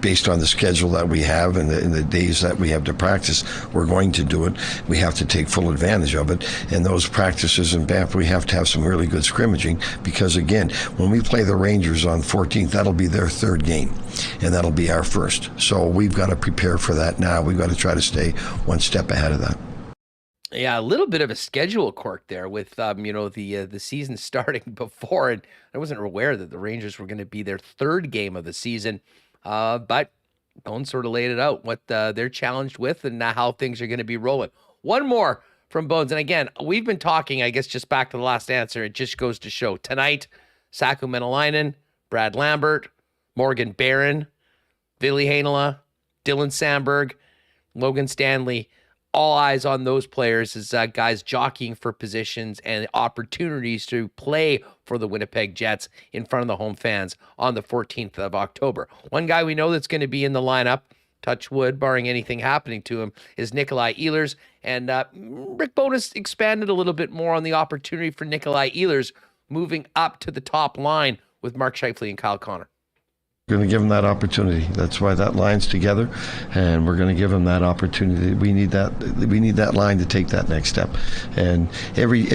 based on the schedule that we have and the days that we have to practice, we're going to do it. We have to take full advantage of it. And those practices in Banff, we have to have some really good scrimmaging, because again, when we play the Rangers on 14th, that'll be their 3rd game, and that'll be our 1st. So we've got to prepare for that now. We've got to try to stay one step ahead of that. Yeah, a little bit of a schedule quirk there with the season starting before, and I wasn't aware that the Rangers were going to be their 3rd game of the season. But Bones sort of laid it out, what they're challenged with and how things are going to be rolling. One more from Bones, and again, we've been talking, I guess, just back to the last answer. It just goes to show tonight: Saku Menelainen, Brad Lambert, Morgan Barron, Ville Heinola, Dylan Sandberg, Logan Stanley. All eyes on those players as guys jockeying for positions and opportunities to play for the Winnipeg Jets in front of the home fans on the 14th of October. One guy we know that's going to be in the lineup, touch wood, barring anything happening to him, is Nikolai Ehlers. And Rick Bowness expanded a little bit more on the opportunity for Nikolai Ehlers moving up to the top line with Mark Scheifele and Kyle Connor. We're going to give him that opportunity. That's why that line's together, and we're going to give him that opportunity. We need that line to take that next step. And every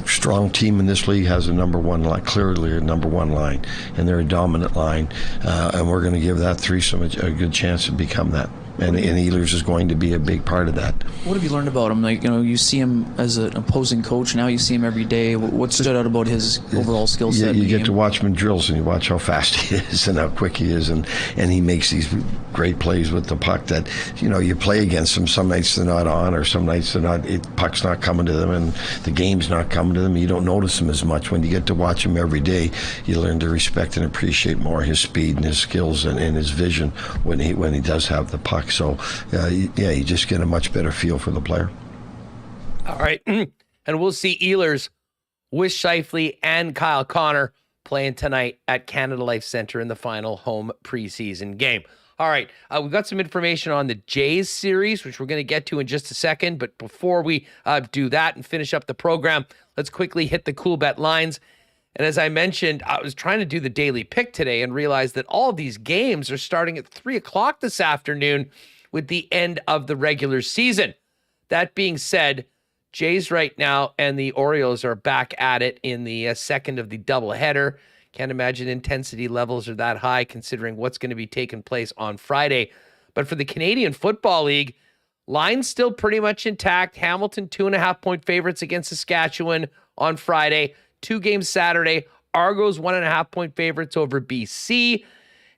strong team in this league has a number one line, clearly a number one line, and they're a dominant line. And we're going to give that threesome a good chance to become that. And Ehlers is going to be a big part of that. What have you learned about him? You see him as an opposing coach. Now you see him every day. What stood out about his overall skill set? You get to watch him in drills, and you watch how fast he is and how quick he is, and he makes these great plays with the puck that, you play against him. Some nights they're not on, or some nights they're not. Puck's not coming to them, and the game's not coming to them. You don't notice him as much. When you get to watch him every day, you learn to respect and appreciate more his speed and his skills and his vision when he does have the puck. So, you just get a much better feel for the player. All right. And we'll see Ehlers with Scheifele and Kyle Connor playing tonight at Canada Life Centre in the final home preseason game. All right. We've got some information on the Jays series, which we're going to get to in just a second. But before we do that and finish up the program, let's quickly hit the Coolbet lines. And as I mentioned, I was trying to do the daily pick today and realized that all of these games are starting at 3 o'clock this afternoon with the end of the regular season. That being said, Jays right now and the Orioles are back at it in the second of the doubleheader. Can't imagine intensity levels are that high considering what's going to be taking place on Friday. But for the Canadian Football League, line's still pretty much intact. Hamilton 2.5-point favorites against Saskatchewan on Friday. 2 games Saturday. Argos 1.5-point favorites over BC.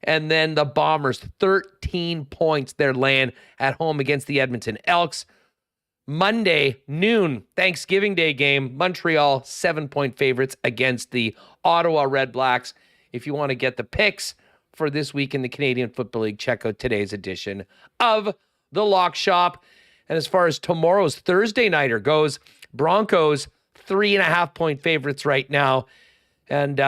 And then the Bombers 13 points they're laying at home against the Edmonton Elks. Monday, noon, Thanksgiving Day game, Montreal 7-point favorites against the Ottawa Red Blacks. If you want to get the picks for this week in the Canadian Football League, check out today's edition of The Lock Shop. And as far as tomorrow's Thursday nighter goes, Broncos 3.5-point favorites right now. And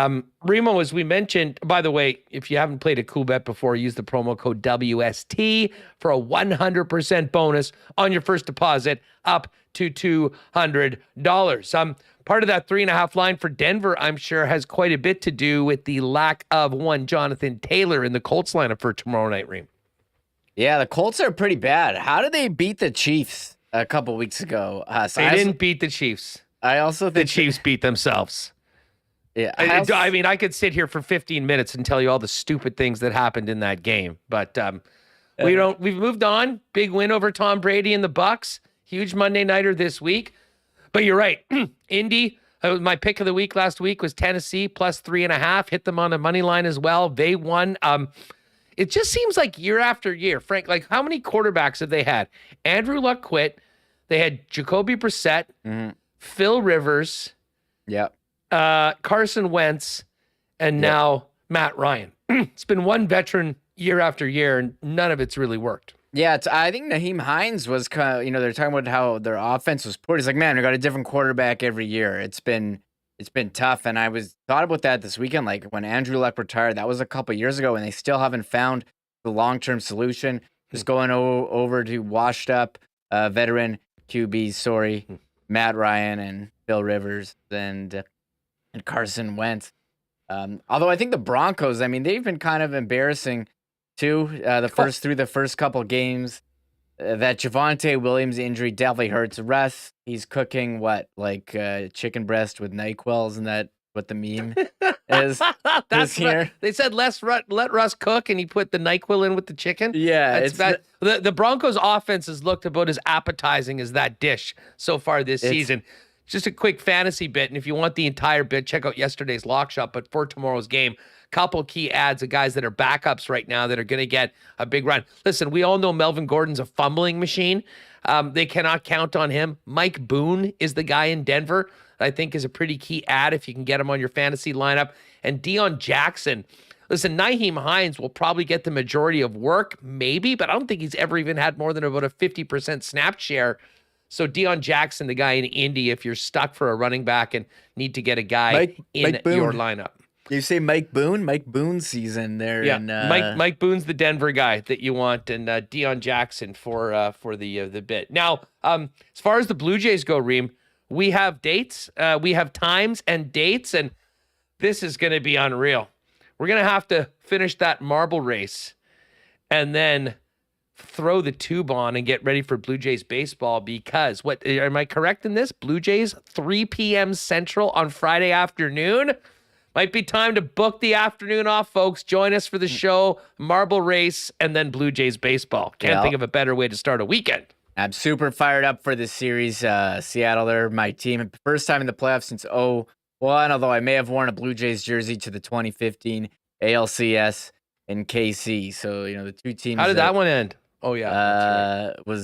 Remo, as we mentioned, by the way, if you haven't played a Coolbet before, use the promo code WST for a 100% bonus on your first deposit up to $200. Part of that 3.5 line for Denver, I'm sure, has quite a bit to do with the lack of one Jonathan Taylor in the Colts lineup for tomorrow night, Reem. Yeah, the Colts are pretty bad. How did they beat the Chiefs a couple weeks ago? They didn't beat the Chiefs. I also think the Chiefs beat themselves. Yeah, I mean, I could sit here for 15 minutes and tell you all the stupid things that happened in that game, but we've moved on. Big win over Tom Brady and the Bucs. Huge Monday nighter this week. But you're right. Indy, my pick of the week last week was Tennessee plus 3.5. Hit them on the money line as well. They won. It just seems like year after year, Frank, like how many quarterbacks have they had? Andrew Luck quit. They had Jacoby Brissett, Phil Rivers, Carson Wentz, and now Matt Ryan. It's been one veteran year after year, and none of it's really worked. Yeah, I think Nyheim Hines was kind of, they're talking about how their offense was poor. He's like, man, we got a different quarterback every year. It's been tough. And I thought about that this weekend. Like when Andrew Luck retired, that was a couple years ago, and they still haven't found the long-term solution. Just going over to washed up veteran QBs, Matt Ryan and Phil Rivers and Carson Wentz. Although I think the Broncos, I mean, they've been kind of embarrassing too. Through the first couple games, that Javonte Williams injury definitely hurts Russ. He's cooking chicken breast with NyQuil, isn't that what the meme is? That's here. They said let Russ cook, and he put the NyQuil in with the chicken. Yeah, it's bad. The Broncos' offense has looked about as appetizing as that dish so far this season. Just a quick fantasy bit, and if you want the entire bit, check out yesterday's lock shop. But for tomorrow's game, couple key ads of guys that are backups right now that are going to get a big run. Listen, we all know Melvin Gordon's a fumbling machine. They cannot count on him. Mike Boone is the guy in Denver that I think is a pretty key ad if you can get him on your fantasy lineup. And Deion Jackson. Listen, Nyheim Hines will probably get the majority of work, maybe, but I don't think he's ever even had more than about a 50% snap share. So Deion Jackson, the guy in Indy, if you're stuck for a running back and need to get a guy in your lineup. You say Mike Boone? Mike Boone season there. Yeah, and, Mike Boone's the Denver guy that you want, and Deion Jackson for the bit. Now, as far as the Blue Jays go, Reem, we have dates, we have times and dates, and this is going to be unreal. We're going to have to finish that marble race and then throw the tube on and get ready for Blue Jays baseball because, am I correct in this? Blue Jays, 3 p.m. Central on Friday afternoon. Might be time to book the afternoon off, folks. Join us for the show, marble race, and then Blue Jays baseball. Can't think of a better way to start a weekend. I'm super fired up for this series. Seattle, they're my team. First time in the playoffs since 2001, although I may have worn a Blue Jays jersey to the 2015 ALCS in KC. So, the two teams. How did that one end? Oh, yeah. I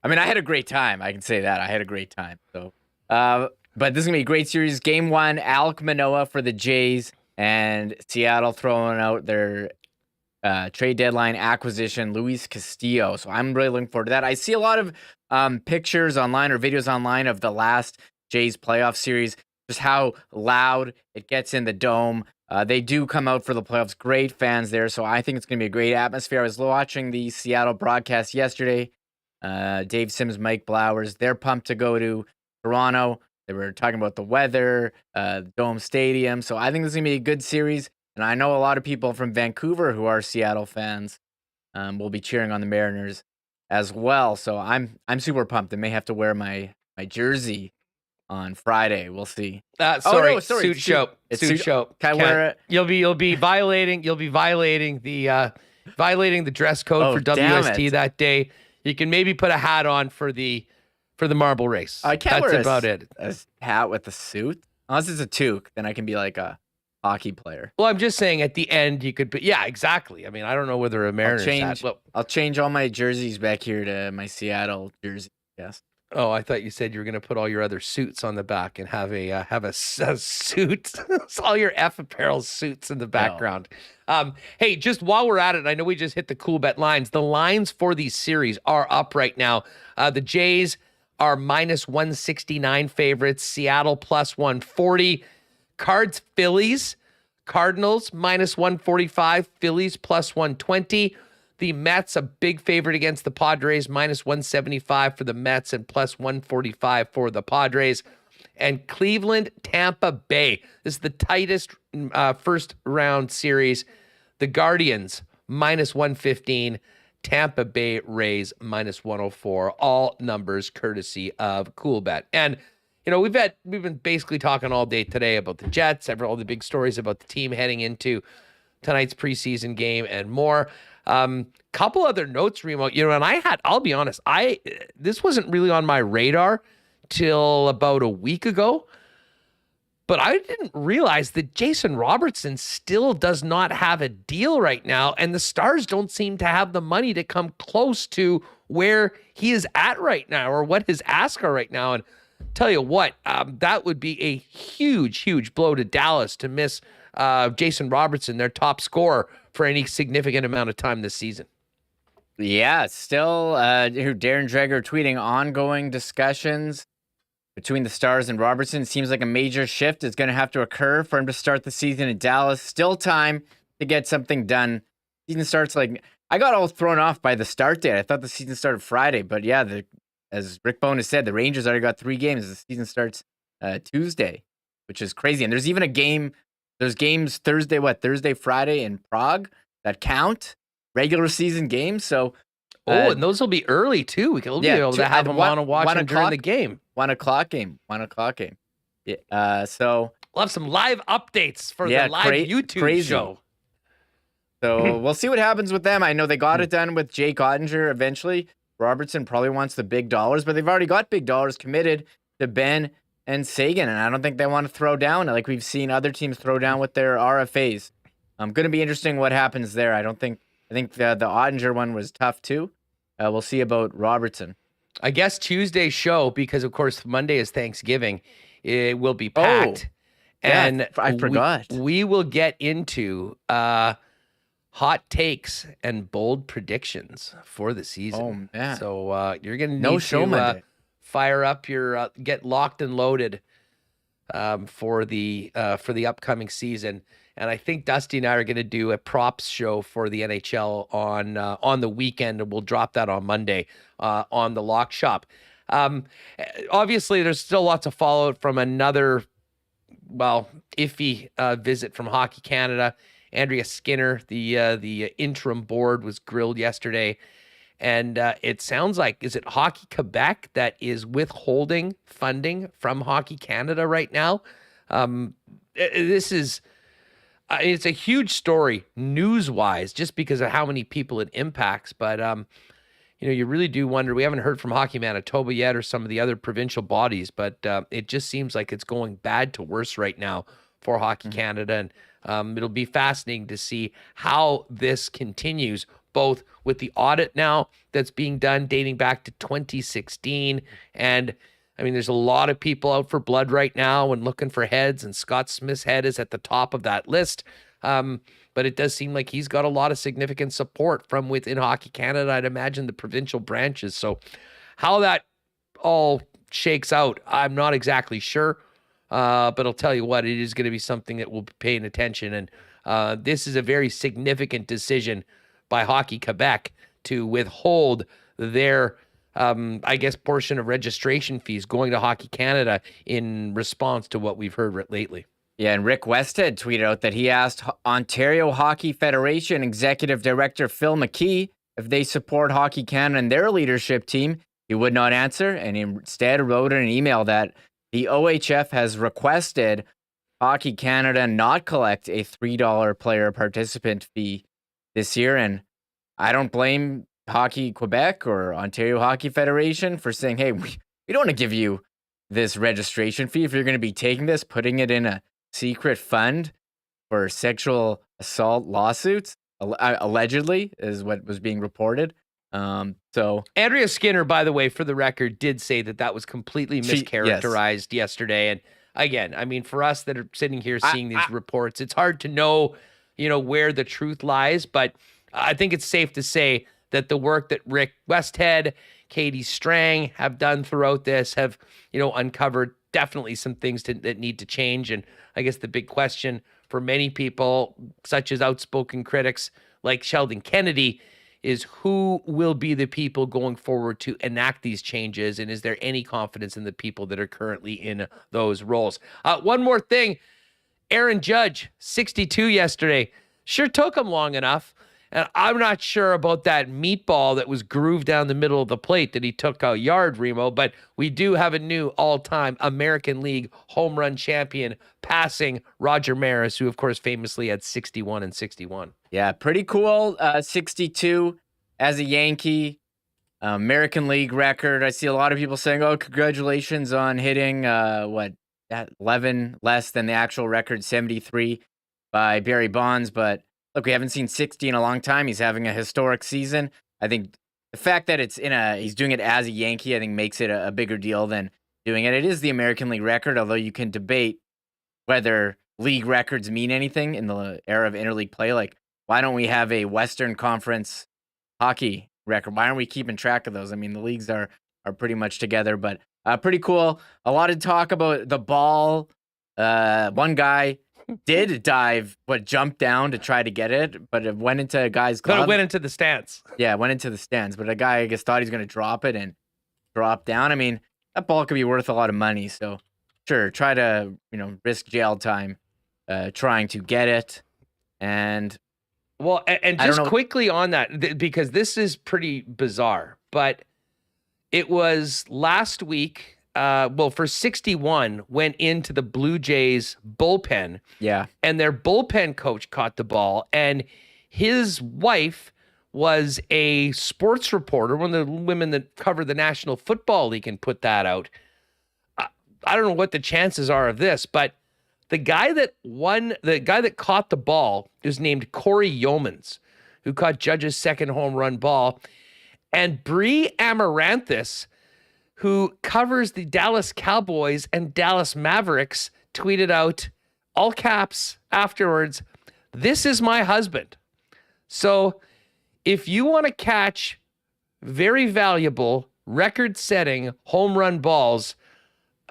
had a great time. I can say that. I had a great time. So, but this is going to be a great series. Game 1, Alek Manoah for the Jays, and Seattle throwing out their trade deadline acquisition, Luis Castillo. So I'm really looking forward to that. I see a lot of pictures online or videos online of the last Jays playoff series, just how loud it gets in the dome. They do come out for the playoffs. Great fans there, so I think it's going to be a great atmosphere. I was watching the Seattle broadcast yesterday. Dave Sims, Mike Blowers, they're pumped to go to Toronto. They were talking about the weather, Dome Stadium. So I think this is going to be a good series. And I know a lot of people from Vancouver who are Seattle fans will be cheering on the Mariners as well. So I'm super pumped. I may have to wear my jersey on Friday. We'll see. Sorry. Suit show. It's suit show. Can I wear it? You'll be violating the dress code for WST that day. You can maybe put a hat on for the marble race. I can't wear a hat with a suit. Unless it's a toque, then I can be like a hockey player. Well, I'm just saying at the end you could put, yeah, exactly. I mean, I don't know whether a Mariners hat. I'll change all my jerseys back here to my Seattle jersey. Yes. Oh, I thought you said you were going to put all your other suits on the back and have a suit. All your F apparel suits in the background. No. Hey, just while we're at it, I know we just hit the Coolbet lines. The lines for these series are up right now. The Jays are -169 favorites. Seattle +140. Cards, Phillies. Cardinals -145. Phillies +120. The Mets, a big favorite against the Padres, -175 for the Mets and +145 for the Padres. And Cleveland, Tampa Bay. This is the tightest first round series. The Guardians, -115. Tampa Bay Rays, -104. All numbers courtesy of Coolbet. And, we've been basically talking all day today about the Jets, all the big stories about the team heading into tonight's preseason game and more. Couple other notes, Remo, and I'll be honest, this wasn't really on my radar till about a week ago, but I didn't realize that Jason Robertson still does not have a deal right now, and the Stars don't seem to have the money to come close to where he is at right now or what his asks are right now. And tell you what, that would be a huge, huge blow to Dallas to miss Jason Robertson, their top scorer, for any significant amount of time this season. Yeah, still Darren Dreger tweeting ongoing discussions between the Stars and Robertson. Seems like a major shift is going to have to occur for him to start the season in Dallas. Still time to get something done. Season starts I got all thrown off by the start date. I thought the season started Friday, but yeah, as Rick Bowness said, the Rangers already got 3 games. The season starts Tuesday, which is crazy. And there's even a game. There's games Thursday, Friday in Prague that count, regular season games. So, and those will be early too. We'll be able to have them on and watch them during the game. 1 o'clock game. Yeah. So we'll have some live updates for the live YouTube show. So we'll see what happens with them. I know they got it done with Jake Ottinger eventually. Robertson probably wants the big dollars, but they've already got big dollars committed to Ben and Sagan, and I don't think they want to throw down like we've seen other teams throw down with their RFAs. Going to be interesting what happens there. I think the Ottinger one was tough too. We'll see about Robertson. I guess Tuesday's show, because of course Monday is Thanksgiving, it will be packed. And I forgot. We will get into hot takes and bold predictions for the season. Oh man! So you're gonna need to fire up your get locked and loaded for the upcoming season. And I think Dusty and I are going to do a props show for the NHL on the weekend, and we'll drop that on Monday on the Lock Shop. Obviously, there's still lots of fallout from another, iffy visit from Hockey Canada. Andrea Skinner, the interim board, was grilled yesterday. And it sounds like, is it Hockey Quebec that is withholding funding from Hockey Canada right now? This is... it's a huge story news-wise just because of how many people it impacts. But, you really do wonder. We haven't heard from Hockey Manitoba yet or some of the other provincial bodies, but it just seems like it's going bad to worse right now for Hockey Canada. And it'll be fascinating to see how this continues, both with the audit now that's being done dating back to 2016. And there's a lot of people out for blood right now and looking for heads, and Scott Smith's head is at the top of that list. But it does seem like he's got a lot of significant support from within Hockey Canada. I'd imagine the provincial branches. So how that all shakes out, I'm not exactly sure. But I'll tell you what, it is going to be something that we'll be paying attention. And this is a very significant decision by Hockey Quebec to withhold their portion of registration fees going to Hockey Canada in response to what we've heard lately. Yeah, and Rick Westhead tweeted out that he asked Ontario Hockey Federation Executive Director Phil McKee if they support Hockey Canada and their leadership team. He would not answer, and instead wrote in an email that the OHF has requested Hockey Canada not collect a $3 player participant fee this year. And I don't blame Hockey Quebec or Ontario Hockey Federation for saying, hey, we don't want to give you this registration fee if you're going to be taking this, putting it in a secret fund for sexual assault lawsuits, allegedly, is what was being reported. So Andrea Skinner, by the way, for the record, did say that was completely mischaracterized yesterday. And again, for us that are sitting here seeing these reports, it's hard to know, where the truth lies. But I think it's safe to say that the work that Rick Westhead, Katie Strang have done throughout this have, uncovered definitely some things that need to change. And I guess the big question for many people, such as outspoken critics like Sheldon Kennedy, is who will be the people going forward to enact these changes, and is there any confidence in the people that are currently in those roles? One more thing, Aaron Judge, 62 yesterday, sure took him long enough. And I'm not sure about that meatball that was grooved down the middle of the plate that he took a yard, Remo, but we do have a new all-time American League home run champion passing Roger Maris, who, of course, famously had 61 and 61. Yeah, pretty cool. 62 as a Yankee. American League record. I see a lot of people saying, oh, congratulations on hitting, 11 less than the actual record, 73 by Barry Bonds, but look, we haven't seen 60 in a long time. He's having a historic season. I think the fact that he's doing it as a Yankee, I think makes it a bigger deal than doing it. It is the American League record, although you can debate whether league records mean anything in the era of interleague play. Like, why don't we have a Western Conference hockey record? Why aren't we keeping track of those? I mean, the leagues are pretty much together, but pretty cool. A lot of talk about the ball. One guy did dive, but jumped down to try to get it, but it went into a guy's glove. But it went into the stands. Yeah, it went into the stands, but a guy, I guess, thought he's going to drop it and drop down. I mean, that ball could be worth a lot of money, so sure, try to, risk jail time trying to get it. And well, and just quickly on that, because this is pretty bizarre, but it was last week. For 61, went into the Blue Jays bullpen. Yeah. And their bullpen coach caught the ball. And his wife was a sports reporter, one of the women that cover the National Football League and put that out. I don't know what the chances are of this, but the guy that caught the ball is named Corey Yeomans, who caught Judge's second home run ball. And Bree Amaranthus, who covers the Dallas Cowboys and Dallas Mavericks, tweeted out, all caps afterwards, "This is my husband." So if you want to catch very valuable, record-setting home run balls,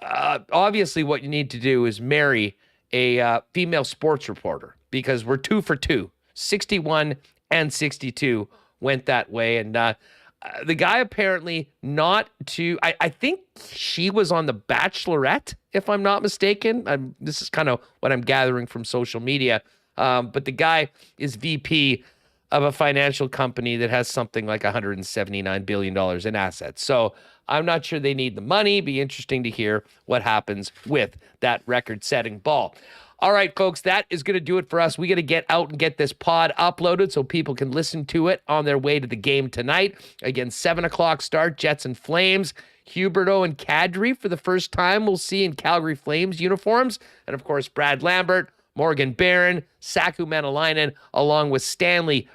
obviously what you need to do is marry a female sports reporter, because we're 2 for 2. 61 and 62 went that way. And the guy apparently I think she was on The Bachelorette, if I'm not mistaken. This is kind of what I'm gathering from social media. But the guy is VP of a financial company that has something like $179 billion in assets. So I'm not sure they need the money. Be interesting to hear what happens with that record-setting ball. All right, folks, that is going to do it for us. We got to get out and get this pod uploaded so people can listen to it on their way to the game tonight. Again, 7 o'clock start, Jets and Flames. Huberdeau and Kadri for the first time we'll see in Calgary Flames uniforms. And, of course, Brad Lambert, Morgan Barron, Saku Manalainen, along with Stanley,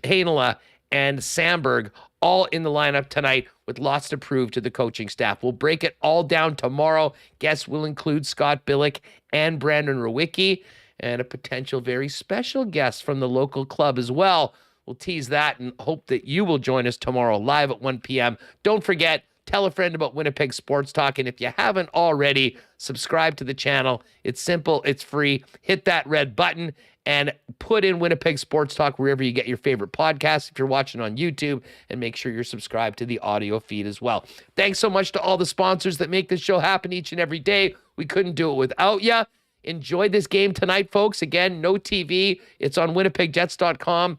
Heinola, and Sandberg, all in the lineup tonight with lots to prove to the coaching staff. We'll break it all down tomorrow. Guests will include Scott Billick and Brandon Rowicki, and a potential very special guest from the local club as well. We'll tease that and hope that you will join us tomorrow live at 1 p.m. Don't forget, tell a friend about Winnipeg Sports Talk, and if you haven't already, subscribe to the channel. It's simple, it's free. Hit that red button and put in Winnipeg Sports Talk wherever you get your favorite podcasts if you're watching on YouTube, and make sure you're subscribed to the audio feed as well. Thanks so much to all the sponsors that make this show happen each and every day. We couldn't do it without you. Enjoy this game tonight, folks. Again, no TV. It's on winnipegjets.com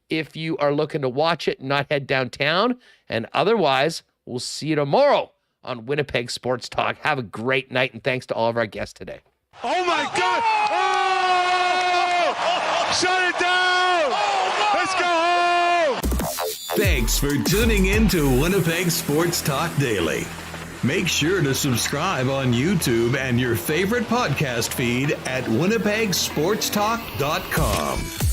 if you are looking to watch it and not head downtown. And otherwise, we'll see you tomorrow on Winnipeg Sports Talk. Have a great night, and thanks to all of our guests today. Oh, my God! Oh! Shut it down! Let's go home! Thanks for tuning in to Winnipeg Sports Talk Daily. Make sure to subscribe on YouTube and your favorite podcast feed at winnipegsportstalk.com.